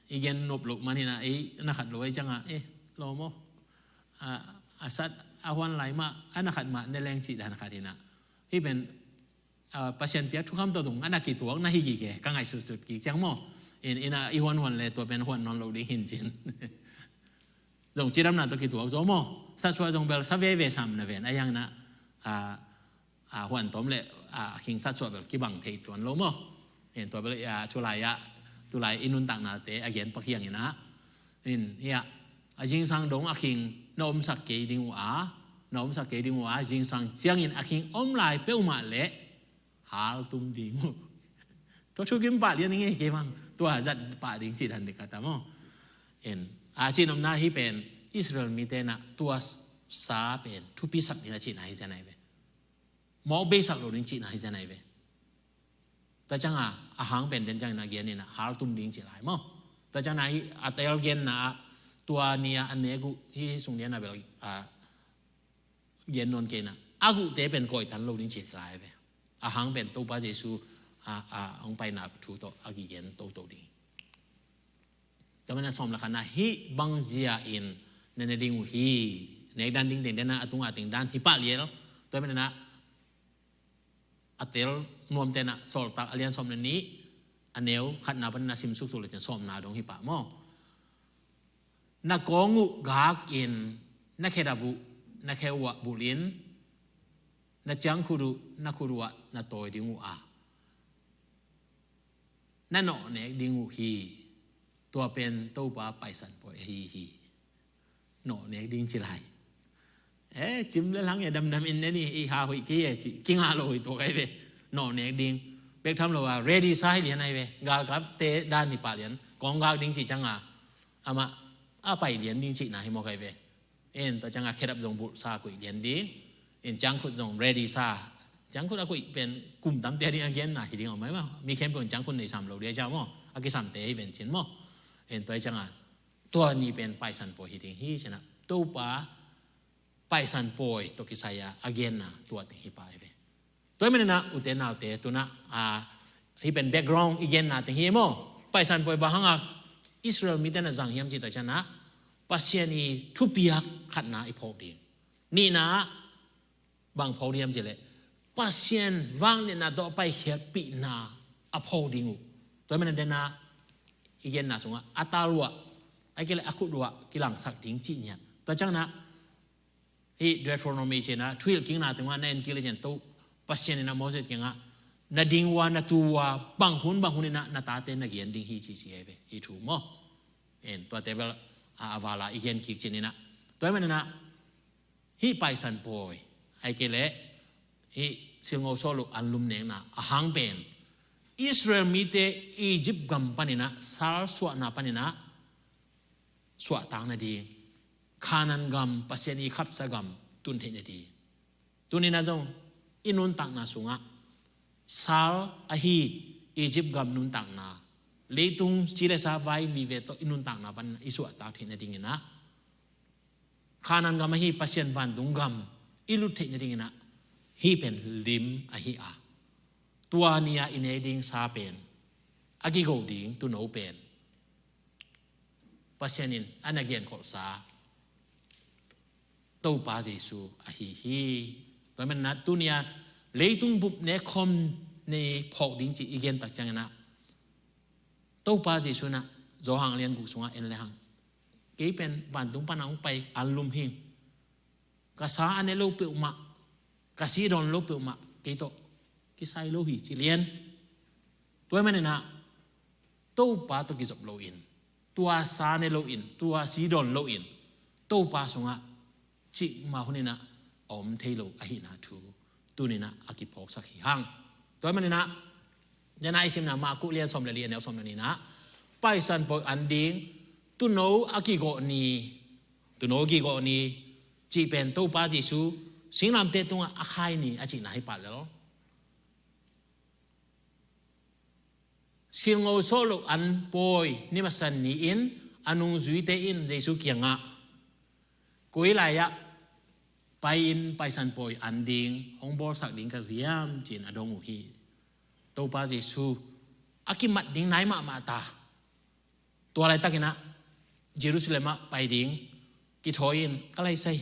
อีเย็นนบลุกมานี่นะนะขัดรวยจังโลโมอาสัตอาวันไหลมาอันนะขัดมาในแรงจิตนะขัดนี่นะที่เป็นปัจจัยเปียทุกคำตัวตรงอันนั้นกี่ตัวน่าหิกี่แก่กังไงสุดๆกี่จังโม่อีหัวเลยตัวเป็นหัวนอนเราดีหินจินตรงจีดำนาตัวกี่ตัวโจโม่สัตว์ส่วนตรงเบลสัเวซัมนะเวนไอ้ยังนะหัวนต้มเลยคิงสัตว์ส่วนเบลกี่บังเทตัวโลโม่ตัวเบลทุลายอินุนต่างนาเตอเกียนปักยังนะเฮียจิงสังดงคิงนอมสักเกดิงวานอมสักเกดิงวาจิงสังเจียงอินคิงอมลายเป้ามาเละหาตุ้มดิ่งตัวชูกิมปะเรียนยังไงเกี่ยงตัวจัดปะดิ่งจิตหันเด็กแต่มั่งจีนอมนาที่เป็นอิสราเอลมีเตนะตัวสาเป็นทุพิสักนี่จีนไหนจะไหนเว้มองเบสักโลดิ่งจีนไหนจะไหนเว้แต่จังอาหารเป็นเด่นจังนะเกียนนี่นะหาตุ้มดิ่งจีไหนมั่งแต่จังไหนอัตเตลเกียนนะตัวนี้อันนี้กูที่ส่งเนี้ยนะเบลเกียนนนเกนะอากูเตเป็นก้อยตันโลดิ่งจีไหนเว้อาหารเป็นตัวพระเยซูองไปนับถูตัวอากิเย็นตัวดีแต่มันน่าสมละขนาดฮิบังเจียอินในดิ่งฮีในด้านดิ่งเด่นนะตุงอาติงด้านฮิปะเลี้ยแล้วตัวมันนะอัตเตลนวมเตนะสอลตักอเลียนสมนี้อันเนวขัดนาเป็นนาซิมสุกสุลจะสมนาดงฮิปะมอนักกงูกากอินนักเขดับุนักเขวะบุลินนักจังคุรุนักคุรุวะนักโตยดิ่งูนั่นเนาะเนี่ยดิ่งูฮีตัวเป็นตู้ปลาไปสันปอยฮีเนาะเนี่ยดิ่งจิไรจิ้มแล้วหลังอย่าดำอินนี่อีหาหุยกี้จิกิ้งหาโลยตัวไอ้เว้เนาะเนี่ยดิ่งเบกทำเราว่า ready ไซเลียนไอ้เว้กาลครับเตะด้านนี่ป่าเลียนกองกาดิ่งจิจังอามาไปเลียนดิ่งจินะให้มองไอ้เว้แต่จังเคดับจงบุษากุยเลียนดิ่งจังคุณจง ready ซาจังคุณกุยเป็นกลุ่มตั้มเตะดิ่งอันเย็นนะที่ดิ่งออกไหมว่ามีเข้มเป็นจังคุณในสามโลเดียเจ้ามั้งอากิสามเตะให้เป็นชิ้นมั้งตัวจังตัวนี้เป็นไปสันปอยที่ดิ่งฮีชนะตู้ปลาไปสันปอยตัวกิสายาอักเกนนะตัวที่ฮิปายไปตัวมันนะอุเทนเอาเตะตัวนะที่เป็นแบ็กกราวด์อีกเกนนะที่ฮิโมไปสันปอยบางอิสราเอลมีแต่นะจังเฮียมจิตจันนะปัสยานีทุบยักขัดนาอีพอดีนี่นะบางพอดียมจิเลยปัสยานวางเนี่ยนะต่อไปเฮียปีนาอพอดีงูตัวมันเดนะอีกเกนนะสงฆ์อัตลัวไอ้เกลอาคุดัวกิลังสักดิ่งจีเนี่ยตัวจังนะที่เดฟโรโนมีเจนะทวิลกิงนาถึงว่าในกิเลจันตุปัสเชนนะโมเสสกิงนาดิ่งวานาตัวบางหุ่นนี่นะนาตาเตนักเรียนดิ่งฮีจีซีเอเวฮีถูกมั้งตัวเทเบลอาวาลาอีกเกนคิกเจนี่นะตัวมันนะฮีไปสันปอยไอ้เกลฮีเสียงโอโซลุอันลุมเนงนะอาหางเป็น อิสราเอลมีเตอียิปต์กัมปานินะซาลสวนาปานินะสวต่างนาดีคานันกัมปัสยานีขับสกัมตุนเทนดีตุนินะจงอินุนต่างนาสุงะซาลอหีอียิปต์กัมนุนต่างนาเลตุงจิเลสาไวลีเวโตอินุนต่างนาปันอิสวต่างเทนดีนะคานันกัมฮีปัสยานวันดุงกัมอิลุเทนดีนะฮีเป็นลิมอหีอาตัวนี้อินเอดิงซาเป็นอากิโกดิงตุนโอเป็นปัสยานินอันนักเรียนขอสาตัวป้าเยซูอาฮีฮีตัวมันนัดตัวนี้เลยตุงบุบเนคอมในพอกดิ้งจีอีเกนตักจังนะตัวป้าเยซูนะโจหังเรียนกุศลเอ็นเลยหังเกี่ยเป็นวันตุงปนังไปอัลลุมหิงกษาอันนี้โลเปอุมะกษีดอนโลเปอุมะเกี่ยโตกิไซโลหิจิเลียนตัวมันนะตัวป้าตัวกิจบโลอินตัวซาเนโลอินตัวซีดอนโลอินตัวป้าสงะจิมาคนนี้นะอมเทโลอหินาทูตัวนี้นะอากิพอกสักหิหังตัวมันนะยันไอซิมนะมากุเลียนสมเลียนแนวสมนี้นะไปสันปอยอันดิ้งตุโนอากิโกนีตุโนกิโกนีจีเป็นตัวป้าจิสูสิ่งนำเตตุงอาคายนี่อาจินาให้ปัดแล้วสิ่งเอาโซโลอันปอยนี่มาสันนี่อินอนุจุยเตอินเยซูเกียงะกุยไลยะไปอินไปสันปอยอันดิงองบอลสักดิงกับเฮียมจีนอดงอุฮีตัวป้าเยซูอากิมัดดิงไหนมาตาตัวอะไรตักนะเยรูซาเล็มไปดิงกิทอยินก็เลยใส่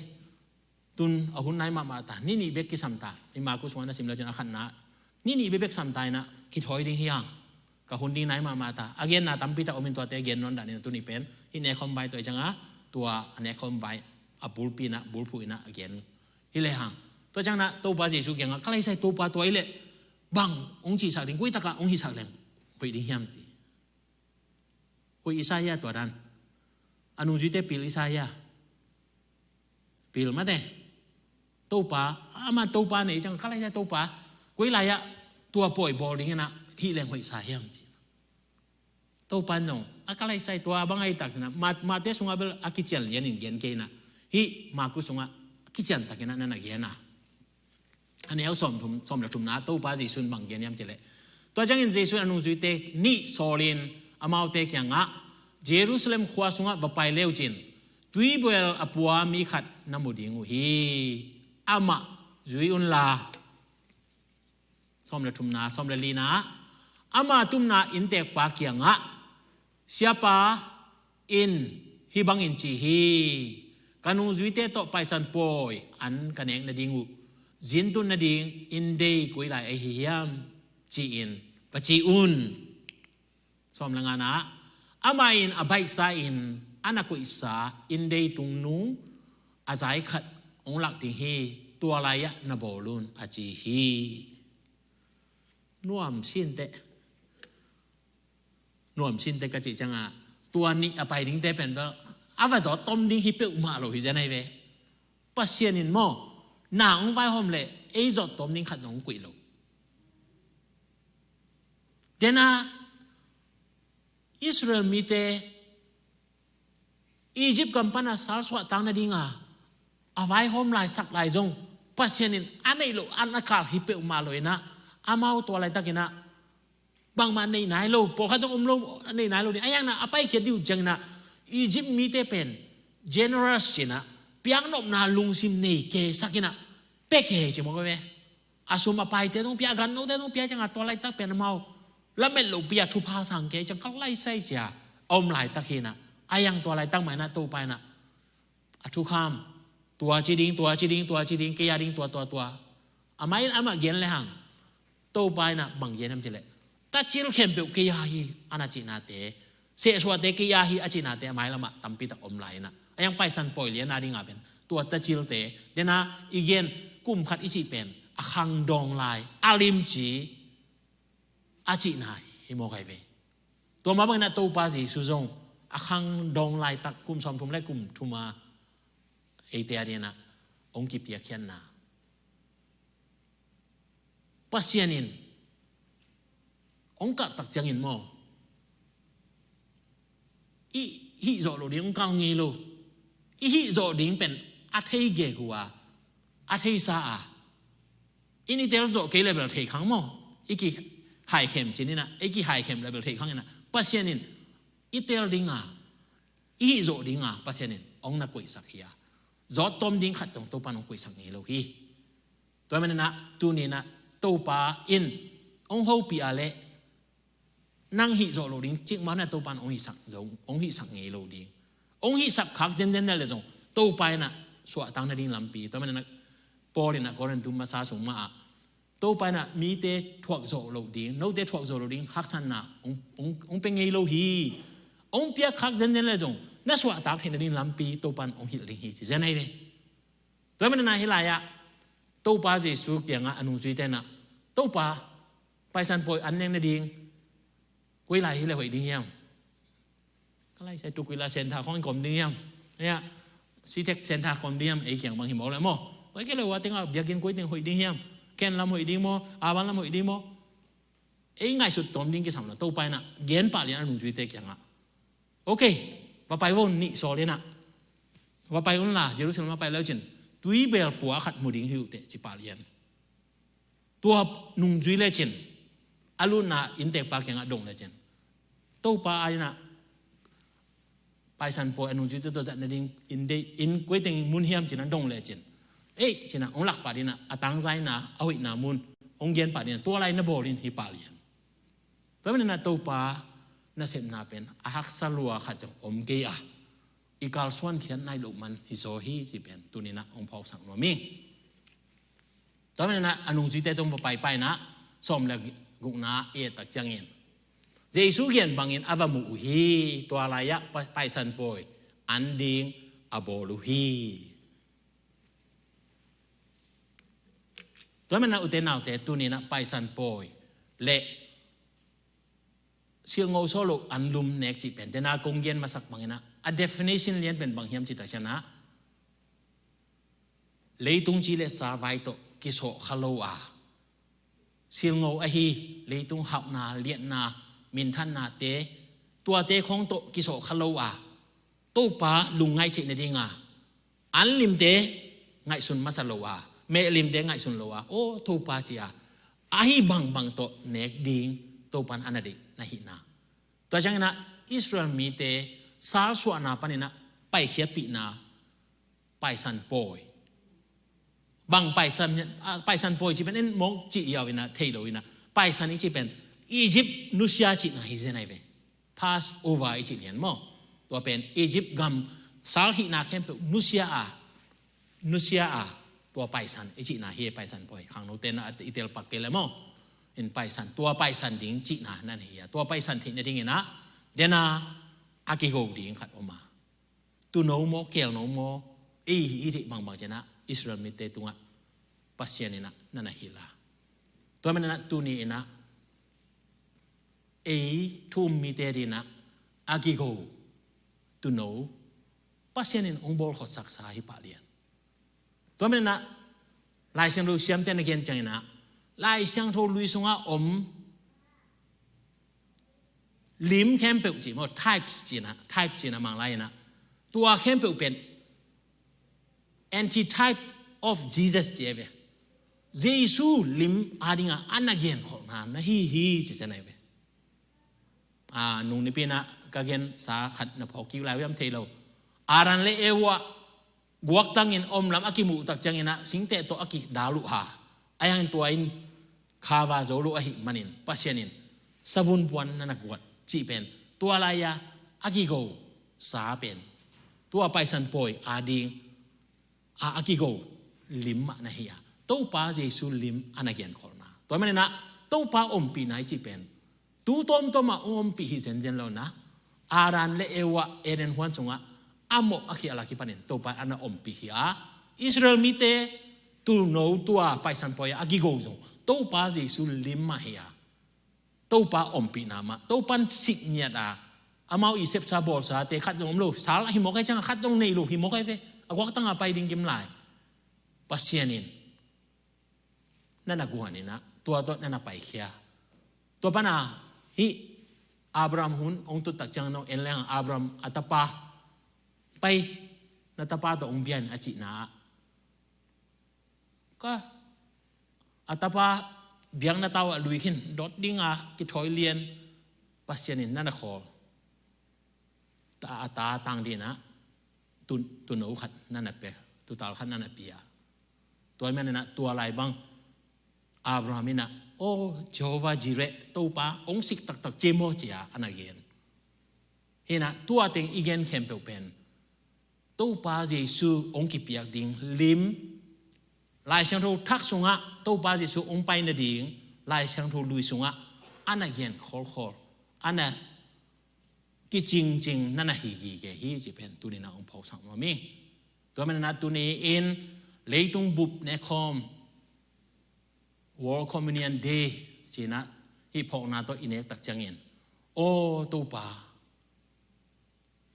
ตุนเอาหุ่นไหนมาตานี่เบกกิสัมตาอิมากุสวานะสิมเลจนะขันนะนี่เบกสัมตานะกิทอยดิงเฮียงกับหุ่นดิงไหนมาตาอาเกนนะตั้มพิตาอมินตัวเตเกนนอนด่านนี่ตัวนี้เป็นที่เนคอมไบตัวจังอ่ะตัวเนคอมไบอับบุลปีนะบุลพูนะอาเกนที่เลยหังตัวจังนะตัวป้าเยซูเกียงก็เลยใส่ตัวป้าตัวอีเล่บังองค์จีสักดิงกุยตะกะองค์จีสักเลงกุยดิงเฮียมจีกุยอิสายาตัวนั้นอนุจิเตปิลอิสายาปิลมาเตตัวป้าอามาตัวป้าเนี่ยจังก็เลยใส่ตัวป้ากุยไรอะตัวป่วยบอลลิงนะฮีเลงกุยอิสายามจีตัวป้าน้องก็เลยใส่ตัวบางไอ้ตักนะมาเตสุงาเบลอากิเจลยันเกียนเกนะฮีมากุสุงากิเจนตักนะนั่นนักเกียนะอันนี้เอาสมหลักถุมนะตัวป้าเยซูบังเกียนยามเจเลตัวจังอินเยซูอนุจุยเตนี่โซลินอามาเตกียงะเยรูซาเล็มขวาสุงะบไปเลวจินตุยเบลอปัวมีขัดน้ำมุดิงูฮีอามาจุยอุนลาสมหลักถุมนะสมหลักลีนะอามาตุมนะอินเตกปาเกียงะsiapa in hibang in cihi kanu zuite to paisan poi an kaneng na dingu zintun na ding indei kuilai ai hiam ci in pa ci un som langana amain abai sa in anaku isa indei tungnu azai khat ong lak ti he tua laya na bolun aci hi nuam sin teนวมชินแต่กระจิจังอ่ะตัวนี้ไปดิ้งแต่เป็นก็อาว่าจะต้มดิ้งฮิเปอุมาโลหิจะไหนเว้ปัสเซียนินโมหนังไฟหอมเลยไอ้จะต้มดิ้งขัดของกุยโลเดน่าอิสราเอลมีแต่อียิปต์กัมปนาสารสวะตังนาดิ้งอ่ะอาไฟหอมลายสักลายจงปัสเซียนินอันไหนโลอันนักข่าวฮิเปอุมาโลนะอามาตัวอะไรตะกินะบางมันในไหนโลพอเขาจะอมโลในไหนโลนี่ไอ้ยังนะอาไปเขียนดิวจังนะอียิปต์มีแต่เป็น generous ใช่นะเปียงนบนาลุงซิมนี่เกสักนะเป๊ะเกจิมองไปอาสมอาไปเตต้องเปียกันโน้ตต้องเปียจังตัวไรตักเป็นเมาแล้วไม่หลบเปียทุพาสังเกจังก็ไล่ใส่เจ้าอมไหลตะคีนะไอ้ยังตัวไรตั้งหมายนะตัวไปนะทุกคำตัวจีดิงเกียดิงตัวอาไม่อามาเย็นเลยหังตัวไปนะบังเย็นน้ำเจริญแต่จิลเข็มเปลวกียาฮีอาณาจินาเตเสียสวดเตกียาฮีอาจินาเตไม่ละมาตั้มปีตะอมไหลนะยังไปสันปอยเลียนาดิงาเป็นตัวตะจิลเตเดนะอีเย็นกุมขัดอิจิเป็นอคังดองลายอาลิมจีอาจินาฮิโมไกเวตัวมาเมื่อนั้นตัวปาจีสุจงอคังดองลายตักกุมสอมทุมและกุมทุมาเอเตียเดียนะองค์กิเปียเขียนนาปัสเซียนิน องกะตักจังอินโมอีฮิโจโลดิ้งองกางเงโลอีฮิโจดิ้งเป็นอาเทเกกัวอาเทซาอินี่เตลโจเกเลเบลเทขังโมอีกี่ไฮเข็มจีนี่นะอีกี่ไฮเข็มเลเบลเทขังนี่นะปัสยานินอีเตลดิ้งอีฮิโจดิ้งปัสยานินองนักกุยสักเฮียจอดต้มดิ้งขัดจงตัวปานองกุยสักเงโลฮีตัวมันนะตัวนี้นะตัวปาอินองเขาปีอะไรนั่งหิโจโลดิ้งจิกมันเนี่ยตัวปานองหิสักจงองหิสักเงโลดิ้งองหิสักขักเจนนั่นเลยจงตัวไปนะสวดตั้งในดิ้งลำปีตัวมันนะปอลินะก่อนตุมาซาสงมาตัวไปนะมีเตถวกโจโลดิ้งโน้ตเตถวกโจโลดิ้งฮักสันนะองเป็นเงโลฮีองเปียขักเจนนั่นเลยจงนั่นสวดตั้งในดิ้งลำปีตัวปานองหิดิ้งฮีจะไหนเลยตัวมันนะเฮลายะตัวป้าเจสุกอย่างอนุสุยเตนะตัวป้าไปสันปอยอันยังในดิ้งกุยไล่เลยหอยดิ้งยังก็ไล่ใช้ตุกุยลาเซนทาของกลมดิ้งยังเนี่ยซีเทคเซนทาคอมดิ้งไอ้เกี่ยงบางหิมบอกเลยมั้งไว้แค่เลยว่าติ้งอยากกินกุยติ้งหอยดิ้งยังแกนลำหอยดิ้งมั้งอาบันลำหอยดิ้งมั้งไอ้ง่ายสุดตอมดิ้งกี่สามละตัวไปนะเย็นป่าเลี้ยงอนุสุยเตอย่างอ่ะโอเคว่าไปวันนี้สอนเลยนะว่าไปวันละเยรูซาเล็มว่าไปแล้วจินตุยเบลปัวขัดหมูดิ้งหิวเตจิป่าเลี้ยงตัวนุ่งจุยเลยจินอารุณาอินเตปากยังดงเลยจินตัวป้าไอ้น่ะไปสันปอยอนุจิตตัวจัดในดิ้งอินกุยติงมุนเฮียมจินดงเลยจินเอ๊ะจินนะองหลักป่าดินะอัตังใจนะเอาอีกนามุนองเย็นป่าดินะตัวอะไรนะบอลินฮิป่าเลียนเพราะมันน่ะตัวป้าน่ะเสพนาเป็นอาฮักสลัวขัดจังอมเกียอีกาลส่วนเขียนในลูกมันฮิโซฮีที่เป็นตัวนี้นะองพอสั่งมามิตอนนั้นนะอนุจิตตรงไปนะสมแล้วกุณาเอตักจังเงินเจสุเกียนบางเงินอาวมุฮีตัวอะไรยะไปสันปอยอันดิ้งอบอลูฮีตอนนั้นนะอุเทนเอาแต่ตัวนี้นะไปสันปอยเละเสียงโง่โซโลอันลุมเนกจิเป็นแต่นากงเย็นมาสักบางเงินนะa definition เลียนเป็นบางเฮียมจิตชนะเลยตุงจีเลสาไว้โตกิโสขโลอาเสียงโง่อะฮีเลยตุงหับนาเลียนนามินทันนาเตตัวเตของโตกิโสขโลอาตู้ป้าลุงไงเทนดีงาอันลิมเตไงสุนมาสโลอาเมลิมเตไงสุนโลอาโอ้ตู้ป้าจีอาอะฮีบางโตเนกดิงตู้ปันอันเดนะฮินาตัวจังนะอิสราเอลมีเตสาสวนาปนินะไปเขียปีนาไปสันปอยบางไปสันปอยจีเป็นเอ็นมองจียาวินะเทโลวินะไปสันนี้จีเป็นอียิปต์นุสยาจีนะฮิเซนไอเวพาสโอวาอีจีเนียนมั้งตัวเป็นอียิปต์กัมสาลฮินาเข้มเป็นนุสยาตัวไปสันอีจีนะเฮไปสันปอยขังโนเตนะอิเตลปักเกลมั้งอินไปสันตัวไปสันดิ้งจีนะนั่นเฮียตัวไปสันที่นี่ดิ้งนะเดน่าอากิโกดิ้งขัดออกมาตัวโนโมเกลโนโมอีที่บางเจนะอิสราเอลมีเตตุงะปัสเซียนินะนั่นฮิลาตัวมันนะตัวนี้นะทุ่มมีเตดีนะอากิโกตัวโนปัสเซียนินองบอลขดสักษาฮิปาเลียนตัวมันนะลายเสียงรูเสียมเตนเกนจังนะลายเสียงโทลุยสงะลิมเข้มเปิลจีมั้ง types จีนะมังไลนะตัวเข้มเปิลเป็น anti-type of Jesus เจเวเยซูลิมอาดิงะอันนักเรียนของนนะฮีจะไหนเวนุ่งนี่เป็นนะก็เกณฑ์สาขัดนะพอคิวไลวิมเทโลอารันเลเอวะกวกตังอินอมลำอากิมุตักจังอินะสิงเตโตอากิดาลุฮาอายังตัวอินคาวาโซลุอาหิมันินปัสเซนินสวุนปวนนันกวดจีเป็นตัวอะไรอะอากิโกสาเป็นตัวไปสันปอยอาดิงอากิโกลิมนะเฮียตู้ป้าเยซูลิมอันนักเรียนคนนะตัวมันนะตู้ป้าอมปีไหนจีเป็นตู้ต้มมาอมปีฮิเซนเจนแล้วนะอารันเลเอวะเอเดนฮวนจงะอโมอากิอะไรกิปันเนตู้ป้าอันนั้นอมปีฮิอาอิสราเอลมีเตตู้โนตัวไปสันปอยอากิโกจงตู้ป้าเยซูลิมมาเฮียตู้ป้าอมปีนามาตู้ปันสิกเนียดอามาอีเซปซาบอลซาเตขัดจงลูสาลหิมอกให้จังขัดจงในลูหิมอกให้เวอากวักตั้งไปดิ้งกิมไลปัสเซียนินนั่นนักกูหันนี่นะตัวนั่นนักไปเขียตัวปนา ฮิอับรามหุนองตุตักจังน้องเอ็นแรงอับรามอัตปาไปนัตปาตัวองเบียนอจินาก็อัตปาเบียงนาตาวลุยขินดอดดิ้งอ่ะกิถอยเลียนปัสยานินนั่นนะขอตาตังดีนะตุนหนูขัดนั่นน่ะเปตุตาขัดนั่นน่ะเปียตัวแม่นะตัวอะไรบ้างอับรามินะโอ้เจโฮวาจิเรตัวป้าองสิกตักเจโมเจียอันนั้นเย็นเห็นนะตัวเต็งอีเกนเข้มเปเป็นตัวป้าเยซูองกิเปียกดิ่งลิมลายช่างทูทักสุงะตัวป้าเยซูองไปนาดิ่งลายช่างทูลุยสุงะอันนั้นเย็นคอลอันนั้นกิจริงนั่นน่ะฮีแกฮีจะเป็นตัวนี้นะองพอสังมามีตัวมันนะตัวนี้เอ็นเลยตุงบุบในคอม World Communion Day จีนะที่พอกนาตัวอินเนตักจังเงินโอ้ตัวป่า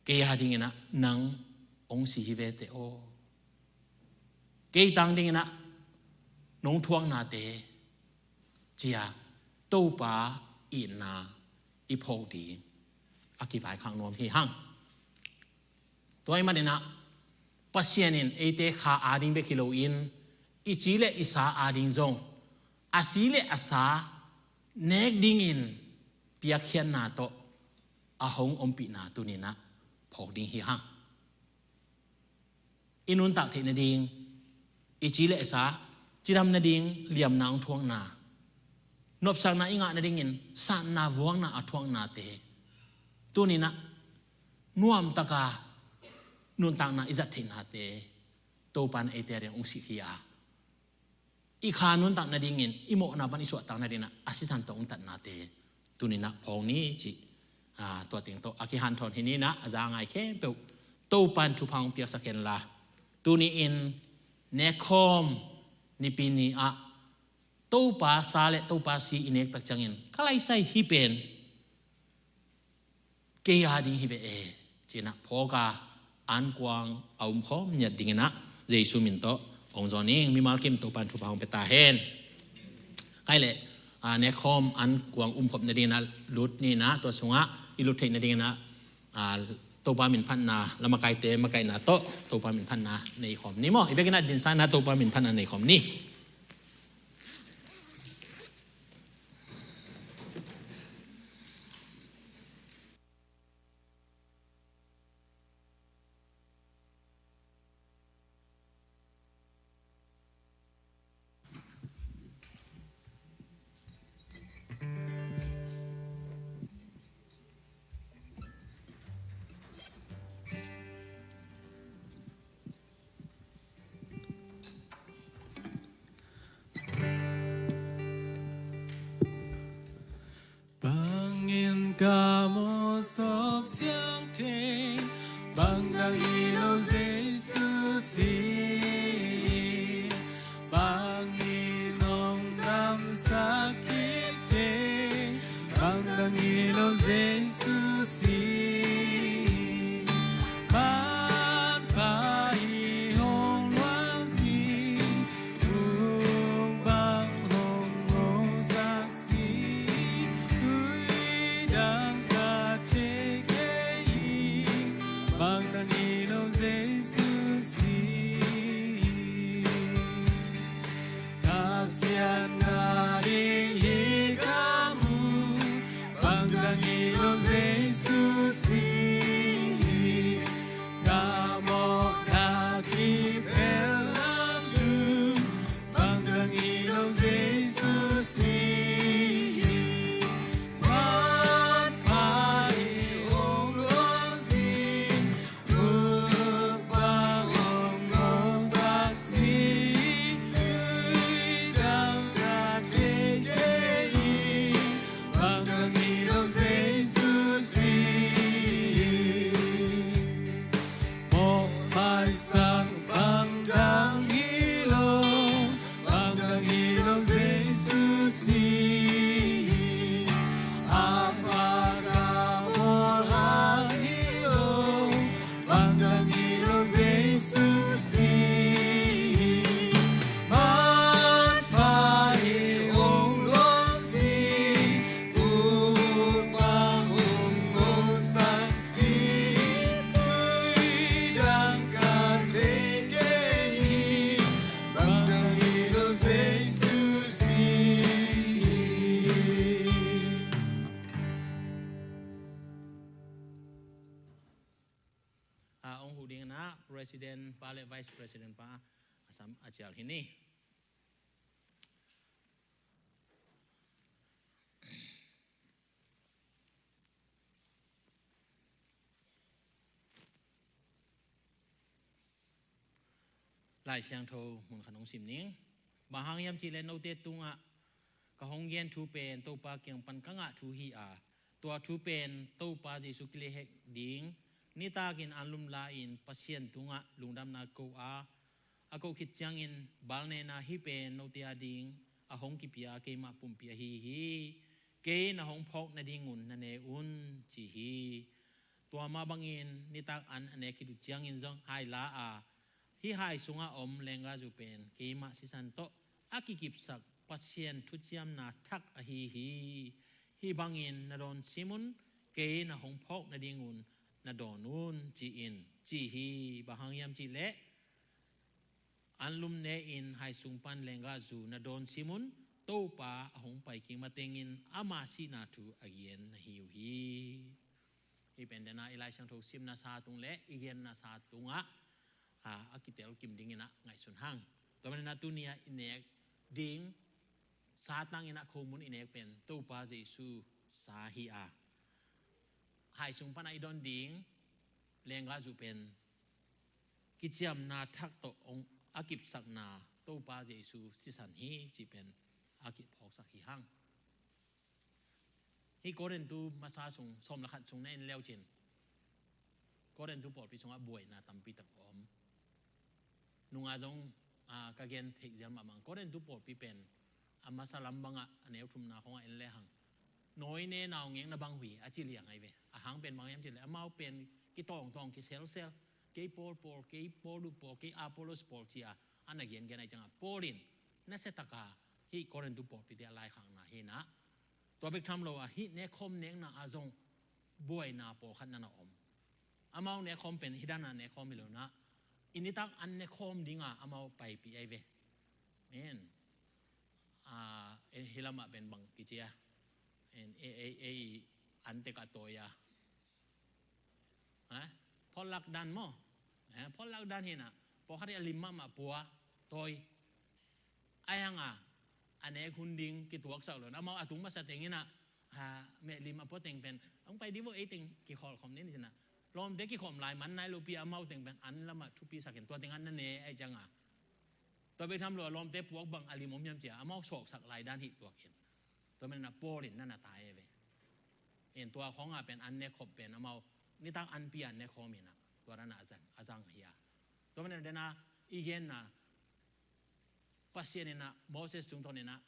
เกียร์ดิ่งนะนังองสีฮิเวเตโอเกียร์ตังดิ่งนะน้องทวงนาเตจียตัวป่าอินนาอีพอกดีอากิบายข้างนวมที่ห้างตัวไอ้มันเนี่ยนะปัสเซียนินเอเตขาอาดิงเบคิโลอินอิจิเลอิสาอาดิงจงอาศิเลอาสาเนกดิงอินเปียเขียนนาโตอาหงอมปีนาตุนินะพอกดิงฮีห้างอินุนตักเทนดิงอิจิเลอาสาจิรำนดิงเหลี่ยมนางทวงนานบสังนาอิงะนดิงอินสานนาวงนาอทวงนาเตตัวนี้นะนวมตะกานุนตังนาอิจัดเทนาเตโตปันเอเตเรองสิขีอาอีขานุนตังนาดิ่งอินอิโมนาบันอิสวตังนาดินะอาศิสันตองตันนาเตตัวนี้นะพองนี้จิตัวติงโตอากิฮันทอนที่นี้นะอาจารย์ไงแค่เปลโตปันทุพังเปียกสเกนลาตัวนี้อินเนคอมนิปินีอะโตปาซาเลโตปาซีอินเนกตักจังอินใครใส่ฮิเป็นเกียร์ดิ่งฮิเวเอจีนะพอกาอันกวางเอามข้อมเนี่ยดิ่งนะเจสุมินโตองจอนี้มีมาลคิมตัวปันทุพางเปตาเฮนใครเลยเนี่ยคอมอันกวางขบในดิ่งนะลุดนี่นะตัวสุงะอิลุเทในดิ่งนะตัวปามินพันนาแล้วมาไกเตมาไกนาโตตัวปามินพันนาในคอมนี้มั้งอีเวกันนะดินซานะตัวปามินพันนาในคอมนี้กามสอบเสียงเพลงบางดังอีโลเจสุสีบางอีน้องดำสักกิเจบางดังอีโลเจสุสีบ้านพาอีหงวันสีบุกบางหงงงสักสีดังกาเทเกยี pa le vice president pa asam ajal hini lai siang tho mun khanong sim ning bahang yam chi le no te tunga ka hong yen thu pen to pa kyang pan ka nga thu hi a tua thu pen to pa jesu kile hek ding ni ta kin anlum la in pasien tunga lungdam na ko a ko khit chang in bal ne na hi pen no te a ding a hong ki pia ke ma pum pia hi ke na hong phok na ding un na ne un chi hi tua ma bangin ni ta an ane ki du chang in jong hai la a hi hai sunga om lenga ju pen ke ma si san to akikip sak pasien thu chiam na thak a hi bangin na don simun ke na hong phok na dingun na donun chi in chi hi bahang yam chi le anlum ne in hai sung pan lenga zu na don simun to pa hong pai king matengin ama si na thu again na hi pen dena ilai sang tho sim na sa tung le igen na sa tunga akitel kim ding ina ngai sun hang to man na tunia inek ding sa tang ina khomun inek pen to pa jesu sa hi a hai sung pan ai don ding lenga ju pen kichiam na thak to ong akip sak na to pa jesu si san hi chi pen akip phok sak hi hang hi koren tu masa sung som la khat sung na in leo chin koren tu pol pi sung a buai na tampi tak om nunga jong ka gen thek jam amang koren tu pol pi pen ama salam banga aneu thum na khonga en le hang noi ne naw ngeng na bang hui a chi liang ai ve a hang pen bang yam chi le amau pen ki tong ki sel ke pol ke pol du pol ke apolos pol chia an again gen ai chang polin na setaka hi koren tu pol pi dia lai khang na hi naตัวเบกทำเราฮิเนคอมเนงนาอาจงบวยนาปอขันนาอมอามาเนคอมเป็นฮิดานาเนคอมมิโลนะอินิตักอันเนคอมดิ้งอามาไปปีไอเวเอ็นฮิลามาเป็นบังกิจยาเอ็นอันเตกาโตยาฮะพอลักดันมั้งพอลักดันเห็นพอขัดอลิมมาปัวโตยไอ้ยังอันนี้คุณดิ้งกิตัวอักษรเลยนะมาตุ้งมาสเต็งนี่นะเมลิมาพอเต็งเป็นต้องไปดิว่าไอ้เต็งกี่ขอคอมนี่นะลมเด็กกี่ขอมลายมันนายลูปีอามาเต็งเป็นอันละมาทุปีสักเห็นตัวเต็งอันนั่นเองไอ้จังตัวไปทำลมเด็กพวกบางอลิมอมยำเจียอามาสอกสักลายด้านหิตัวเห็นตัวมันน่ะโปรินนั่นน่ะตายไปเห็นตัวของเป็นอันเนี่ยขบเป็นอามานี่ตั้งอันปีอันเนี่ยคอมีนะตัวนั้นอาจารย์เฮียตัวมันเดน่ะอีเกนน่ะpasien na Moses tung ton na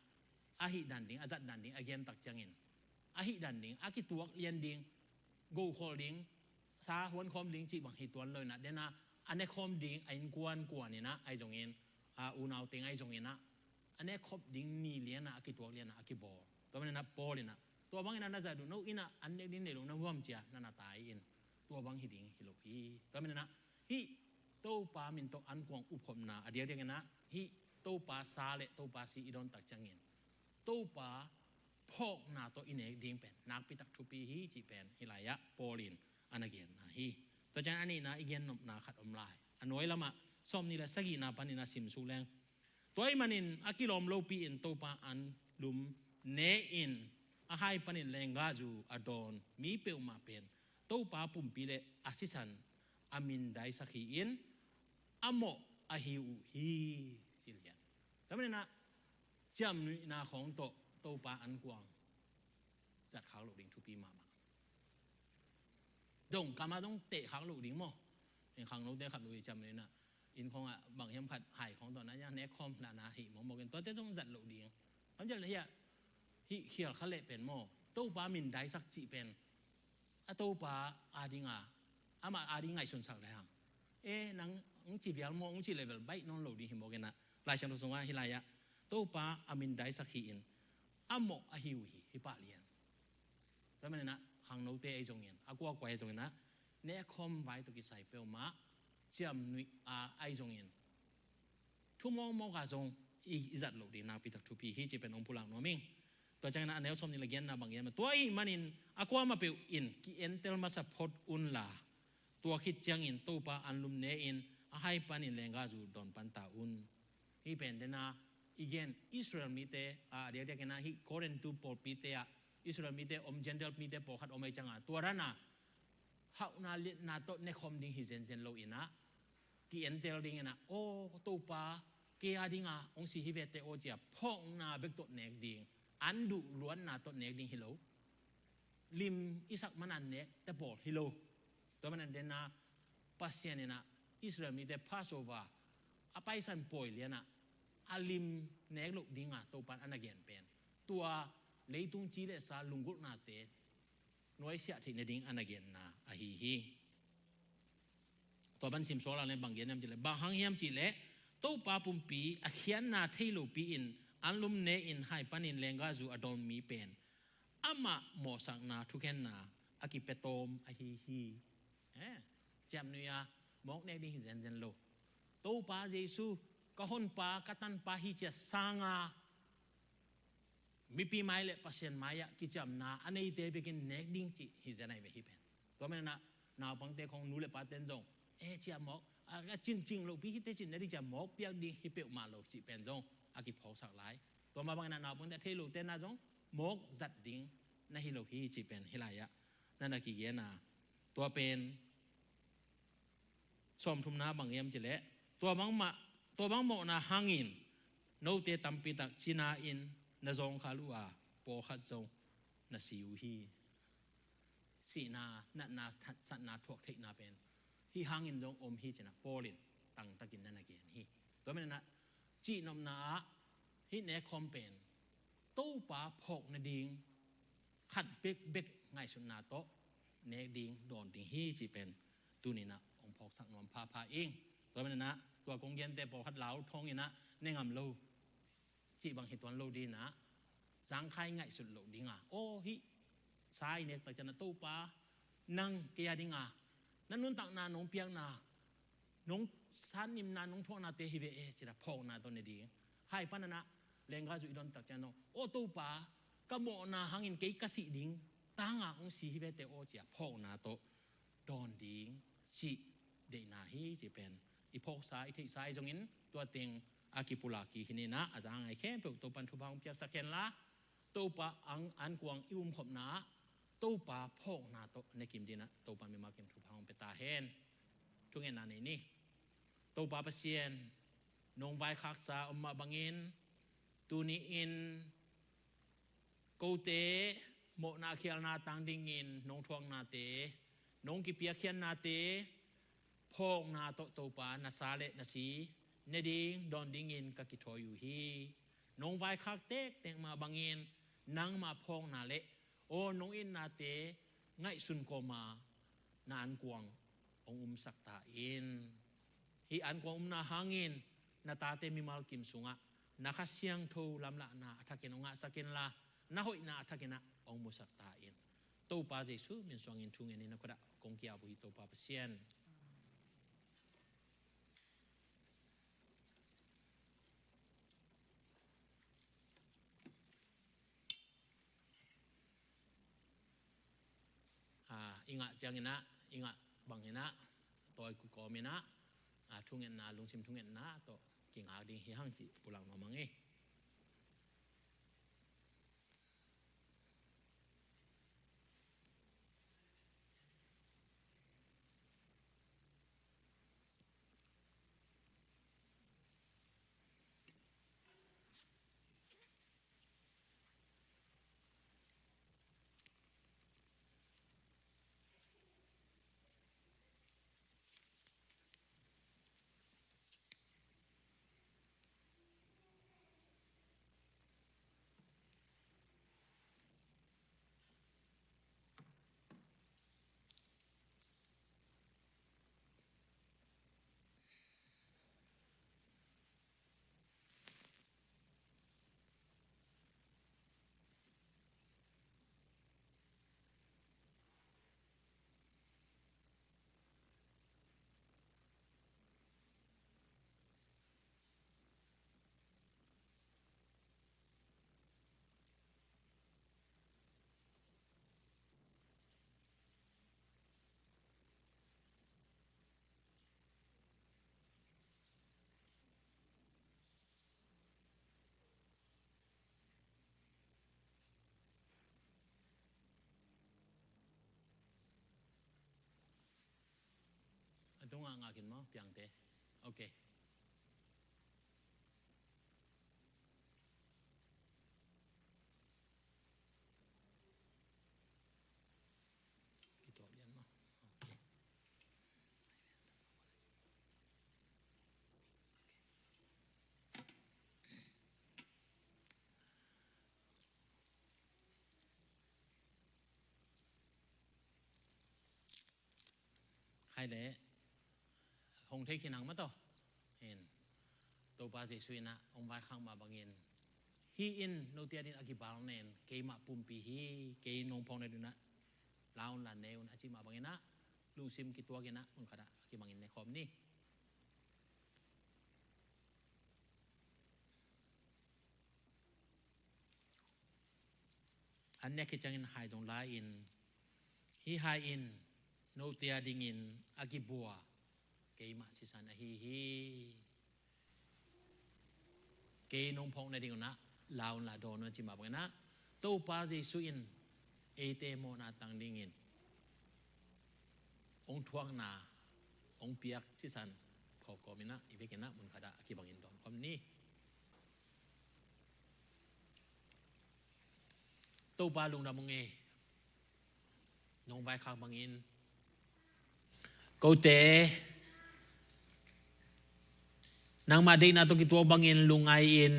ahi danding azat danding again tak changin ahi danding akituak lian ding go holding sa hon khom ding chi bang hi tuan loi na dena ane khom ding ain kwan ni na ai jongin unau ting ai jongin na ane khop ding ni lian na akituak lian na akibo to man na pol na to bang ina na za du no ina ane din ne lo na wam chia na tai in to bang hi ding hi lo hi to man na hi to pa min to an kwang up khom na adia ding na hiโตปาซาเลโตปาซีอีดอนตักจังเงินโตปาพอกนาโตอินเอกดิ้งเป็นนักพิทักษ์ทุปีฮีจีเป็นฮิลายะโปลินอันนั้นเกินนะฮีตัวจังอันนี้นะอีเกนนบนาขัดอมลายอันน้อยละมาซ้อมนี่แหละสกีนาปานินาซิมสูแรงตัวไอ้มันอินอากิลอมโลปีอินโตปาอันลุมเนอินอาไฮปานินแรงกาจูอดอนมีเปลมาเป็นโตปาปุ่มปีเลอาซิสันอามินไดสักฮีอินอโมอาฮิวฮีสิเลียนแต่ไม่นะจำนี่นาของโตปาอันกวางจัดขาวหลุดดิ่งทุปีมาดงกามาต้องเตะขาวหลุดดิ่งมั้งเห็นขังโน้ตได้ขับลุยจำเลยนะอินของบางยำขัดหายของตอนนั้นยังเนคอมนาหิมองบอกกันตัวเต้ต้องจัดหลุดดิ่งมันจะเลยฮิเขียลเขาเละเป็นมั้งโตปามินได้สักจีเป็นโตปาอาดิงมาอาดิงไงส่วนสักเลยฮะนังจีบยาลมองจีเลเวลใบนอนหลุดดิ่งหิมบอกกันนะลายช่างตัวสงว่าฮิลายะโตปาอามินได้สักหินอโมอาฮิวฮิปาเลียนแล้วมันนะขังโนเตไอจงเงินอากวากวยจงเงินนะเนคอมไว้ตุกิใส่เปลมาเจียมนุยไอจงเงินทุ่มมองกาจงอีจัดหลุดดีนางพิทักษ์ทุพีฮิจิเป็นองค์ผู้หลังนัวมิงตัวจังนั้นอันเนลสมนิลเกียนนะบางอย่างตัวอีมันอินอากวามาเปลอินกิเอ็นเตลมาสัพพดอุนลาตัวคิดจังอินโตปาอันลุมเนอิน ให้ปันอินแรงกาจูดอนปันตาอุนฮีเป็นเดนาอีกอย่างอิสราเอลมีเตเดี๋ยวกันนะฮีโคเรนตูปอลปีเตอิสราเอลมีเตเจนเดลมีเตปอขัดไม่จังตัวนั้นนะเขานาเลียนาโตเนคอมดิ้งฮิเซนโลอินะกีเอ็นเทลดิ้งนะโอ้ตัวป้าเกียดิ้งองค์สิฮิเวเตโอเจียพ่องนาเบกโตเนกดิ้งอันดุล้วนนาโตเนกดิ้งฮิโลลิมอิสักมันอันเนกแต่ปอฮิโลตัวมันเดนาปัสเซียนนะอิสราเอลมีเตพาสโอวาอภัยสันปอยเลียนะอาลิมเนกลุกดิ้งตัวปันอันเกนเป็นตัวเลยตุงจีเลสาลุงกุนาเตน้อยเสียที่ในดิ้งอันเกนนาอาฮีตัวบันซิมโซลาในบางเย็นน้ำจิเลบางหังเฮียมจิเลตัวปาปุ่มปีอาเขียนนาเทโลปีอินอันลุมเนอินให้ปันอินเลงกาจูอดอนมีเป็นอามาโมสังนาทุกแห่งนาอากิเปโตมอาฮีแจมนุยามองเนดิ้งเซนโลตัวปาเยซูก็ฮอนปากตันปาฮิเจสังามีปีไม้เละปัสเซียนไม้ยะกิจำนาอันนี้เตะไปกินเน็กดิ้งจิฮิจะไหนไปฮิเป็นตัวมันนะนาบังเตะของนูเละปาเต้นจงเจียมอกจริงๆลูกพี่ฮิเตจินได้ที่จะมอกเปียกดิ้งฮิเปียมาลูกจิเป็นจงอากิพอสักหลายตัวมาบางนาบังเตะเทลูเต้นนาจงมอกจัดดิ้งนั่นฮิลูกฮิจิเป็นฮิลายะนั่นนักกี่เยนาตัวเป็นสมทุมนาบางเยี่ยมจิเละตัวบางโมนาหังอินโนเตตัมปิตักชินาอินนาจงขาลัวปอขัดจงนาสิวฮีสีนาสัตนาทวกเทนาเป็นฮีหังอินจงอมฮีจนะปอลินตั้งตะกินนั่นเกียนฮีตัวมันนะจีนมนาฮีเนคอมเป็นตู้ปาพกนาดิงขัดเบกไงสุนนาโตเนดิงโดนดิงฮีจีเป็นตัวนี้นะองพกสักนวมพาเองตัวมันนะตัวกงเย็นแต่ปอขัดเหลาทองนี่นะเนงำโลจีบางเหตุวันโลดีนะสังใครไงสุดโลดีงาโอ้ฮิสายเนี่ยไปจะนาตู้ปานั่งเกียดีงานั่นนุ่นตักนาหนงเปียงนาหนงสันนิมนาหนงพวกนาเตฮิเวจิระพองนาตัวนี้ดีให้พันนะเลงกาสุอิดอนตักจันโนโอ้ตู้ปากระโมนาหังอินเกยกสิดิงตั้งองสีฮิเวเตโอจิระพองนาโตดอนดิงจิเดนาฮีจะเป็นอีพกสายที่สายจงอินตัวเต็งอากิปุลากีฮินีนะอาจารย์ไอ้แค่เปิดตัวปันชุบังเปียสักเห็นละตัวปะอันกวางอิวมขบนาตัวปะพอกนาโตในกิมดีนะตัวปะมีมากิมชุบังเปตาเห็นทุกเงินนานี่ตัวปะเปเซียนนงไวคักษาอมมาบังอินตูนีอินกูเตโมนาเคียนาตังดิงินนงทวงนาเตนงกิเปียเคียนนาเตพอกนาโตตัวปะนาซาเลนาซีเนดิงดอนดิงินกะกิทออยู่ฮีนงไวคักเต็กมาบังอินนังมาพองนาเละโอ้นงอินนาเตไงสุนโกมานานกวงองสักตาอินฮีอันกวงนาหางินนาตาเตมิมาลกิมสุงะนักเสียงทูลำละนาทักกินองะสักินละนาหอยนาทักกินะองมุสักตาอินตัวปาเจสุมินสวงอินทุงเงินนักระกงเกียบุฮิตัวปาเซียนingat jangan nak ingat bang ina toy ku komina thungen na lungsim thungen na to king adi hi hang chi pulang mamangi งากินมั้งเพียงเตโอเคกี่ตัวเรียนมั้งโอเคใครเละคงเทขินังมาต่อเห็นตัวปาสิสุยนะองค์ไว้ข้างมาบางเงินฮีอินโนเตียดินอากิบาลเนนเกยมาปุ่มปีฮีเกยนงพองในดุนะลาวลานเนวนะจิมาบางเงินนะลุงซิมกิตัวเงินนะมันขดาอากิบางเงินในคอมนี่อันนี้คือจังอินไฮจงไลอินฮีไฮอินโนเตียดิงินอากิบัวเกยมาสิสันฮีเกยนงพองในดิ่งนะลาวลาโดนจิมาบางนะตู้ปาซิสุอินเอเตโมนาตังดิ่งินองทวงนาองเปียกสิสันพอกอมินะอีเวกินะมุนขดาอากิบางอินดอนคำนี้ตู้ปาลุงดำมงเอนงไว้ข้างบางอินกูเตนางมาดีนาตุกิตัวบางอินลุงไออิน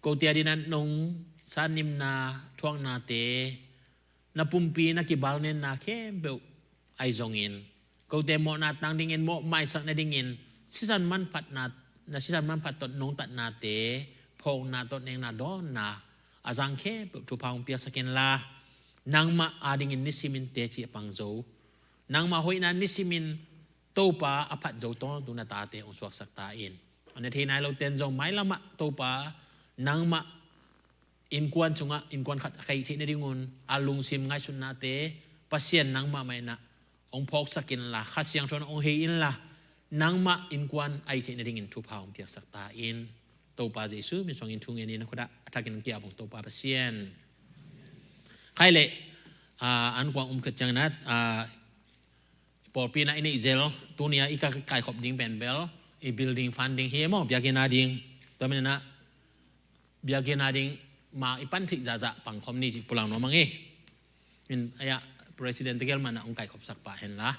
กูเตียดินันนงสานิมนาทวงนาเตนาปุ่มปีนักิบาลเนนนาเข้มเบลไอซงอินกูเตโมนาตังดิงินโมไม่สักนาดิงินสิสันมันปัดนาสิสันมันปัดตนนงตัดนาเตพงนาตนเองนาดอนนาอาจังเข้มทุพางเปียสกินลานางมาอาดิงินนิสิมินเตจิปังโจนางมาหอยนันนิสิมินโตปาอภัดโจตอนดูนาตาเตองสวกสักตาอินอันนี้ที่นายเราเต้นโจไม่ละมะโตปานางมาอินกวนจุงะอินกวนขัดใครที่ในดิ่งุนอาลุงซิมง่ายสุนนาเตปัสเซียนนางมาไม่นะองพกสกินละขัดเสียงทนองเฮอินละนางมาอินกวนไอที่ในดิ่งินทุพาองเปียกสักตาอินโตปาเจซูมีสองอินทุงเงินนี้นะคุณดาถ้ากินเกี่ยวกับโตปาปัสเซียนใครเละอันกวางขัดจังนัดพอปีนั้นอินอิเจลตัวนี้อีกการขอบดิ่งเป็นเบลอีบิลดิ่งฟันดิ่งเฮียมอบิอากินาดิ่งตัวมันนะบิอากินาดิ่งมาอีปันทิจ่าปังคอมนี่จิปุลังน้องมังเอมินอายะประธานเกลมันนะองค์การขอบสักปะเห็นละ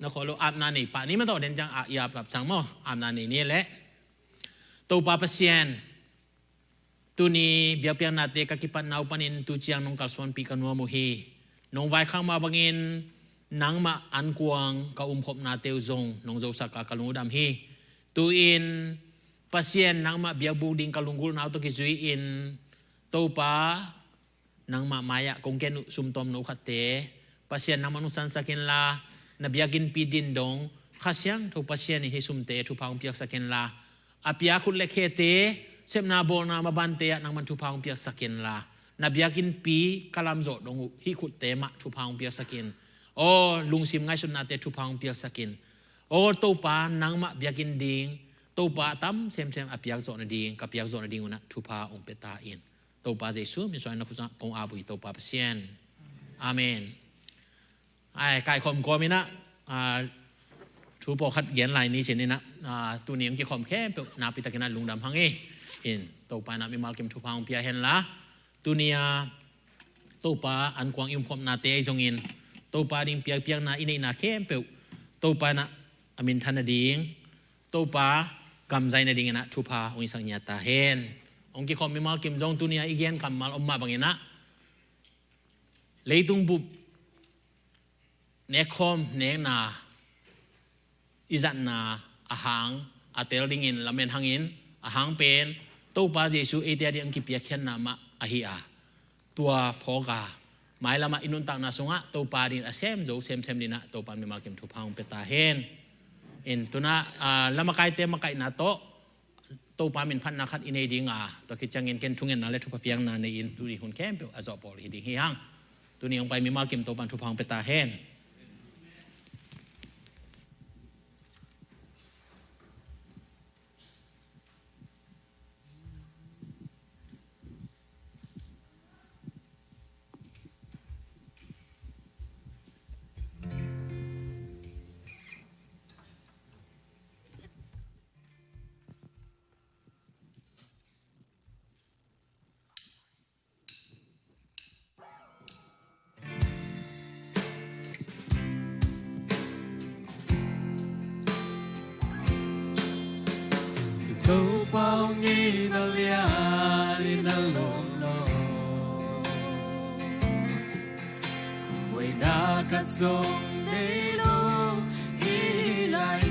นักขอรู้อาบนานี่ป่านี้มันต่อเด่นจังอาบกับสังมออาบนานี่นี่แหละตัวปาเปเซียนตัวนี้เบียเปียนาเตกกิปันนาวปันินตุจียงนงกัลสวนปีกันวัวมุฮีนงไว้ข้างมาบางอินนางมาอันกวางกาขบนาเตวซงนงโจสักกาลุงดำฮีตัวอินปัสเซียนนางมาเบียบูดิงกาลุงกุลนาวตกิจุยอินตัวปานางมามายะคงเกนุสุมตอมนุขัดเตปัสเซียนนางมานุสันสักินลานาเบียกินปีดินดงข้าเสียงทุปัสเซียนฮิสุมเตทุพางเปียกสักินลาอาเปียคุเลเคเตเซมนาโบนามาบันเตนางมันทุพางเปียกสักินลานาเบียกินปีกาลามโจดงฮิขุดเตมะทุพางเปียกสักินโอ้ลุงซิมง่ายสุดนาเตทุพางเปียกสักินโอ้ตัวปานางมะเบียกินดิงตัวปาตั้มเซมอาเปียกโจนดิงกับเปียกโจนดิงนะทุพาองเปตาอินตัวปาเจซูมีส่วนนักกุศลกงอาบุยตัวปาเปเซียนอาเมนไอ้กายคอมกอมินะทุปอขัดเย็นลายนี้เช่นนี้นะตัวนี้มันจะคอมแค่นาปิตะกินันลุงดำพังเอินตัวปานามีมาเก็มทุพาองเปียเห็นละตัวนี้ตัวปาอันกวางอิมคอมนาเตยจงอินตัวปาดิงเปียกเปียกนาอินนาเข้มเปลตัวปานะอามินทันดิงตัวปากำใจนาดิงนะทุพาองสังญาตาเห็นองค์ที่คอมมีมาเก็มจงตัวนี้อีกยันกำมาอมมาบางอย่างนะเลยตุงบุบเนคอมเนนาอิจันนาอาหางอาเตลดิงินละเมนหังอินอาหางเป็นตัวปาเจซูเอเดียดิอังกิเปียกเขียนนามาอาฮิอาตัวพอกาหมายละมาอินุนตังนาสงะตัวปาดินอาเซมโจเซมดินะตัวปานมีมาเก็มทุพางเปตาเฮนอินตัวน่ะละมาไกเตมาไกนาโตตัวปามินพันนาคัดอินเอดิงาตัวคิดจังเงินเกนทุงเงินนาเลทุพเปียงนาในอินตัวนี้หุ่นแคมเปอจอปอลฮิดิงฮิฮังตัวนี้องไปมีมาเก็มตัวปานทุพางเปตาเฮน tu bao nghi na lia đi na lom lo Way na ka song nei lo hi lai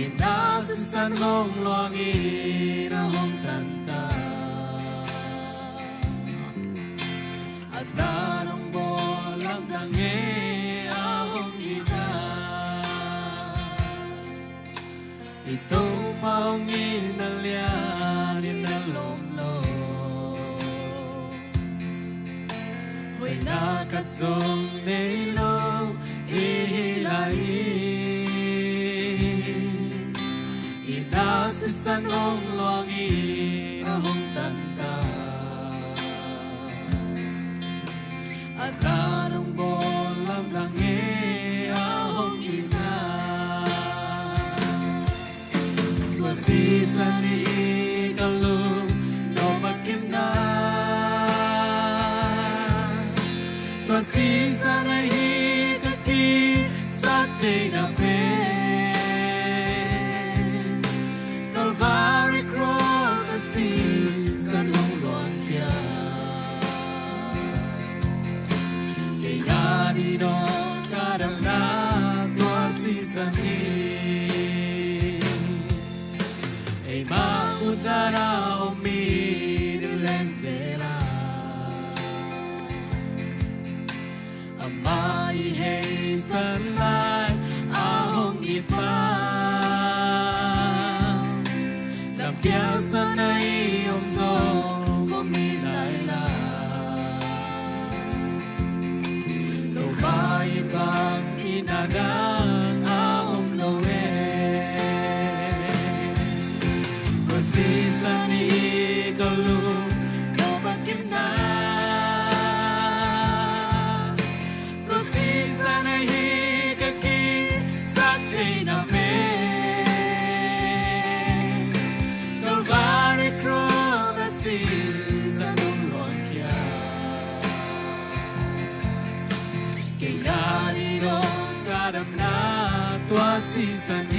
Ina sa san hong loang ina hong tanta At tanong mo lang tangi ahong ina Ito pa ang inalyan inalomlo Huwag nakatsong nilo ihilai Inasisan mong luwangi ahong tanda At anong bolang tangi ahong ina Masisali kalung no magkina Masisali kaki sa tinape Calvary cross a season long gone kya Kaya di doon kadang na tua season Mautara umi dilensela Amai hei sanlai ahong ipa Lam piasa na iyong zong kuminay la Lumay bang inagang ahong loe Season ikalung no magkina Ko season ikaki sa tinape Calvary cross the season ng lonkya Kaya dito kadam na tua season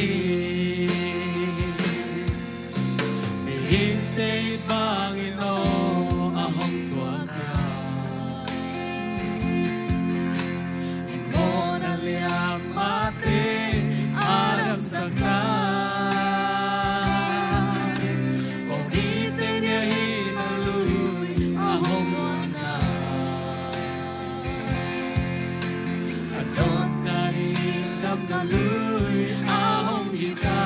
Hintay Panginoon ahong tuwaka Imo na liyang mati alam sa ka Kung hintay niya hinaluy ahong wana At doon ka rin damdaluy ahong hita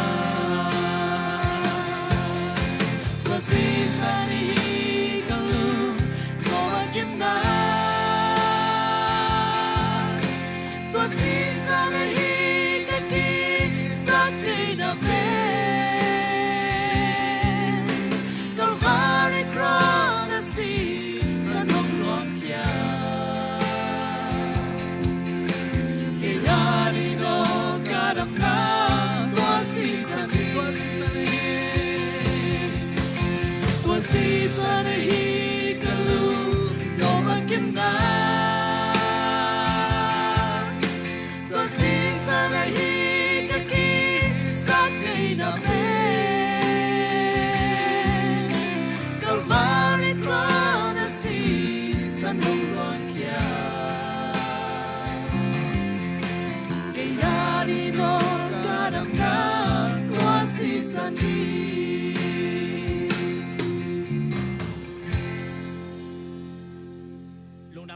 Season ikalung no magkina To season ikaki sa tinape Calvary cross the season ng lonkya Kaya dito kadam na to season Season ikalung no magkina To season ikaki sa tinape Calvary cross the season ng lonkya Kaya dito kadam na to season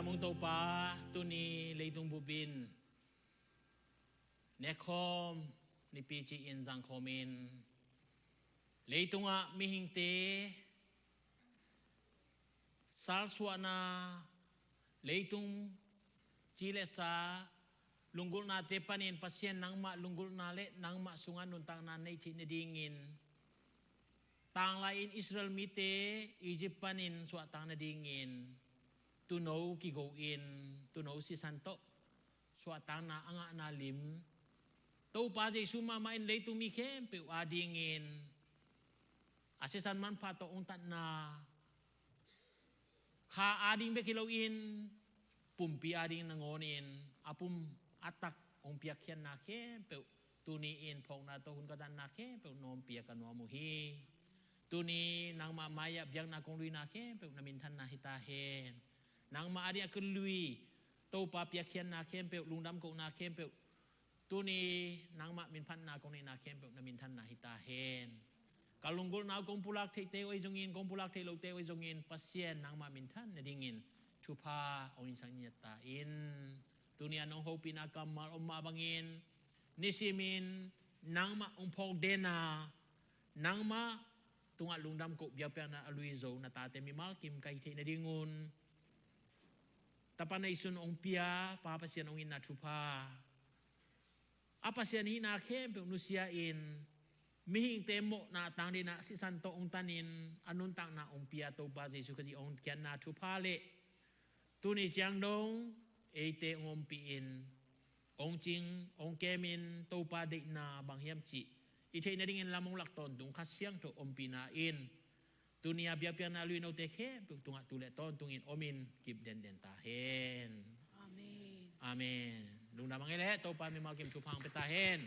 Mong tau pa tu ni leitung bubin nekom ni pichi in zang komin leitung a mihingte sal suana leitung chilesa lunggul na te panin pasien nang ma lunggul na le nang ma sungan nuntang na nei chi ne dingin tang lain Israel mite Egypt panin suat tang na dingin to know ki go in to know si santo suatang na anga na lim to pa si suma main lay to mi kem pe adingin asisan man pato untat na ka ading be kilaw in pumpi ading nangonin apum atak ong piakyan na kem pe tu ni in phong na to hun ka dan na ke pe nom pia kan wa mu hi tu ni nang ma maya biang na kong lui na ke pe na min than na hita hen nang ma adia kun lui to pa pia khian na ke pe lung dam ko na ke pe tu ni nang ma min phan na kong ni na ke pe na min than na hita hen kalunggul na kong pulak te te oi jongin kong pulak te lo te oi jongin pasien nang ma min than na dingin chupa ong sang nyata in dunia nong hopi na kamal ma bangin nisimin nang ma ong pog dena nang ma tunga lungdam ko biapya na aluizo na tate mi mal kim kai te na dingun tapanay sun ong pia papasyan ong ina chupa apasyan hina kem pe unusia in mihing temo na tang di na si santo ong tanin anun tang na ong pia to ba Jesu kasi ong kian na chupa le tuni chiang dong ete ong piin ong ching ong kemin to pa de na bang hiam chi ite na dingin lamong lakton tung kasyang to ong pina in tunia biapya na luino te ke tunga tule ton tungin omin kip den den ta hen amen amen lung na mangele to pa mi mal kim chupang peta hen